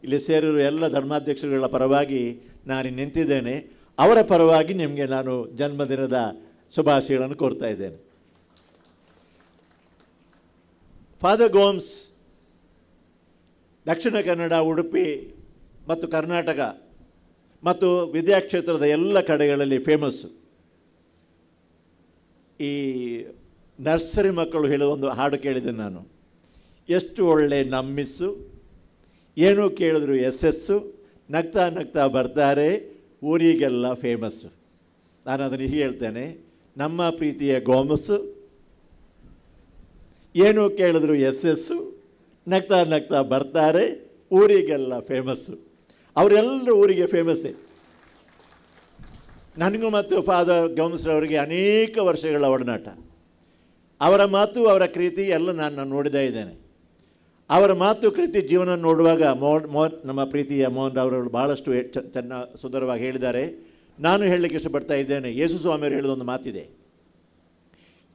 ಇಲ್ಲಿ ಸೇರಿರುವ ಎಲ್ಲ ಧರ್ಮಾಧ್ಯಕ್ಷರುಗಳ ಪರವಾಗಿ ನಾನು ನಿಂತಿದ್ದೇನೆ. ಅವರ ಪರವಾಗಿ ನಿಮಗೆ ನಾನು ಜನ್ಮದಿನದ ಶುಭಾಶಯಗಳನ್ನು ಕೋರ್ತಾ ಇದ್ದೇನೆ. ಫಾದರ್ ಗೋಮ್ಸ್ ದಕ್ಷಿಣ ಕನ್ನಡ, ಉಡುಪಿ ಮತ್ತು ಕರ್ನಾಟಕ ಮತ್ತು ವಿದ್ಯಾಕ್ಷೇತ್ರದ ಎಲ್ಲ ಕಡೆಗಳಲ್ಲಿ ಫೇಮಸ್ಸು. ಈ ನರ್ಸರಿ ಮಕ್ಕಳು ಹೇಳುವ ಒಂದು ಹಾಡು ಕೇಳಿದ್ದೇನೆ ನಾನು. ಎಷ್ಟು ಒಳ್ಳೆ ನಮ್ಮಿಸ್ಸು, ಏನೂ ಕೇಳಿದ್ರು ಎಸ್ಸು, ನಗ್ತಾ ನಗ್ತಾ ಬರ್ತಾರೆ, ಊರಿಗೆಲ್ಲ ಫೇಮಸ್ಸು. ನಾನು ಅದನ್ನು ಹೀಗೆ ಹೇಳ್ತೇನೆ, ನಮ್ಮ ಪ್ರೀತಿಯ ಗೋಮಸ್ಸು, ಏನೂ ಕೇಳಿದ್ರು ಎಸ್ಸು, ನಗ್ತಾ ನಗ್ತಾ ಬರ್ತಾರೆ, ಊರಿಗೆಲ್ಲ ಫೇಮಸ್ಸು. ಅವರೆಲ್ಲರೂ ಊರಿಗೆ ಫೇಮಸ್ಸೇ. ನನಗೂ ಮತ್ತು ಫಾದರ್ ಗೋಮ್ಸ್ರವರಿಗೆ ಅನೇಕ ವರ್ಷಗಳ ಒಡನಾಟ. ಅವರ ಮಾತು, ಅವರ ಕೃತಿ ಎಲ್ಲ ನಾನು ನೋಡಿದೇ ಇದ್ದೇನೆ. ಅವರ ಮಾತು, ಕೃತಿ, ಜೀವನ ನೋಡುವಾಗ ನಮ್ಮ ಪ್ರೀತಿಯ ಮೋಹನ್ ರಾವ್ರವರು ಭಾಳಷ್ಟು ಸುಂದರವಾಗಿ ಹೇಳಿದ್ದಾರೆ. ನಾನು ಹೇಳಲಿಕ್ಕೆ ಇಷ್ಟಪಡ್ತಾ ಇದ್ದೇನೆ. ಯೇಸು ಸ್ವಾಮಿಯವರು ಹೇಳಿದೊಂದು ಮಾತಿದೆ,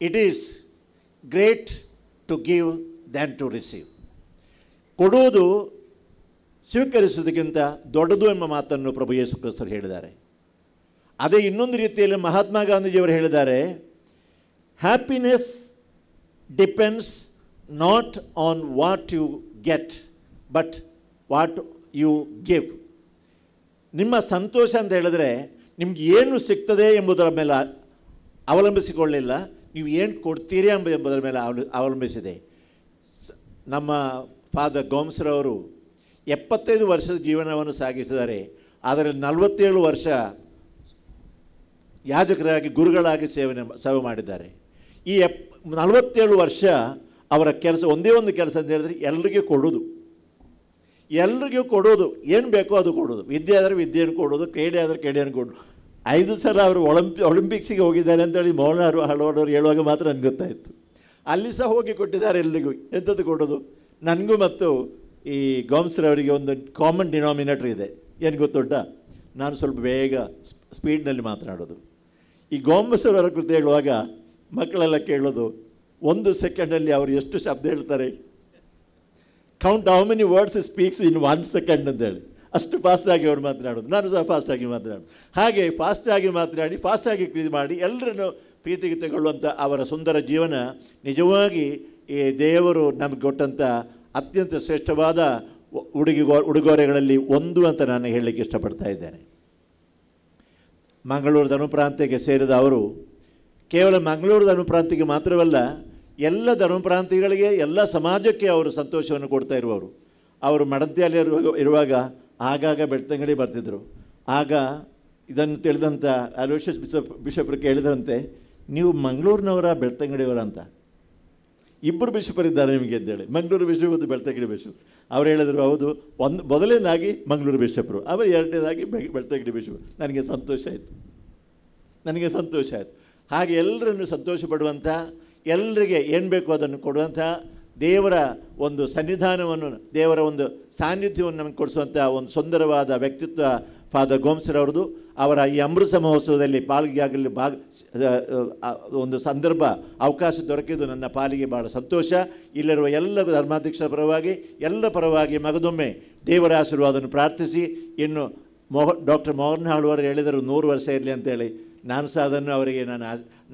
it is great to give than to receive. ಕೊಡುವುದು ಸ್ವೀಕರಿಸುವುದಕ್ಕಿಂತ ದೊಡ್ಡದು ಎಂಬ ಮಾತನ್ನು ಪ್ರಭು ಯೇಸು ಕ್ರಿಸ್ತರು ಹೇಳಿದ್ದಾರೆ. ಅದೇ ಇನ್ನೊಂದು ರೀತಿಯಲ್ಲಿ ಮಹಾತ್ಮ ಗಾಂಧೀಜಿಯವರು ಹೇಳಿದ್ದಾರೆ, happiness depends not on what you get but what you give. ನಿಮ್ಮ ಸಂತೋಷ ಅಂತ ಹೇಳಿದ್ರೆ ನಿಮ್ಗೆ ಏನು ಸಿಗ್ತದೆ ಎಂಬುದರ ಮೇಲೆ ಅವಲಂಬಿಸಿಕೊಳ್ಳಿಲ್ಲ, ನೀವು ಏನು ಕೊಡ್ತೀರಿ ಎಂಬುದರ ಮೇಲೆ ಅವಲಂಬಿಸಿದೆ. ನಮ್ಮ ಫಾದರ್ ಗೋಮ್ಸ್ರವರು 75 ವರ್ಷದ ಜೀವನವನ್ನು ಸಾಗಿಸಿದ್ದಾರೆ. ಅದರಲ್ಲಿ 47 ವರ್ಷ ಯಾಜಕರಾಗಿ, ಗುರುಗಳಾಗಿ ಸೇವೆ ಮಾಡಿದ್ದಾರೆ. ಈ 47 ವರ್ಷ ಅವರ ಕೆಲಸ ಒಂದೇ ಒಂದು ಕೆಲಸ ಅಂತ ಹೇಳಿದ್ರೆ ಎಲ್ರಿಗೂ ಕೊಡೋದು. ಎಲ್ರಿಗೂ ಕೊಡೋದು, ಏನು ಬೇಕೋ ಅದು ಕೊಡೋದು. ವಿದ್ಯೆ ಆದರೆ ವಿದ್ಯೆಯನ್ನು ಕೊಡೋದು, ಕ್ರೀಡೆ ಆದರೆ ಕ್ರೀಡೆಯನ್ನು ಕೊಡೋದು. 5 ಸಲ ಅವರು ಒಲಿಂಪಿಕ್ಸಿಗೆ ಹೋಗಿದ್ದಾರೆ ಅಂತೇಳಿ ಮೌನ ಹಲವಾರು ಹೇಳುವಾಗ ಮಾತ್ರ ನನಗೆ ಗೊತ್ತಾಯಿತು. ಅಲ್ಲಿ ಸಹ ಹೋಗಿ ಕೊಟ್ಟಿದ್ದಾರೆ ಎಲ್ರಿಗೂ. ಎಂಥದ್ದು ಕೊಡೋದು? ನನಗೂ ಮತ್ತು ಈ ಗೋಮ್ಸ್ರವರಿಗೆ ಒಂದು ಕಾಮನ್ ಡಿನಾಮಿನೇಟರ್ ಇದೆ. ಏನು ಗೊತ್ತುಂಟಾ? ನಾನು ಸ್ವಲ್ಪ ಬೇಗ ಸ್ಪೀಡ್ನಲ್ಲಿ ಮಾತನಾಡೋದು. ಈ ಗೋಮ್ಸ್ರವರ ಕೃತಿ ಹೇಳುವಾಗ ಮಕ್ಕಳೆಲ್ಲ ಕೇಳೋದು, 1 ಸೆಕೆಂಡಲ್ಲಿ ಅವರು ಎಷ್ಟು ಶಬ್ದ ಹೇಳ್ತಾರೆ, count how many words speaks in 1 second ಅಂತೇಳಿ. ಅಷ್ಟು ಫಾಸ್ಟಾಗಿ ಅವರು ಮಾತನಾಡೋದು. ನಾನು ಸಹ ಫಾಸ್ಟಾಗಿ ಮಾತನಾಡೋದು. ಹಾಗೆ ಫಾಸ್ಟಾಗಿ ಮಾತನಾಡಿ, ಫಾಸ್ಟಾಗಿ ಪ್ರೀತಿ ಮಾಡಿ, ಎಲ್ಲರನ್ನು ಪ್ರೀತಿಗೆ ತಗೊಳ್ಳುವಂಥ ಅವರ ಸುಂದರ ಜೀವನ ನಿಜವಾಗಿ ಈ ದೇವರು ನಮಗೆ ಕೊಟ್ಟಂಥ ಅತ್ಯಂತ ಶ್ರೇಷ್ಠವಾದ ಉಡುಗೊರೆಗಳಲ್ಲಿ ಒಂದು ಅಂತ ನಾನು ಹೇಳಲಿಕ್ಕೆ ಇಷ್ಟಪಡ್ತಾ ಇದ್ದೇನೆ. ಮಂಗಳೂರು ಧರ್ಮಪ್ರಾಂತ್ಯಕ್ಕೆ ಸೇರಿದ ಅವರು ಕೇವಲ ಮಂಗಳೂರು ಧರ್ಮಪ್ರಾಂತ್ಯಕ್ಕೆ ಮಾತ್ರವಲ್ಲ, ಎಲ್ಲ ಧರ್ಮಪ್ರಾಂತಿಗಳಿಗೆ, ಎಲ್ಲ ಸಮಾಜಕ್ಕೆ ಅವರು ಸಂತೋಷವನ್ನು ಕೊಡ್ತಾ ಇರುವವರು. ಅವರು ಮಡಂತಿಯಲ್ಲಿ ಇರುವಾಗ ಆಗಾಗ ಬೆಳ್ತಂಗಡಿ ಬರ್ತಿದ್ದರು. ಆಗ ಇದನ್ನು ತಿಳಿದಂಥ ಅಲೋಷಿಯಸ್ ಬಿಷಪ್ರು ಕೇಳಿದಂತೆ, ನೀವು ಮಂಗಳೂರಿನವರ ಬೆಳ್ತಂಗಡಿಯವರ ಅಂತ. 2 ಬಿಷಪರಿದ್ದಾರೆ ನಿಮಗೆ ಅಂತೇಳಿ, ಮಂಗಳೂರು ಬಿಷಪ್ ಮತ್ತು ಬೆಳ್ತಂಗಡಿ ಬಿಷಪ್. ಅವ್ರು ಹೇಳಿದರು, ಹೌದು, ಮೊದಲನೇದಾಗಿ ಮಂಗಳೂರು ಬಿಷಪ್ರು, ಅವರು 2ನೇದಾಗಿ ಬೆಳ್ತಂಗಡಿ ಬಿಷಪ್. ನನಗೆ ಸಂತೋಷ ಆಯಿತು. ಹಾಗೆ ಎಲ್ಲರನ್ನು ಸಂತೋಷ ಪಡುವಂಥ, ಎಲ್ಲರಿಗೆ ಏನು ಬೇಕೋ ಅದನ್ನು ಕೊಡುವಂಥ ದೇವರ ಒಂದು ಸನ್ನಿಧಾನವನ್ನು, ದೇವರ ಒಂದು ಸಾನ್ನಿಧ್ಯವನ್ನು ನಮಗೆ ಕೊಡಿಸುವಂಥ ಒಂದು ಸುಂದರವಾದ ವ್ಯಕ್ತಿತ್ವ ಫಾದರ್ ಗೋಮ್ಸ್ರವ್ರದ್ದು. ಅವರ ಈ ಅಮೃತ ಮಹೋತ್ಸವದಲ್ಲಿ ಪಾಲ್ಗೊಳ್ಳಲು ಒಂದು ಸಂದರ್ಭ, ಅವಕಾಶ ದೊರಕಿದ್ದು ನನ್ನ ಪಾಲಿಗೆ ಭಾಳ ಸಂತೋಷ. ಇಲ್ಲಿರುವ ಎಲ್ಲ ಧರ್ಮಾಧ್ಯಕ್ಷರ ಪರವಾಗಿ, ಎಲ್ಲ ಪರವಾಗಿ ಮಗದೊಮ್ಮೆ ದೇವರ ಆಶೀರ್ವಾದವನ್ನು ಪ್ರಾರ್ಥಿಸಿ, ಇನ್ನು ಡಾಕ್ಟರ್ ಮೋಹನ್ ಹಾಳುವರು ಹೇಳಿದರು 100 ವರ್ಷ ಇರಲಿ ಅಂತೇಳಿ. ನಾನು ಸಹ ಅದನ್ನು ಅವರಿಗೆ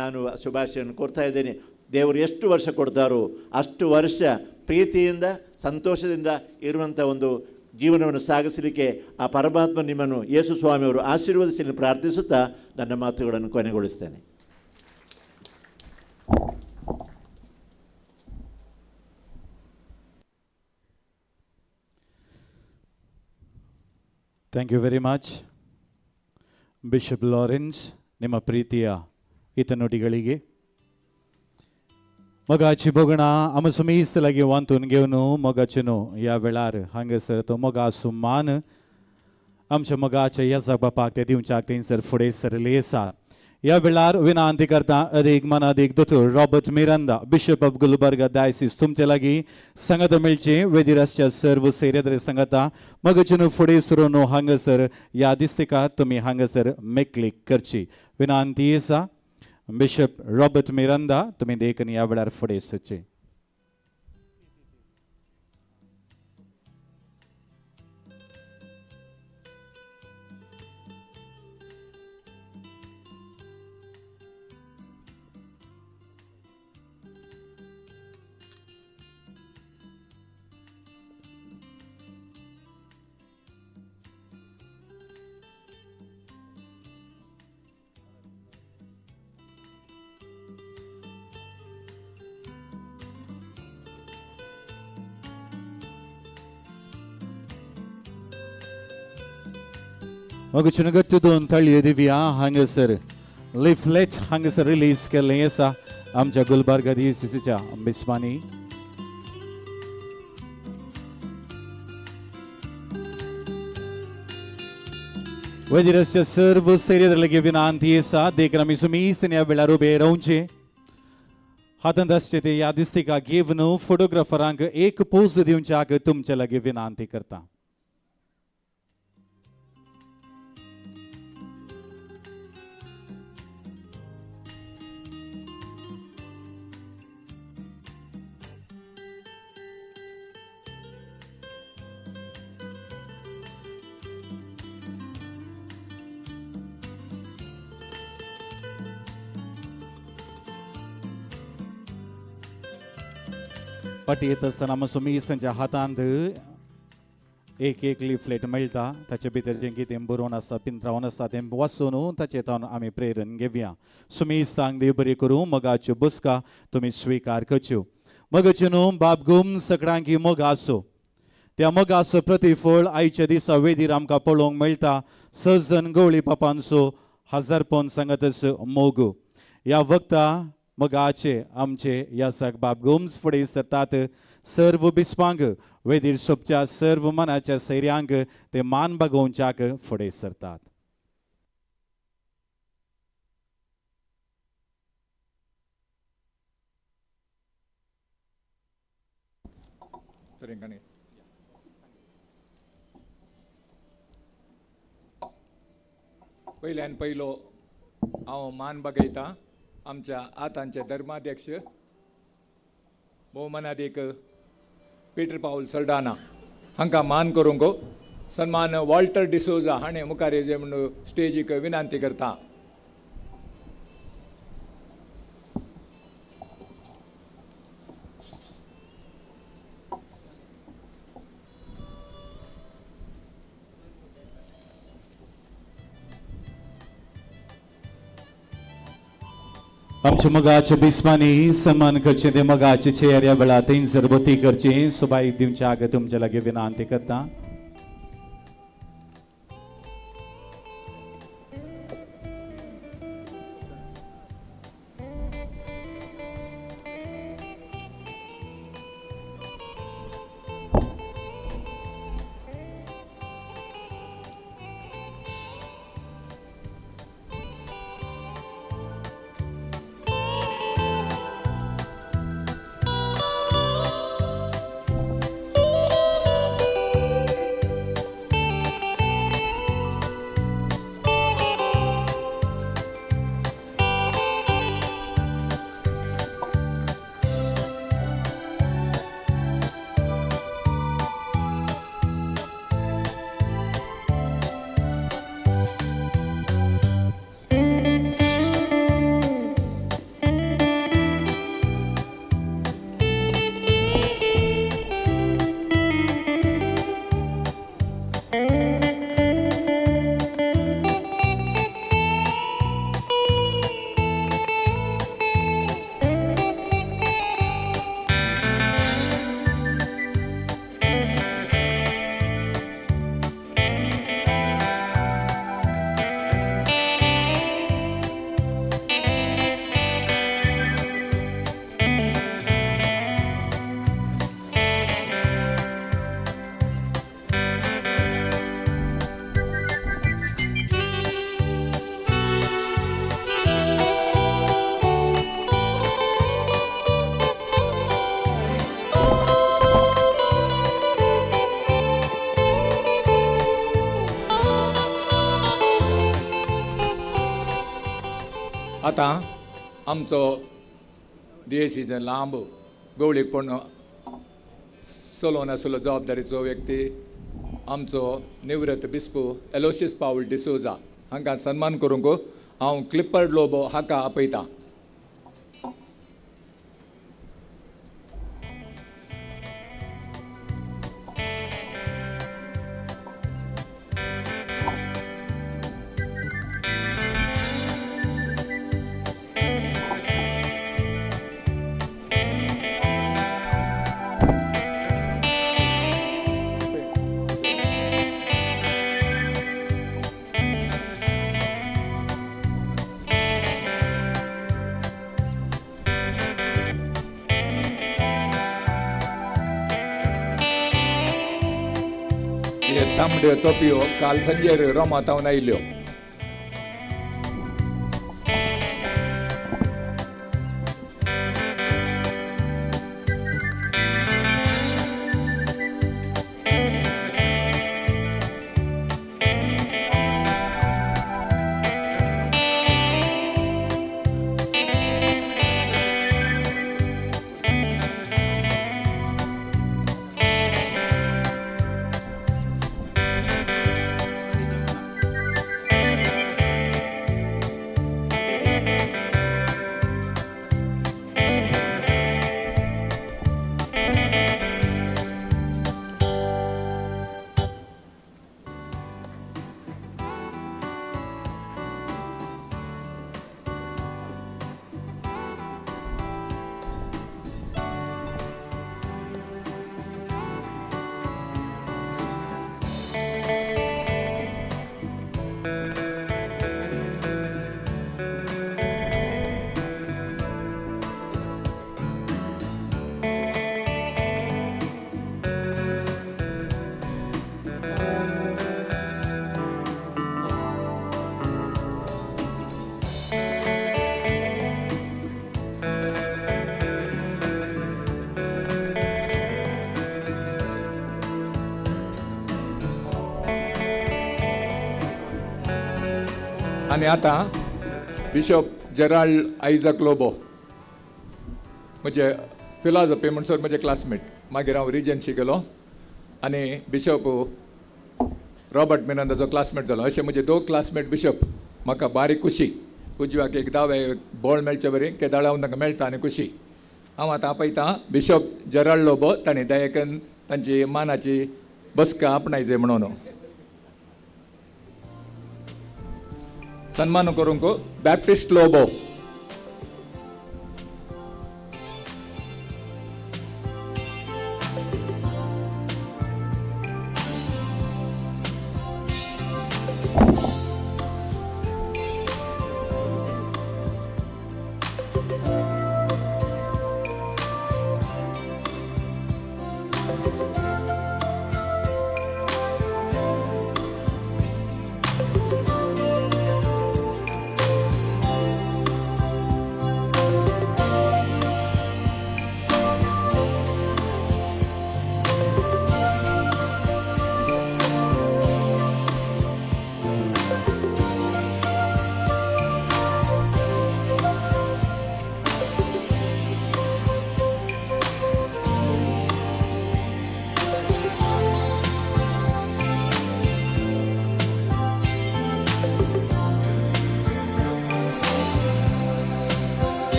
ನಾನು ಶುಭಾಶಯವನ್ನು ಕೋರ್ತಾ ಇದ್ದೇನೆ. ದೇವರು ಎಷ್ಟು ವರ್ಷ ಕೊಡ್ತಾರೋ ಅಷ್ಟು ವರ್ಷ ಪ್ರೀತಿಯಿಂದ, ಸಂತೋಷದಿಂದ ಇರುವಂಥ ಒಂದು ಜೀವನವನ್ನು ಸಾಗಿಸಲಿಕ್ಕೆ ಆ ಪರಮಾತ್ಮ ನಿಮ್ಮನ್ನು ಯೇಸು ಸ್ವಾಮಿಯವರು ಆಶೀರ್ವದಿಸಿ ಪ್ರಾರ್ಥಿಸುತ್ತಾ ನನ್ನ ಮಾತುಗಳನ್ನು ಕೊನೆಗೊಳಿಸ್ತೇನೆ. Thank you very much bishop Lawrence. ನಿಮ್ಮ ಪ್ರೀತಿಯ ಹಿತನುಡಿಗಳಿಗೆ मगाची बघणा आम समीस लागी वांतून घेवन मोगाचेनो या वेळार हांगासर तो मोगाचो मान आमच्या मोगाच्या येसाक बापाक ते दिवच्याक थंयसर फुडें सरले आसा. या वेळार विनंती करता अधिक मन अधिक दोतोर Robert Miranda bishop of Gulbarga diocese तुमचे लागीं संगत मेळचे वेदिरासच्या सर्व सेरेद्रे संगता मगचून फुडें सरून हांगासर ह्या दिसतिका तुमी हांगासर मेकळीक करची विनंती आसा बिशप रॉबर्ट मिरांदा तुमी देखून ह्या वेळार फुडें सरचे. मगचून गट्ट दोन तळये दिव्या हांगासर लिफलेट हांगासर रिलीज केल्लें आसा आमच्या गुलबर्गा डिओसिसीच्या मिस्बानी. वेदिरासच्या सर्व सेरेद्र लेगीत विनंती आसा देखून आमी सुमीसपणे ह्या वेळार उबे रावचे. हातांत आसचे ते यादिस्तिका घेवन फोटोग्राफरांक एक पोज दिवच्याक तुमचे लागीं विनंती करता. पाटी येत आसतना मसुमीस तांच्या हातांत एक एक लिफलेट मेळटा ताचे भितर जें कितें बरोवन आसा पिंत्रावन आसा तें वाचून ताचे हातान आमी प्रेरण घेवया. सुमीस तांक देव बरी करूं मोगाच्यो बसका तुमी स्विकार करच्यो. मोगाच्यो न्हू बाब गुम सगळ्यांकी मोगा आसो त्या मोगाचो प्रतिफळ आयच्या दिसा वेदीर आमकां पळोवंक मेळटा. सजन गवळी पापांचो हजारपण सांगतच मोग ह्या वक्ता मोगाचे आमचे ह्या साक बाब गोम्स फुडें सरतात. सर्व बिस्पांक वेदीर सोपच्या सर्व मनाच्या सैर्यांक ते मान बागोवच्याक फुडें सरतात. पयल्यान पयलो हांव मान बागयतां आमच्या आतांचे धर्माध्यक्ष भोवमानाधिक पीटर पाऊल सल्डाना हांकां मान करूंक सन्मान वॉल्टर डिसोजा हाणें मुखार येजे म्हणून स्टेजीक विनंती करता. आमच्या मोगाच्या बिस्मानी सन्मान करचे ते मोगाचे चेहऱ्या वेळा तीन सरबती करचे सुबाई दिवच्याक तुमचे लागीं विनंती करता. आतां आमचो देशीचो लांब गवळीकपण चलोवन आशिल्लो जबाबदारीचो व्यक्ती आमचो निवृत्त बिस्पो एलोशियस पावल डिसोजा हांकां सन्मान करूंक हांव क्लिपर्ड लोबो हाका आपयतां. तांबड्यो तोपयो काल संजेर रोमातावन आयल्यो. आनी आतां बिशप जेराल्ड आयझक लोबो म्हजे फिलॉसॉफी म्हणसर म्हजे क्लासमेट. मागीर हांव रिजन्सी गेलो आनी बिशप रॉबर्ट मिरांदाचो क्लासमेट जालो. अशे म्हजे 2 क्लासमेट बिशप. म्हाका बारीक खुशी. उजव्याक एक दावे बोळ मेळचे बरें केदाळावन तांकां मेळटा आनी खुशी. हांव आतां आपयतां बिशप जेराल्ड लोबो. ताणें दयेकन तांची मानाची बसका आपणायचे म्हणून सन्मान करूंक बॅप्टिस्ट लोबो.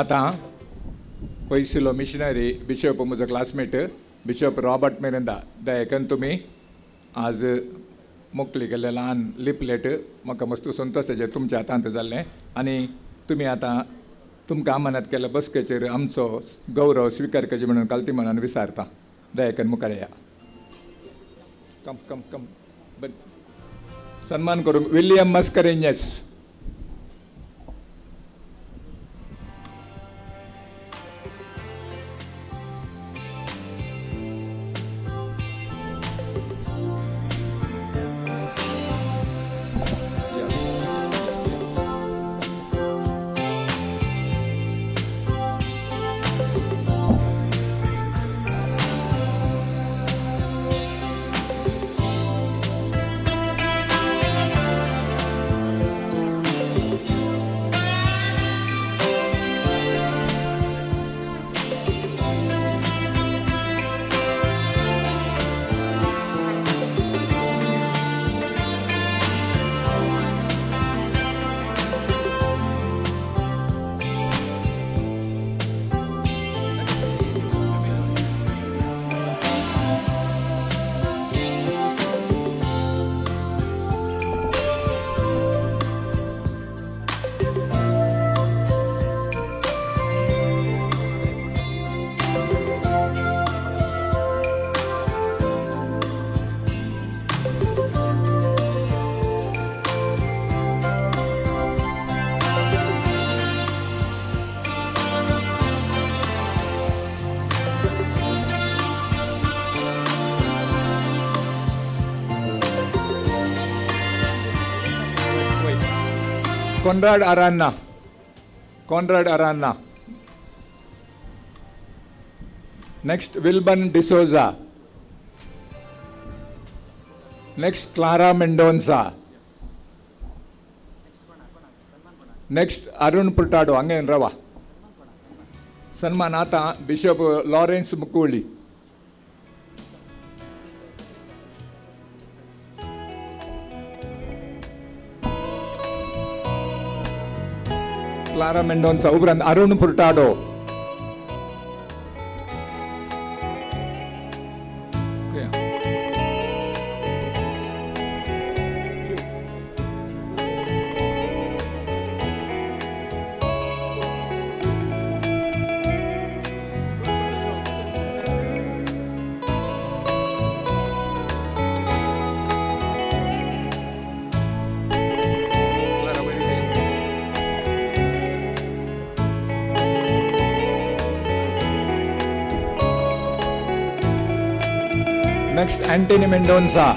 आतां पयसुलो मिशनरी बिशप म्हजो क्लासमेट बिशप रॉबर्ट मिरांदा दयेकन तुमी आज मोकली केल्लें ल्हान लिपलेट म्हाका मस्त संतोशाचें तुमच्या हातांत जाल्लें आनी तुमी आतां तुमकां आमंत्रीत केल्ल्या बसकेचेर आमचो गौरव स्विकार करचे म्हणून कालती मनान विचारता. दयेकन मुखार या. कम कम कम सन्मान करूंक William मस्करेन्यस. Conrad Aranna. Conrad Aranna. Next, Wilburn D'Souza. Next, Clara Mendonça. Next, Arun Purtado. Angen Rava. Sanmanata, Bishop Lawrence Mukuli. Clara Mendonça, Ubran, Arun Purtado. Next, Anthony Mendonça.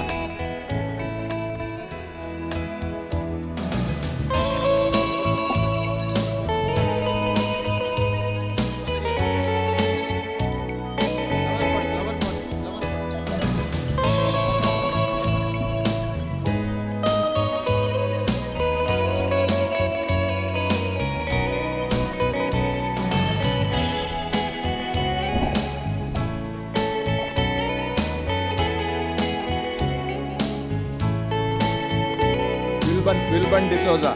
Wilburn D'Souza.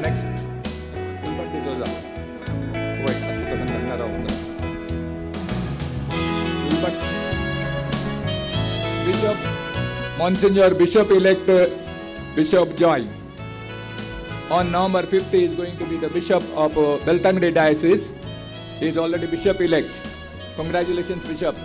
Next. Wilburn D'Souza. Wait, Wilburn. Bishop, Monsignor Bishop-elect Bishop Joy. On November 5th, he is going to be the Bishop of Beltangre Diocese. He is already Bishop-elect. Congratulations, Bishop.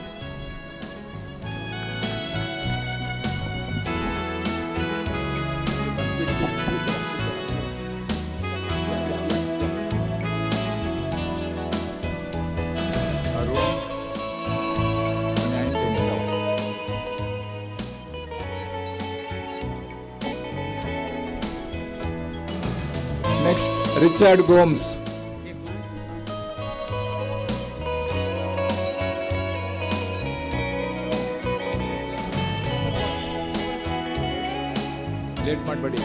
Next, Richard Gomes. Late Madbadi.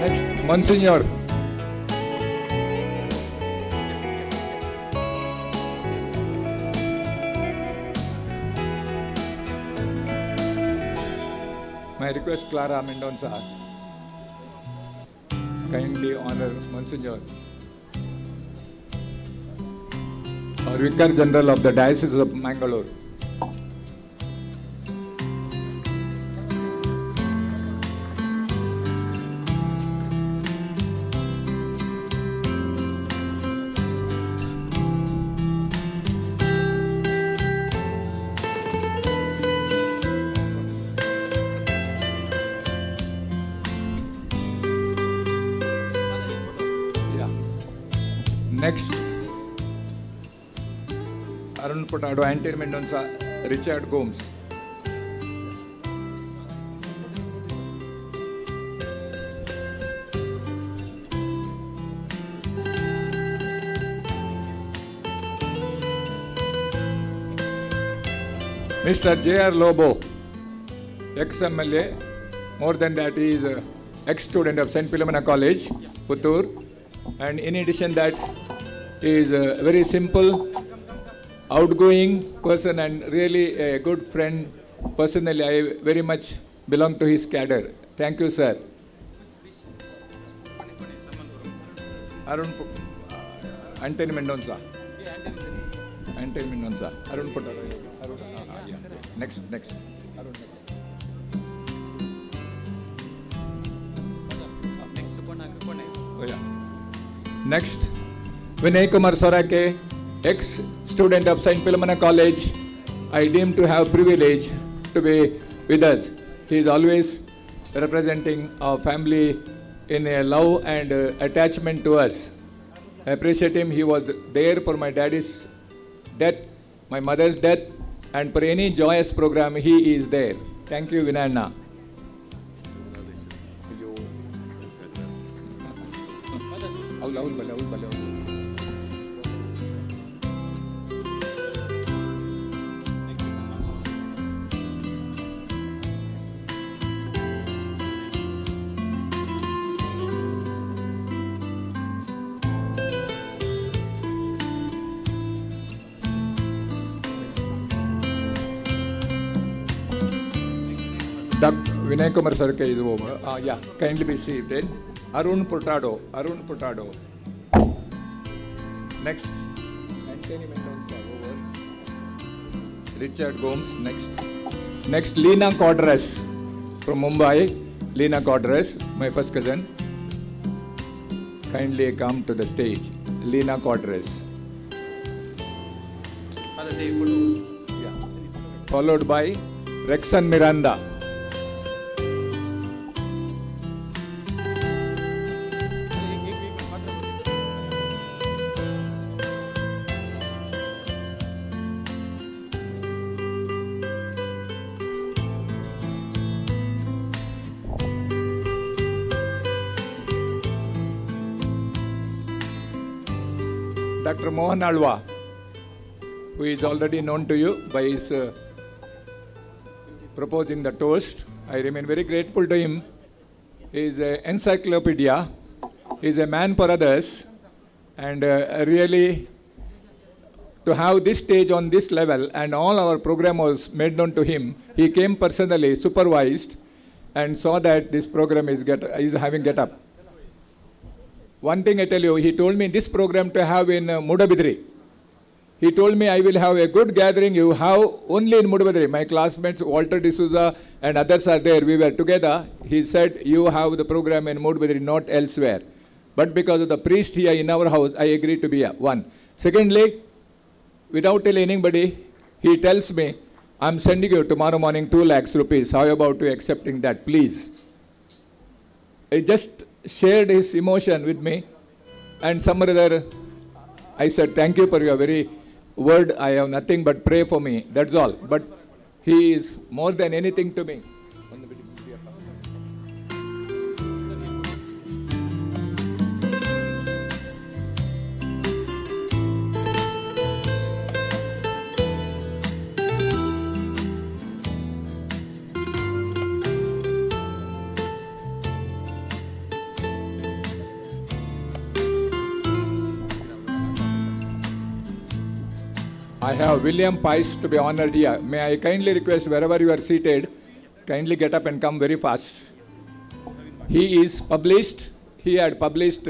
Next, Monsignor. My request, Clara Mendonça, kindly honor Monsignor, our Vicar General of the Diocese of Mangalore. Next, Arun Purtado, Anthony Mendonça, Richard Gomes. Mr. J.R. Lobo, ex-MLA, more than that he is an ex-student of St. Philomena College, Puttur, and in addition that he is a very simple, outgoing person and really a good friend. Personally, I very much belong to his cadre. Thank you, sir. Anthony Mendonça. Anthony Mendonça. Arun Purtado. Yeah. Next. Arun, next. Oh, yeah. Next. Vinay Kumar Sorake, ex-student of St. Philomena College, I deem to have privilege to be with us. He is always representing our family in a love and attachment to us. I appreciate him. He was there for my daddy's death, my mother's death, and for any joyous program, he is there. Thank you, Vinayana. Dr. Vinay Kumar Sarke is over. Yeah, kindly be seated. Arun Purtado. Next. Anthony Mendonça over. Richard Gomes next. Next, Lena Codres from Mumbai. Lena Codres, my first cousin. Kindly come to the stage. Lena Codres. Followed by Rexon Miranda. Dr. Mohan Alwa, who is already known to you by his proposing the toast. I remain very grateful to him. He is an encyclopedia. He is a man for others. And really, to have this stage on this level and all our program was made known to him, he came personally, supervised, and saw that this program is having get up. One thing I tell you, he told me this program to have in Mudabidri. He told me I will have a good gathering you have only in Mudabidri. My classmates Walter D'Souza and others are there. We were together. He said you have the program in Mudabidri, not elsewhere. But because of the priest here in our house, I agreed to be here. One. Secondly, without telling anybody, he tells me, I'm sending you tomorrow morning 2 lakhs rupees. How about you accepting that, please? I just shared his emotion with me, and some other, I said, thank you for your very word. I have nothing but pray for me. That's all. But he is more than anything to me. I have William Pice to be honored here. May I kindly request wherever you are seated, kindly get up and come very fast. He is published. He had published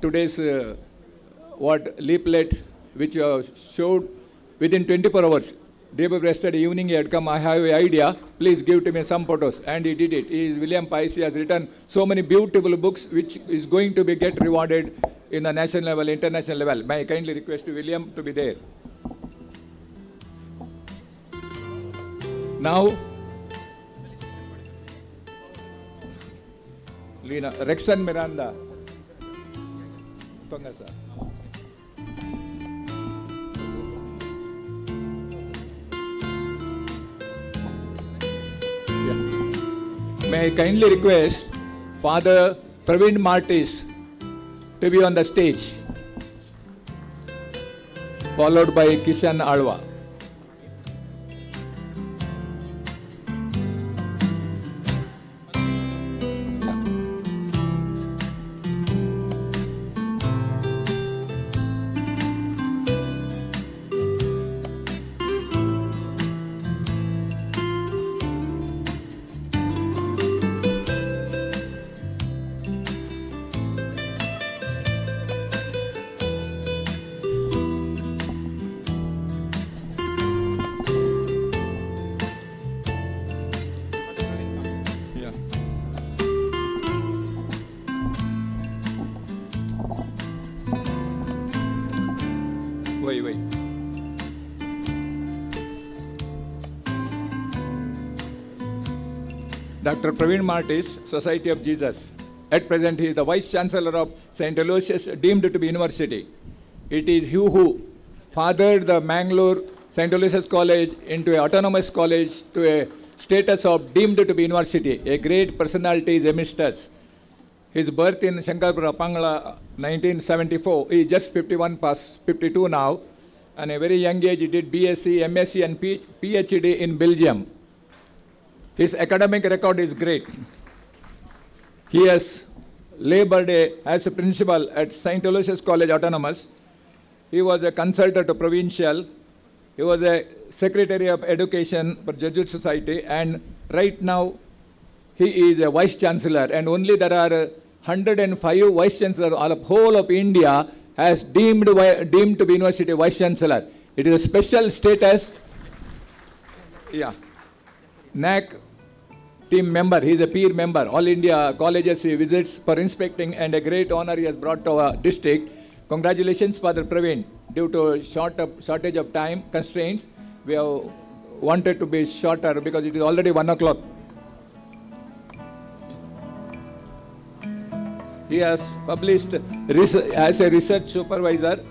today's leaflet which showed within 24 hours. Day before yesterday evening he had come, I have an idea, please give to me some photos, and he did it. He is William Pice. He has written so many beautiful books which is going to be get rewarded in the national level, international level. May I kindly request William to be there. Now, Lena, Rexon Miranda. Tonga sir. May I kindly request Father Praveen Martis to be on the stage, followed by Kishan Alwa. Dr. Praveen Martis, Society of Jesus. At present, he is the Vice Chancellor of St. Aloysius, deemed to be university. It is he who fathered the Mangalore St. Aloysius College into an autonomous college to a status of deemed to be university. A great personality is amidst us. His birth in Shankarpura, Pangala, 1974. He is just 51 past 52 now. And at a very young age, he did BSc, MSc, and PhD in Belgium. His academic record is great. He has labored as a principal at St. Aloysius College Autonomous. He was a consultant to Provincial. He was a Secretary of Education for Jesuit Society. And right now, he is a Vice Chancellor. And only there are 105 Vice Chancellors all of whole of India as deemed to be University Vice Chancellor. It is a special status. Yeah. NAC team member, he is a peer member. All India colleges he visits for inspecting, and a great honor he has brought to our district. Congratulations, Father Praveen. Due to shortage of time constraints, we have wanted to be shorter because it is already 1 o'clock. He has published as a research supervisor,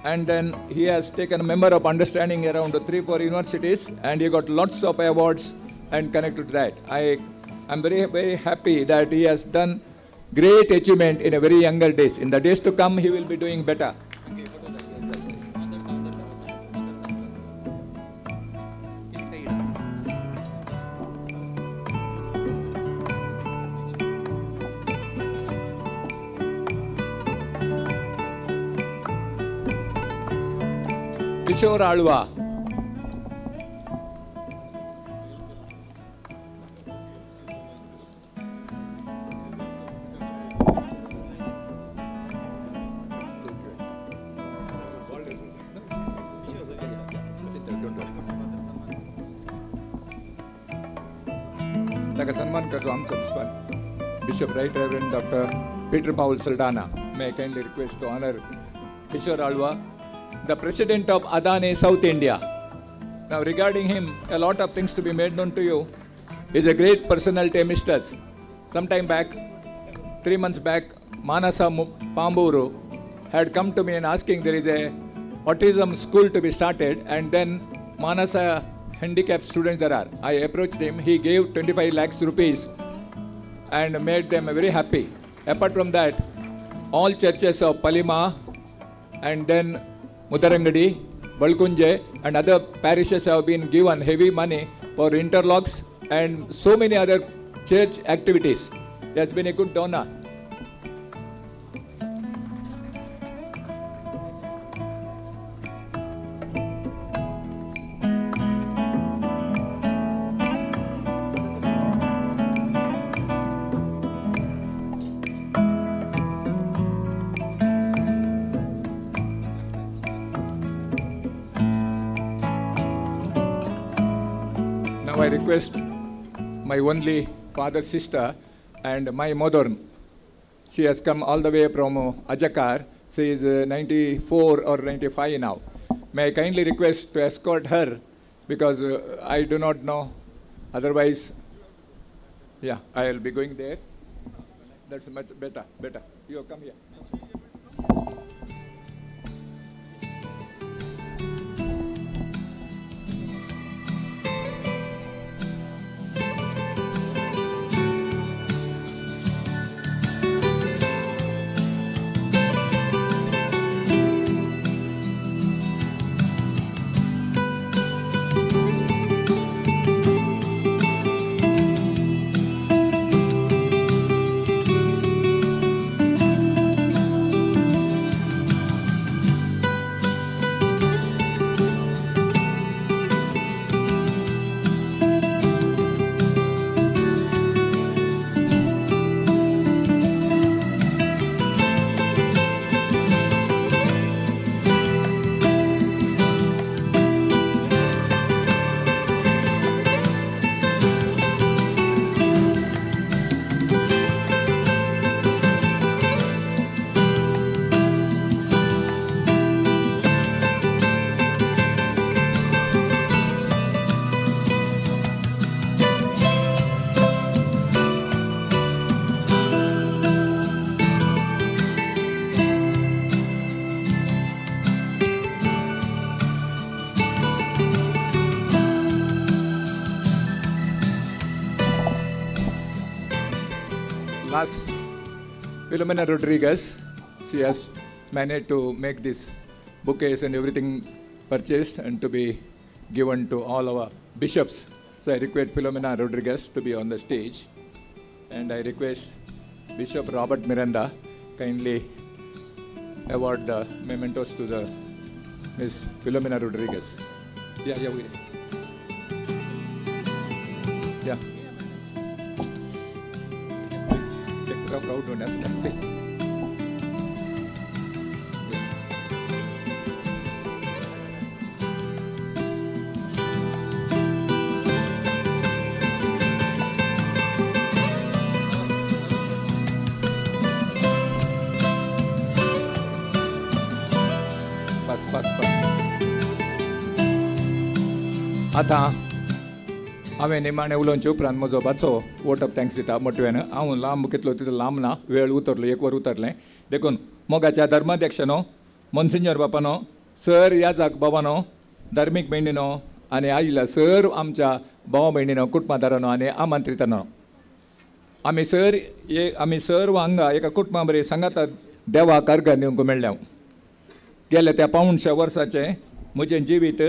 and then he has taken a member of understanding around 3-4 universities, and he got lots of awards and connected to that. I am very, very happy that he has done great achievement in a very younger days. In the days to come, he will be doing better. Kishore Alwa. सन्मान करतो आमचा Bishop Right Reverend Dr. Peter Paul Saldana. May I kindly request to honor Kishore Alwa, the President of Adani South India. Now regarding him, a lot of things to be made known to you. He is a great personality amidst us. Sometime back, 3 months back, Manasa Pamburu had come to me and asking there is a autism school to be started, and then Manasa handicapped students there are. I approached him, he gave 25 lakhs rupees and made them very happy. Apart from that, all churches of Palima and then Mudarangadi, Balkunje and other parishes have been given heavy money for interlocks and so many other church activities. He has been a good donor. I request my only father's sister and my mother. She has come all the way from Ajakar. She is 94 or 95 now. May I kindly request to escort her because I do not know. Otherwise, yeah, I will be going there. That's much better. You come here. ask Filomena Rodriguez. She has managed to make this bouquets and everything purchased and to be given to all our bishops. So I request Filomena Rodriguez to be on the stage, and I request Bishop Robert Miranda kindly award the mementos to the Miss Filomena Rodriguez. Yeah. Take the crowd on us. आता हांवें निमाणें उलोवचे उपरांत म्हजो बाचो vote of thanks दिता मोटवेन. हांव लांब कितलो तितलो लांब ना, वेळ उतरलो, 1 वर उतरलें. देखून मोगाच्या धर्माध्यक्षानो, मोन्सिन्योर बापानो, सर याजाक बाबानो, धार्मीक भयणीनो आनी आयिल्ल्या सर आमच्या भावा भयणीनो, कुटुंबादारांनो आनी आमंत्रितांनो, आमी सर्व हांगा एका कुटुंबा बरें सांगात देवाक अर्घ दिवंक मेळ्ळ्या. गेल्या त्या 500 वर्साचें म्हजें जिवीत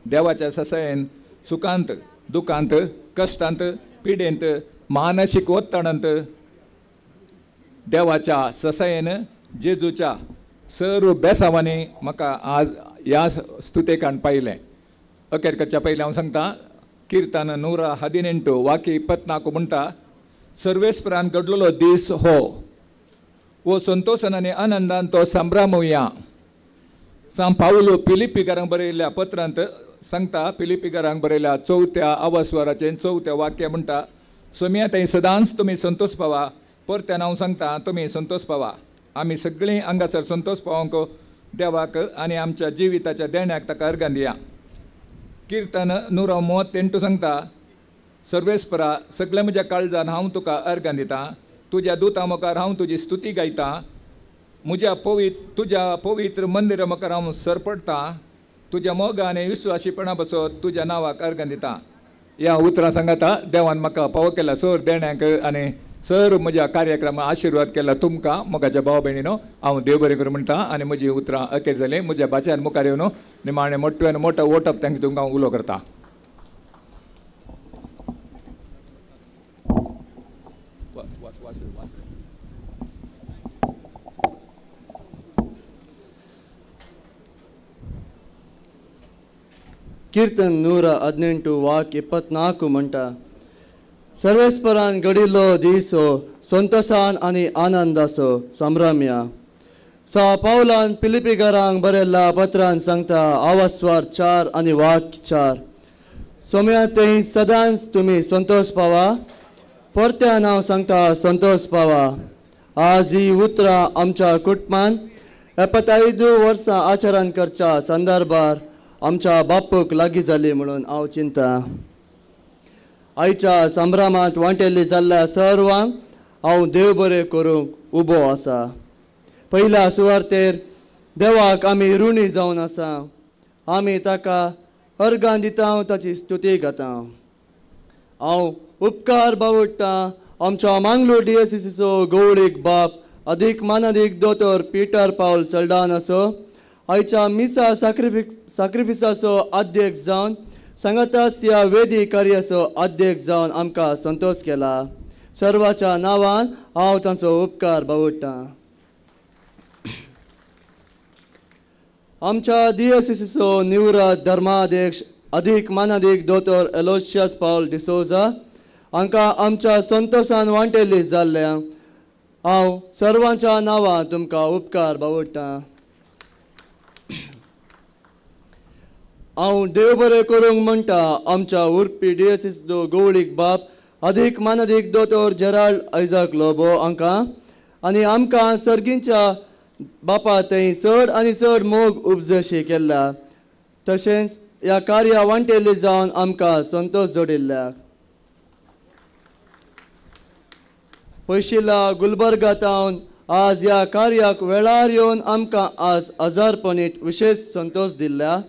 देवाच्या ससायेन सुखांत, दुखांत, कश्टांत, पिडेंत, मानसीक ओत्ताडांत देवाच्या ससायेन, जेजूच्या सर्व बेसांवांनी म्हाका आज ह्या स्तुतेकान पायलें. अखेर करच्या पयलीं हांव सांगता, किर्तन 118 वाक्य 24 म्हणटा, सर्वेस्परान घडलेलो दीस हो संतोशान आनी आनंदान तो संभ्रामुया. सांग पावलो फिलिपिकारांक बरयल्ल्या पत्रांत सांगता, फिलिपिकारांक बरयल्या 4थ्या अवस्वराचें 4थें वाक्य म्हणटा, सोम्या थंय सदांच तुमी संतोश पावा. परत्यान हांव सांगता, तुमी संतोष पावा. आमी सगळीं हांगासर संतोष पावोंक देवाक आनी आमच्या जिविताच्या देण्याक ताका अर्घ दिया. किर्तन 138 सांगता, सर्वेस्परा, सगळ्या म्हज्या काळजान हांव तुका अर्घ दितां. तुज्या दुता मुखार हांव तुजी स्तुती गायतां. तुज्या पवित्र मंदिरा मुखार हांव सरपडटां. तुज्या मोगा आनी विश्वासीपणा बसत तुज्या नांवाक अर्घ दितां. ह्या उतरां सांगता, देवान म्हाका पावो केला सर देण्याक आनी सर म्हज्या कार्यक्रमाक आशिर्वाद केला तुमकां मोगाच्या भाव भयणीनो. हांव देव बरें करूं म्हणटा आनी म्हजी उतरां अखेर जालीं. म्हज्या बाच्यान मुखार येवन निमाणें मोठ्यान मोठो वोट ऑफ थँक्स दिवंक हांव उलो करतां. कीर्तन 118 वाक्य 24 म्हणटा, सर्वेस्परान घडिल्लो दीस हो संतोशान आनी आनंदाचो संभ्रम्या. पावलान फिलिपिकारांक बरयल्ल्या पत्रांत सांगता, अवस्वार 4 आनी वाक्य 4, सोम्या थंय सदांच तुमी संतोष पावा. परत्यान हांव सांगता, संतोष पावा. आज ही उतरां आमच्या कुटुंबान 75 वर्सां आचरण करच्या संदर्भार आमच्या बापूक लागीं जाली म्हणून हांव चिंता. आयच्या संभ्रमांत वांटेल्ली जाल्ल्या सर्वांक हांव देव बरें करूंक उबो आसा. पयल्या सुवातेर देवाक आमी ऋणी जावन आसा. आमी ताका अर्घां दिता, ताची स्तुती गाता. हांव उपकार बावडटां आमच्या मांगलोर डिओसिसीचो गवळीक बाप अधिक मानादीक दोतोर पीटर पावल सल्डानाचो आयच्या मिसा साक्रिफिसाचो अध्यक्ष जावन संगतास ह्या वेदी कार्याचो अध्यक्ष जावन आमकां संतोष केला. सर्वाच्या नांवान हांव तांचो उपकार बावडटां. आमच्या डिओसिसीचो निवृत्त धर्माध्यक्ष अधिक मानादीक दोतोर एलोशियस पावल डिसोजा हांकां आमच्या संतोशान वांटेल्ली जाल्ल्या हांव सर्वांच्या नांवान तुमकां उपकार बावडटां. हांव देव बरें करूंक म्हणटा आमच्या उरपी डिओसिसीचो गवळीक बाप अधिक मानादीक दोतोर जेराल्ड आयजाक लोबो हांकां आनी आमकां सर्गींच्या बापा थंय चड आनी चड मोग उपजशी केल्या. तशेंच ह्या कार्या वांटेल्ली जावन आमकां संतोश जोडिल्ल्या. पयशिल्ल्या गुलबर्गांतावन आज ह्या कार्याक वेळार येवन आमकां आज हजारपणीत विशेश संतोष दिल्ल्या.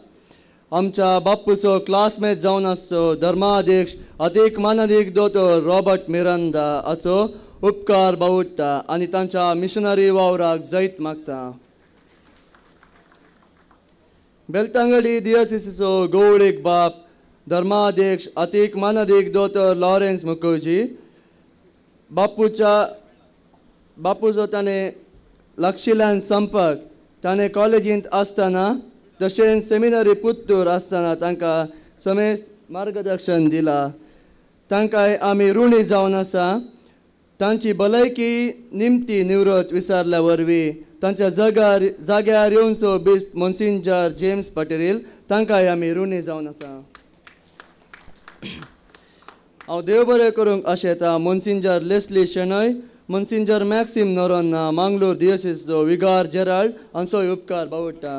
आमच्या बापूचो क्लासमेट जावन आसचो धर्माध्यक्ष अधिक मानादीक दोतोर रॉबर्ट मिरांदा असो उपकार बावडटा आनी तांच्या मिशनरी वावराक जैत मागता. बेलतांगडी दियोसिसचो गवळीक बाप धर्माध्यक्ष अतीक मानाधिक दोतोर लॉरेन्स मुखर्जी बापूचो ताणें लागशिल्ल्यान संपर्क ताणें कॉलेजींत आसतना तशेंच सेमिनरी पुत्तूर आसतना तांकां समेत मार्गदर्शन दिलां. तांकांय आमी ऋणी जावन आसा. तांची भलायकी निमती निवृत्त विसरल्या वरवीं तांच्या जाग्यार येवनचो बिश्प मोन्सिंजर जेम्स पटेरील तांकांय आमी ऋणी जावन आसा. हांव देव बरें करूंक आशेता मोन्सिंजर लेस्ली शेणय, मोन्सिंजर मॅक्सिम नोरोन्ना, मांगलोर दियोसिसचो विगार जेराल्ड हांचोय उपकार बावडटा.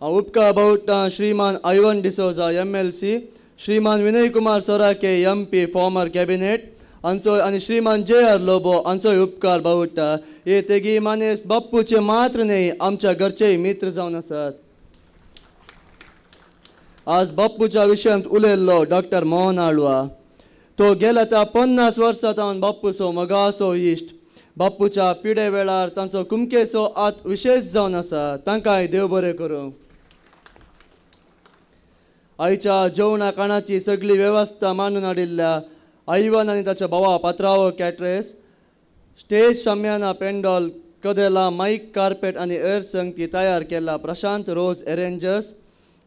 हांव उपकार बावडटा श्रीमान आयवन डिसोजा MLC, श्रीमान Vinay Kumar Sorake MP former cabinet हांचोय आनी श्रीमान JR लोबो हांचोय उपकार बावडटा. हे तेगी मानेस बाप्पूचे मात्र न्ही आमच्या घरचेय मित्र जावन आसात. आज बाप्पूच्या विशयांत उलयल्लो डॉक्टर मोहन आळवा. तो गेल्या त्या 50 वर्सां तावन बाप्पूचो मोगाचो इश्ट. बाप्पूच्या पिडे वेळार तांचो कुमकेचो आत विशेश जावन आसा. तांकांय देव बरें करूं. आयच्या जेवणा खाणाची सगळी वेवस्था मांडून हाडिल्ल्या आयवन आनी ताच्या भावा पात्रांव कॅट्रेस, स्टेज शामियाना पेंडॉल कदेला माईक कार्पेट आनी एर संगती तयार केला प्रशांत रोज एरेंजर्स,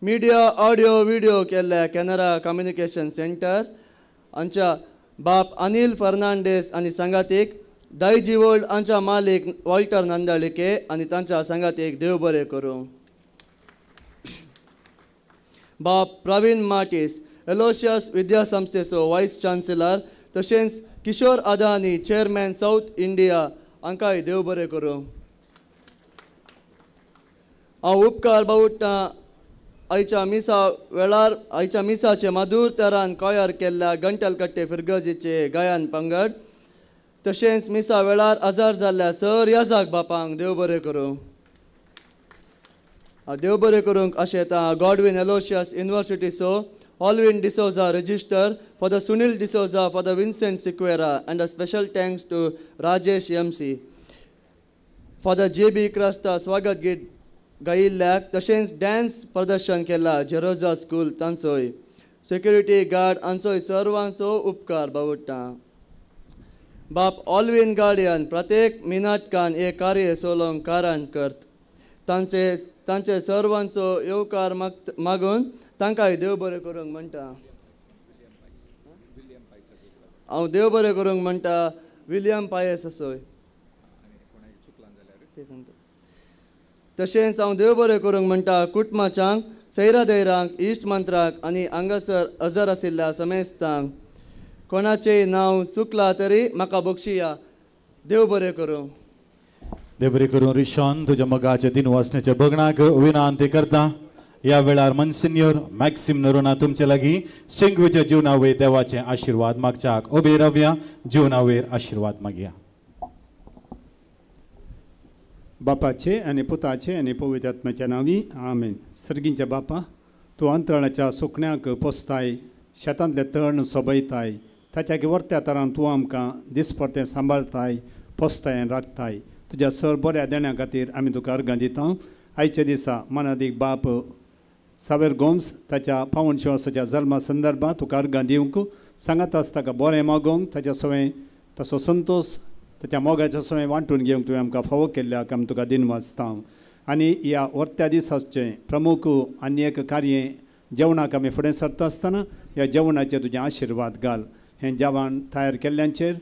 मिडिया ऑडिओ व्हिडिओ केल्ल्या कॅनरा कम्युनिकेशन सेंटर हांच्या बाप अनिल फर्नांडेस आनी संगातीक, दायजी वर्ल्ड हांच्या मालीक वॉल्टर नंदाळिके आनी तांच्या संगातीक देव बरें करूं. बाप Pravin Martin's Aloysius विद्यासंस्थेचो vice chancellor तशेंच Kishore Adani chairman South India हांकांय देव बरें करूं. हांव उपकार बावडटा आयच्या मिसाचे मधुर तरान कोयार केल्ल्या गंटलकट्टे फिरगजीचे गायन पंगड तशेंच मिसा वेळार आजार जाल्ल्या सर याजाक बापांक देव बरें करूं. देव बरें करूंक आशेता गॉडविन एलोशियस युनिवर्सिटीचो Alwin D'Souza registrar for the Sunil D'Souza, for the Vincent Sequeira, and a special thanks to Rajesh MC. For the JB Krasta Swagat Git गायिल्ल्याक तशेंच डॅन्स प्रदर्शन केला जेरोजा स्कूल तांचोय. सेक्युरिटी गार्ड हांचोय सर्वांचो उपकार बावडटा. बाप ऑलविन गार्डियन प्रत्येक मिनाटकान हे कार्य चलोवंक कारण करत. तांचे सर्वांचो येवकार मागून तांकांय देव बरें करूंक म्हणटा. हांव देव बरें करूंक म्हणटा विलियम पायस असोय. तशेंच हांव देव बरें करूंक म्हणटा कुटमाच्यांक, सैरा दैरांक, इश्ट मंत्राक आनी हांगासर हजर आशिल्ल्या समेस्तांक. कोणाचेंय नांव चुकलां तरी म्हाका बक्षिया. देव बरें करूं. देव बरें करूं. रिशॉन तुज्या मगाच्या दिनवासण्याच्या भगणाक विनंती करता. ह्या वेळार मनसिन्योर मॅक्सिम नरोना तुमचे लागीं शिंगवेच्या जिवनावयर देवाचे आशिर्वाद मागच्याक उबे रावया. जिवनावयर आशिर्वाद मागया. बापाचे आनी पुताचे आनी पवित्र आत्म्याच्या नांवी आमेन. सर्गींच्या बापा, तूं अंतराळाच्या सुकण्याक पोसताय, शेतांतले तण सोबयताय, ताच्या वर्त्या तरान तूं आमकां दिसपरतें सांबाळताय, पोसताय आनी राखताय. तुज्या सर बऱ्या देण्या खातीर आमी तुका अर्गां दिता. आयच्या दिसा मनादीक बाप सावेर गोम्स ताच्या 55 वर्साच्या जल्मा संदर्भात तुका अर्गां दिवंक सांगात आसता ताका बरें मागोवंक, ताच्या सवय तसो संतोष ताच्या मोगाच्या सवय वांटून घेवंक तुवें आमकां फावो केल्ल्याक आमी तुका दिन वाचता. आनी ह्या वर्त्या दिसाचें प्रमुख आनी एक कार्य जेवणाक आमी फुडें सरता आसतना ह्या जेवणाचेर तुजें आशिर्वाद घाल. हें जेवण तयार केल्ल्यांचेर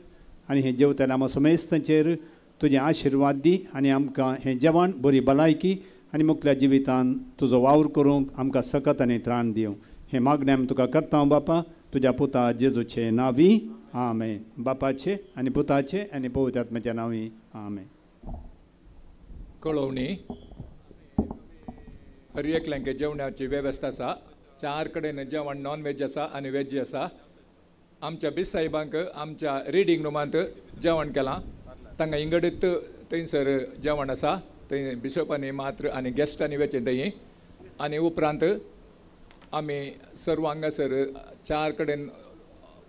आनी हें जेवतल्या आमच्या समेस्तांचेर तुजें आशिर्वाद दी आनी आमकां हें जेवण बरी भलायकी आनी मुखल्या जिवितान तुजो वावर करूंक आमकां सकत आनी त्राण दिवं. हें मागणें आमी तुका करता बापा, तुज्या पुता जेजूचे नांवी आमेन. बापाचे आनी पुताचे आनी पवित्र आत्म्याच्या नांवी आमेन. कळवणी. हर एकल्यांके जेवणाची वेवस्था आसा. 4 कडेन जेवण नॉन वेज आसा आनी वेज आसा. आमच्या बिस साहेबांक आमच्या रिडींग रुमांत जेवण केलां. तांकां इंगडीत थंयसर जेवण आसा. थंय बिशपांनी मात्र आनी गेस्टांनी वेचें थंय. आनी उपरांत आमी सर्व हांगासर 4 कडेन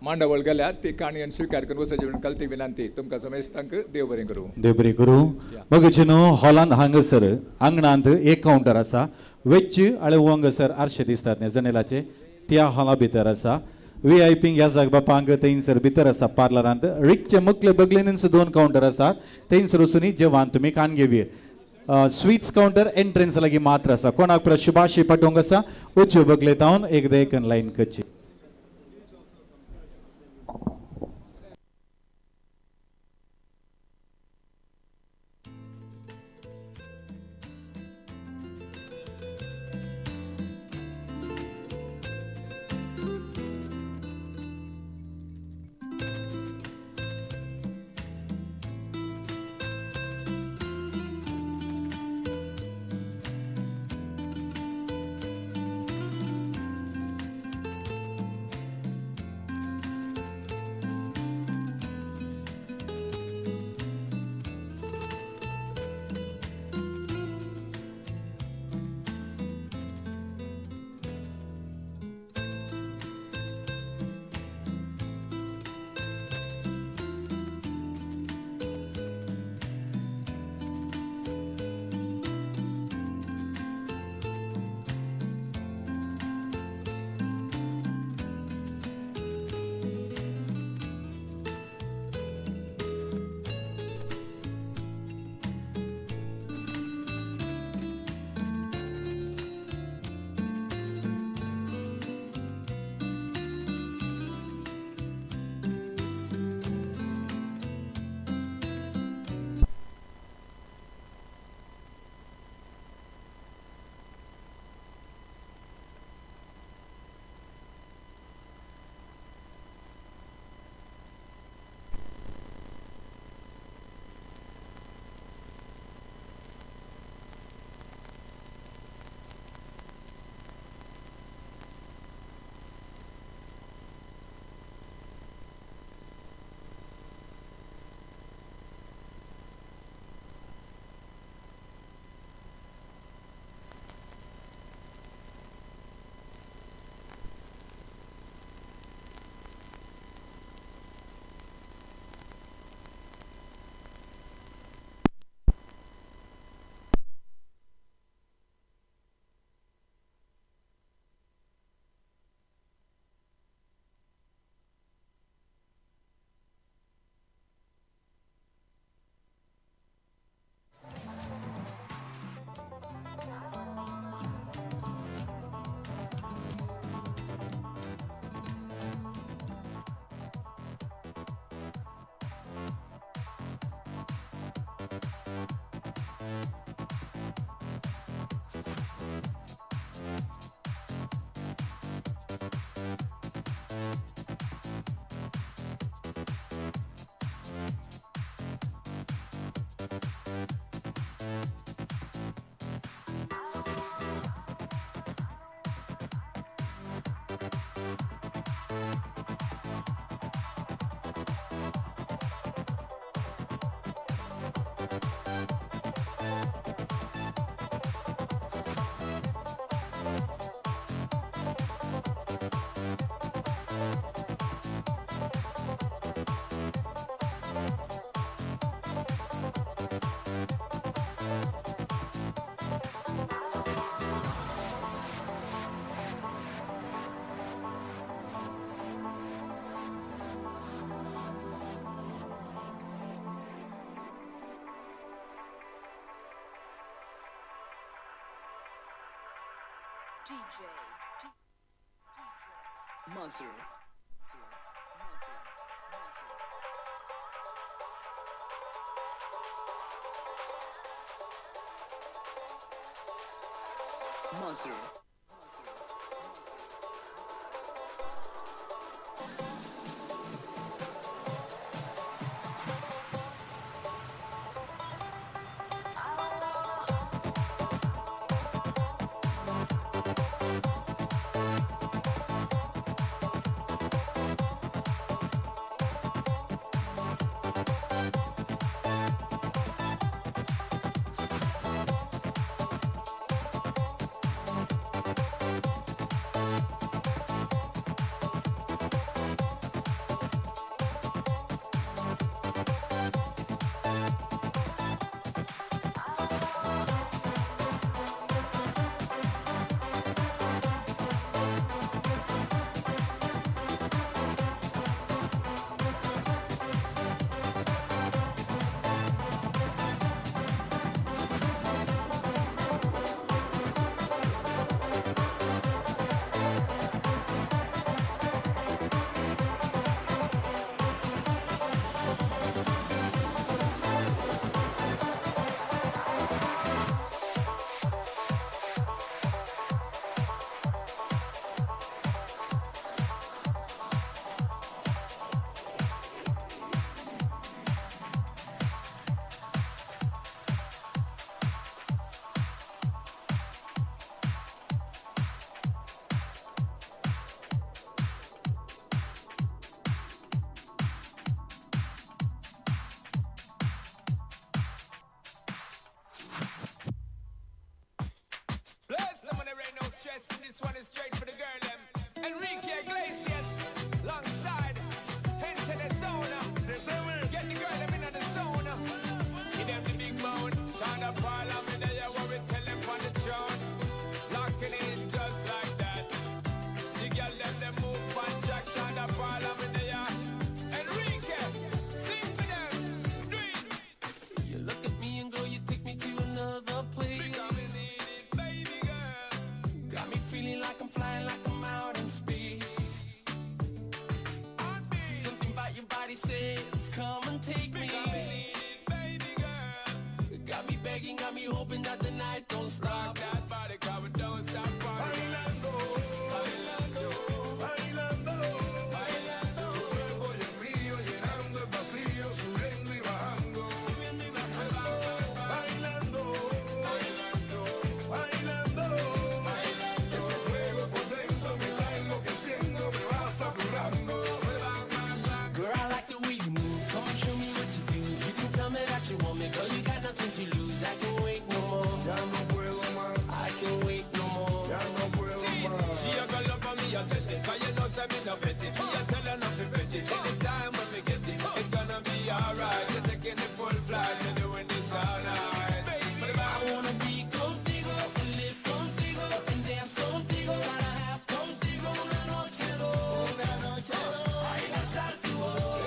मांडावळ गेल्यात ती काणयेन स्वीकार करून वचपाची म्हणून कलती विनंती तुमकां समेस्तांक देव बरें करूं. देव बरें करूं. मगचे न्हू हॉलांत हांगासर आंगणांत एक कावंटर आसा वेज आळू हांगासर आरशे दिसतात न्ही जनेलाचे त्या हॉला भितर आसा. VIP ह्या जाग बापांक थंयसर भितर आसा पार्लरांत. रिकचे मकले बगलेनच 2 कावंटर आसात थंयसर वचून जेवण तुमी खाण घेवये. स्वीट्स काउंटर एंट्रन्स लागीं मात्र आसा. कोणाक शुभाशी पाठोवंक आसा उच्च बगले तावन एकदा एक लायन करची. Monster. Monster. this one is straight for the girl them. Enrique Iglesias, alongside Enter the Zone. Get the girl them in the zone. Give them the big bone. Shine up all of me there, what we tell them on the throne. Locking in just like that. The girl them move on Jack. Shine up all of me there. Enrique, sing for them. Do it. You look at me and girl, you take me to another place. Feeling like I'm flying, like I'm out in space. Something about your body says, come and take me. Got me begging, got me hoping that the night don't stop. That body cover don't stop. Bailando, bailando, bailando, bailando. Tu cuerpo y el mío llenando el vacío, subiendo y bajando. Subiendo y bajando. Bailando, bailando, bailando. Girl, I like the way you move. Come on, show me what you do. You can tell me that you want me, girl. You got nothing to lose. I can't wait no more. Ya no puedo más. I can't wait no more. Ya no puedo más. She a go love for me, I set it. Cause you know say me no bet it. Me a tell her nothing bet it. Anytime when we get it, it's gonna be alright. You're taking the full flight. You're doing this all night. Baby, I wanna be contigo, and live contigo, and dance contigo. Gotta have contigo una noche dos. Ay, besar tu voz.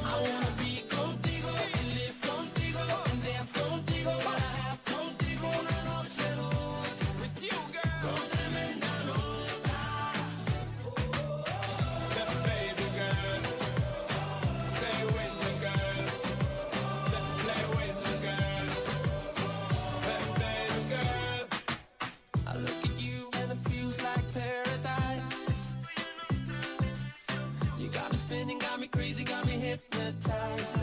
I wanna be contigo, and live contigo, and dance contigo. Gotta have contigo una noche dos. With you, girl. Con tremenda nota. That baby girl. Stay with me, girl. Play with me, girl. That baby girl. I look at you and it feels like paradise. You got me spinning, got me crazy, got me hypnotized.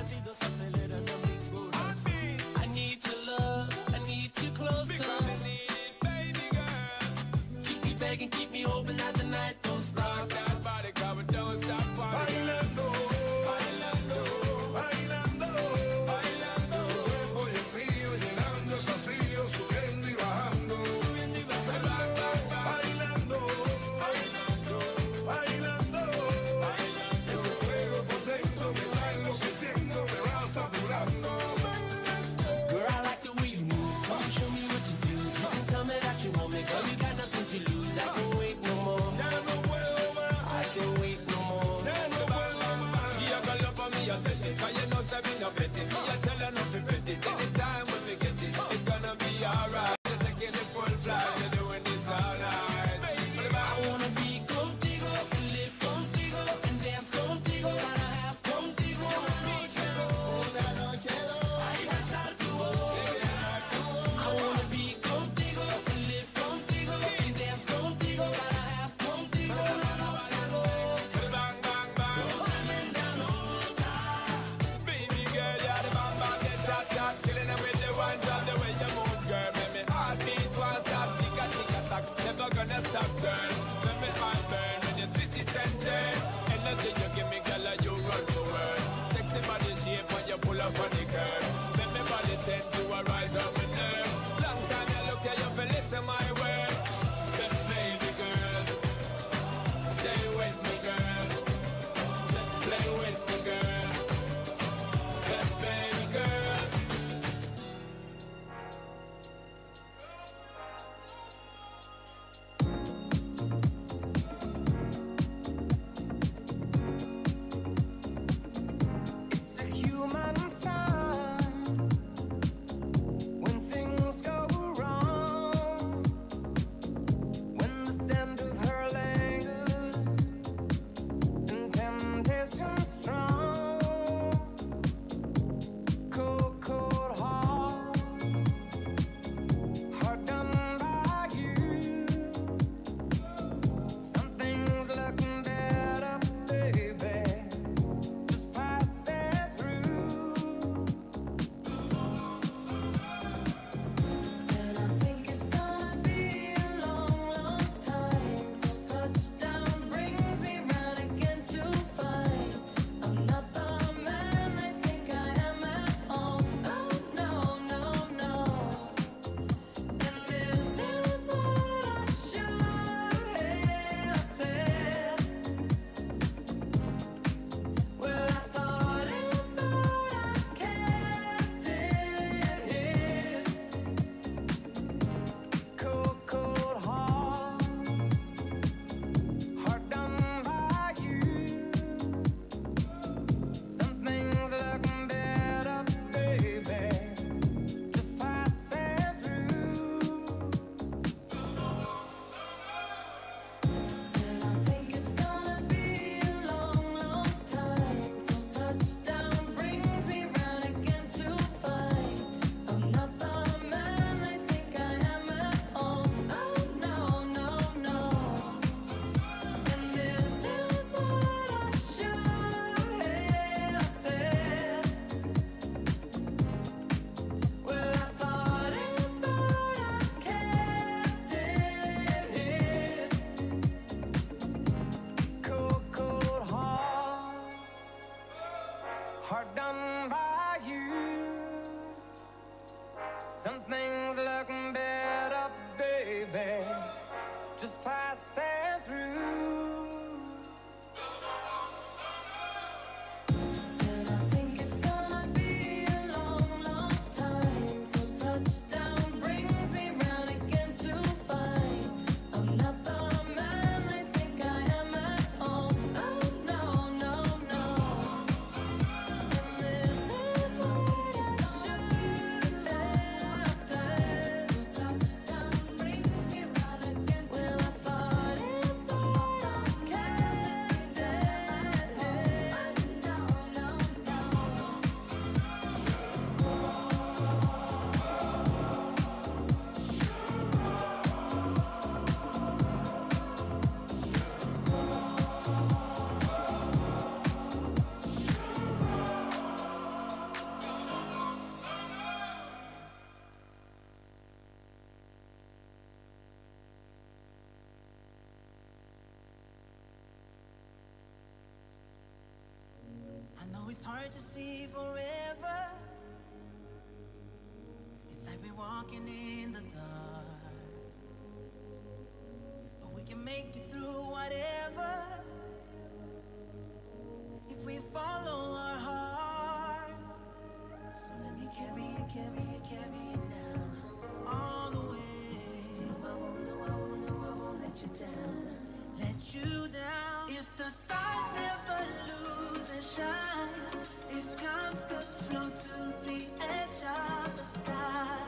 I need your love, I need you closer. Keep me begging, keep me hoping that the night don't stop. That body cover don't stop. Bailando, bailando, bailando, bailando. Tu cuerpo y el mío llenando el vacío, subiendo y bajando. Subiendo y bajando. Bailando, bailando, bailando, bailando. Ese fuego por dentro me va enloqueciendo, me va saturando. Girl, I like the way you move. Come on, show me what you do. You can tell me that you want me, girl. You got nothing to lose. I can't wait no more. Ya no puedo más. I can't wait no more. Ya no puedo más. She a go love for me, I set it. Cause you know say me no bet it. Me a tell her nothing bet it. Anytime when we get it, it's gonna be alright. You're taking the full flight. You're doing this all night. I wanna be contigo, and live contigo, and dance contigo. Gotta have contigo una noche dos. Ay, besar tu voz. I wanna be contigo, and live contigo, and dance contigo. Gotta have contigo una noche dos. Bang, bang, bang. Con tremenda nota. Baby girl, you're the bang, bang, get hot, hot. Killing them with the one drop, the way you move, girl. Make me heartbeat won't stop, tick a tack. Never gonna stop, girl. Make me heart burn when you twist it and turn. Energy you give me, girl, you run the world. Sexy body shape when you pull up on the curve. Make me body tend to rise on my nerve. Long time you look at you for listen my word. Then baby girl, stay with me, girl. Play with me, girl. Then baby girl. it's hard to see forever. It's like we're walking in the dark, but we can make it through whatever if we follow our hearts. So let me carry you, carry you, carry you now, all the way. No, I won't, no, I won't, no, I won't let you down, let you down. If the stars never lose their shine, if clouds could float to the edge of the sky,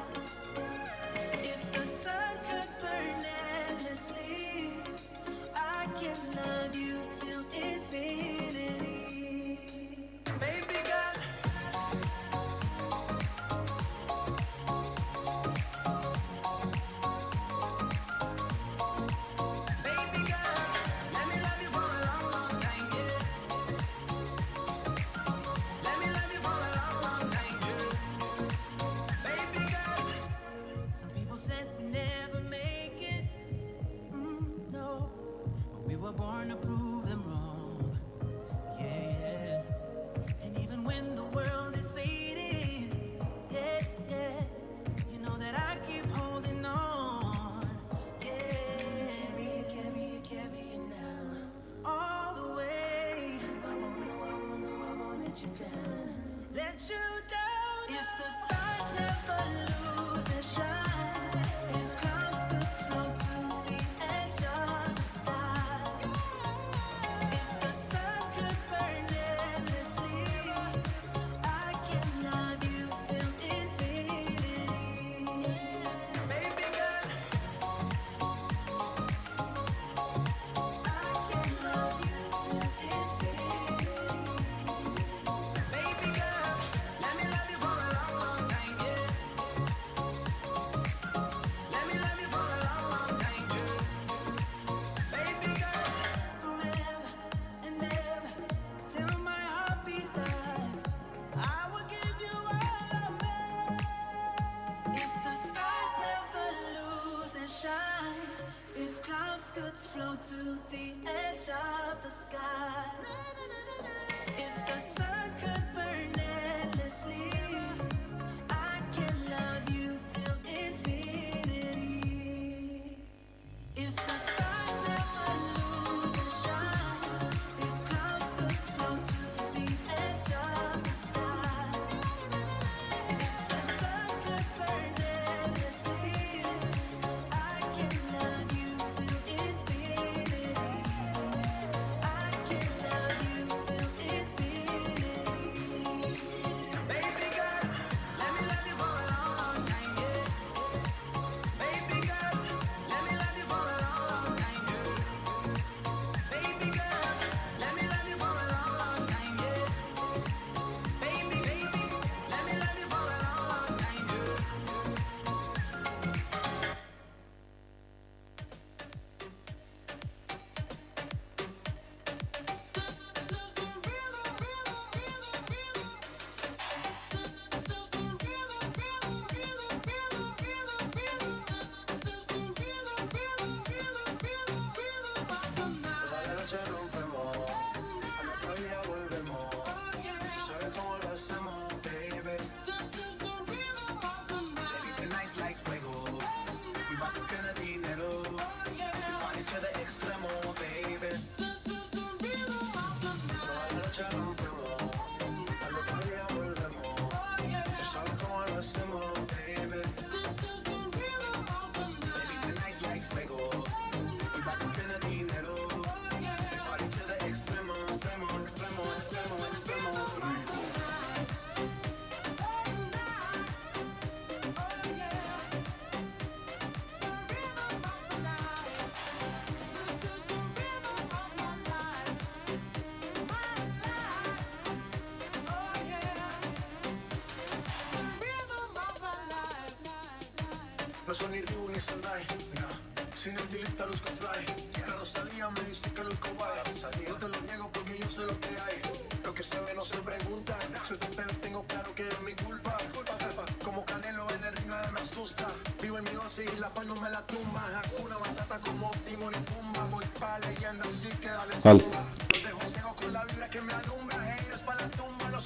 if the sun could burn endlessly, I can love you till infinity. Baby girl, baby girl, let me love you for a long, long time, yeah. Let me love you for a long, long time, yeah. Baby girl, some people said we never make it, no, but we were born to prove them wrong, yeah. And even when the world is fading, yeah, yeah, you know that I keep holding on, yeah. Carry you now, all the way. I won't, no, I won't, no, I won't let you down, let you down. If the stars never lose their shine, if clouds could float to the edge of the sky, if the sun could burn endlessly, I can love you till infinity. Baby girl, I can love you till infinity. Baby girl, let me love you for a long, long time, yeah. Let me love you for a long, long time, yeah. Baby girl, forever and ever, till my heartbeat dies, I will give you all of me. If the stars never lose their shine, if clouds could float to the edge of the sky, if the sun could burn endlessly, I can love you till infinity. If the stars never lose their shine, if clouds could float to the edge of the sky, if the sun could burn endlessly, I can love you till infinity. I can love you till infinity. Baby girl, let me love you for a long, long time, yeah. Baby girl, let me love you for a long, long time, yeah. Baby girl, let me love you for a long, long time, yeah. Baby, let me love you for a long, long time, yeah. Toda la noche rompemos, al otro día volvemos. Tú sabes cómo lo hacemos, baby. Baby, tonight's like fuego. We bout to spend the dinero. We party to the extremo, baby. Toda la noche rompemos, al otro día volvemos. Tú sabes cómo lo hacemos, baby. Baby, tonight's like fuego. We bout to spend the dinero. We party to the extremo, extremo, extremo, extremo, extremo. No soy ni Reebok ni Sandai, no. Sin estilista luzco fly. La Rosalía me dice que luzco guay. No te lo niego porque yo sé lo que hay. Lo que se ve no se pregunta. Soy tu pero tengo claro que es mi culpa. Como Canelo en el ring nada me asusta. Vivo en mi once y la paz no me la tumba. Hakuna Matata como Timon y Pumba. Voy pa' leyenda así que dale Vale. zumba. Los dejo ciego con la vibra que me alumbra. Haters pa' la tumba, los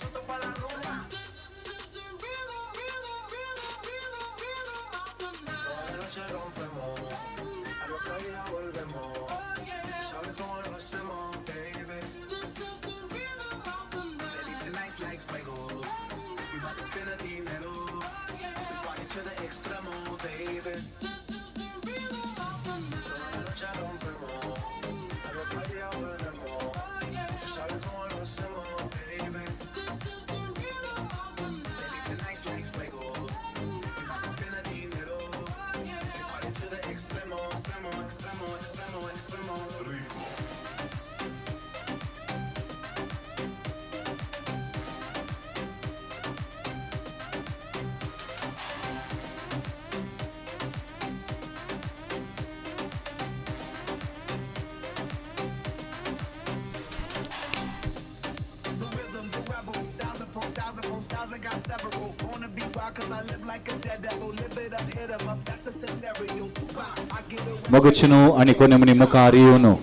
On styles I got several. Wanna be wild cause I live like a dead devil. Live it up, hit 'em up, that's a scenario. Tupac, I get it. मोगचनो आणि कोणेमनी मुखारियोनो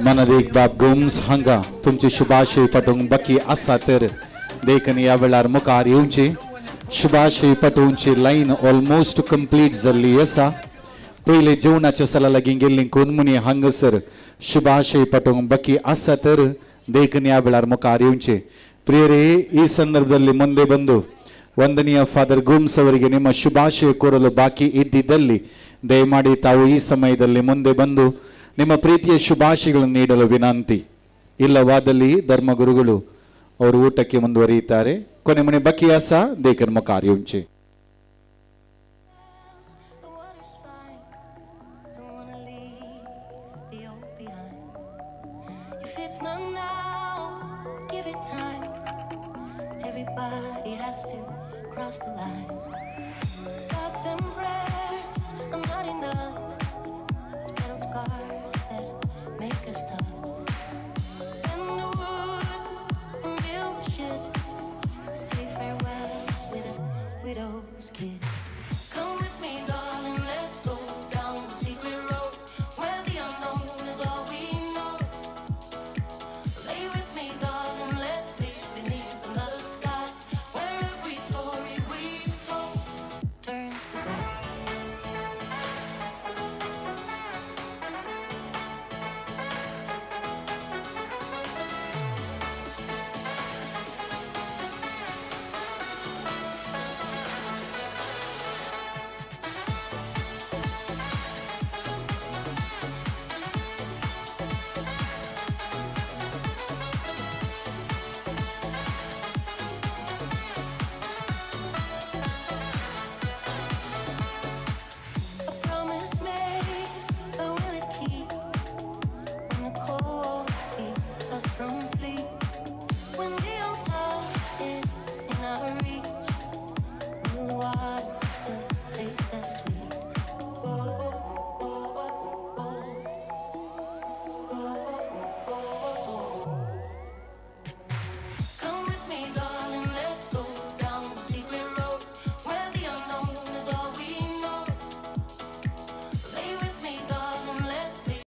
मनरीक बाब गुम्स हांगा तुमची शुभाशय पटोवंक बाकी आसा तर देखून ह्या वेळार मुखार येवची शुभाशय पटोवची लायन ऑलमोस्ट कंप्लीट जाल्ली आसा पयले जेवणाच्या सला लागीं गेल्लीं कोणमुनी हांगासर शुभाशय पटोवंक बाकी आसा तर देखून ह्या वेळार मुखार येवचे ಪ್ರಿಯರೇ ಈ ಸಂದರ್ಭದಲ್ಲಿ ಮುಂದೆ ಬಂದು ವಂದನೀಯ ಫಾದರ್ ಗುಮ್ಸ್ ಅವರಿಗೆ ನಿಮ್ಮ ಶುಭಾಶಯ ಕೋರಲು ಬಾಕಿ ಇದ್ದಿದ್ದಲ್ಲಿ ದಯಮಾಡಿ ತಾವು ಈ ಸಮಯದಲ್ಲಿ ಮುಂದೆ ಬಂದು ನಿಮ್ಮ ಪ್ರೀತಿಯ ಶುಭಾಶಯಗಳನ್ನು ನೀಡಲು ವಿನಂತಿ ಇಲ್ಲವಾದಲ್ಲಿ ಧರ್ಮಗುರುಗಳು ಅವರು ಊಟಕ್ಕೆ ಮುಂದುವರಿಯುತ್ತಾರೆ ಕೊನೆ ಮನೆ ಬಕಿಯಾಸ ದೇಕರ್ಮ ಕಾರ್ಯೋಂಚೆ Everybody has to cross the line. Thoughts and prayers, I'm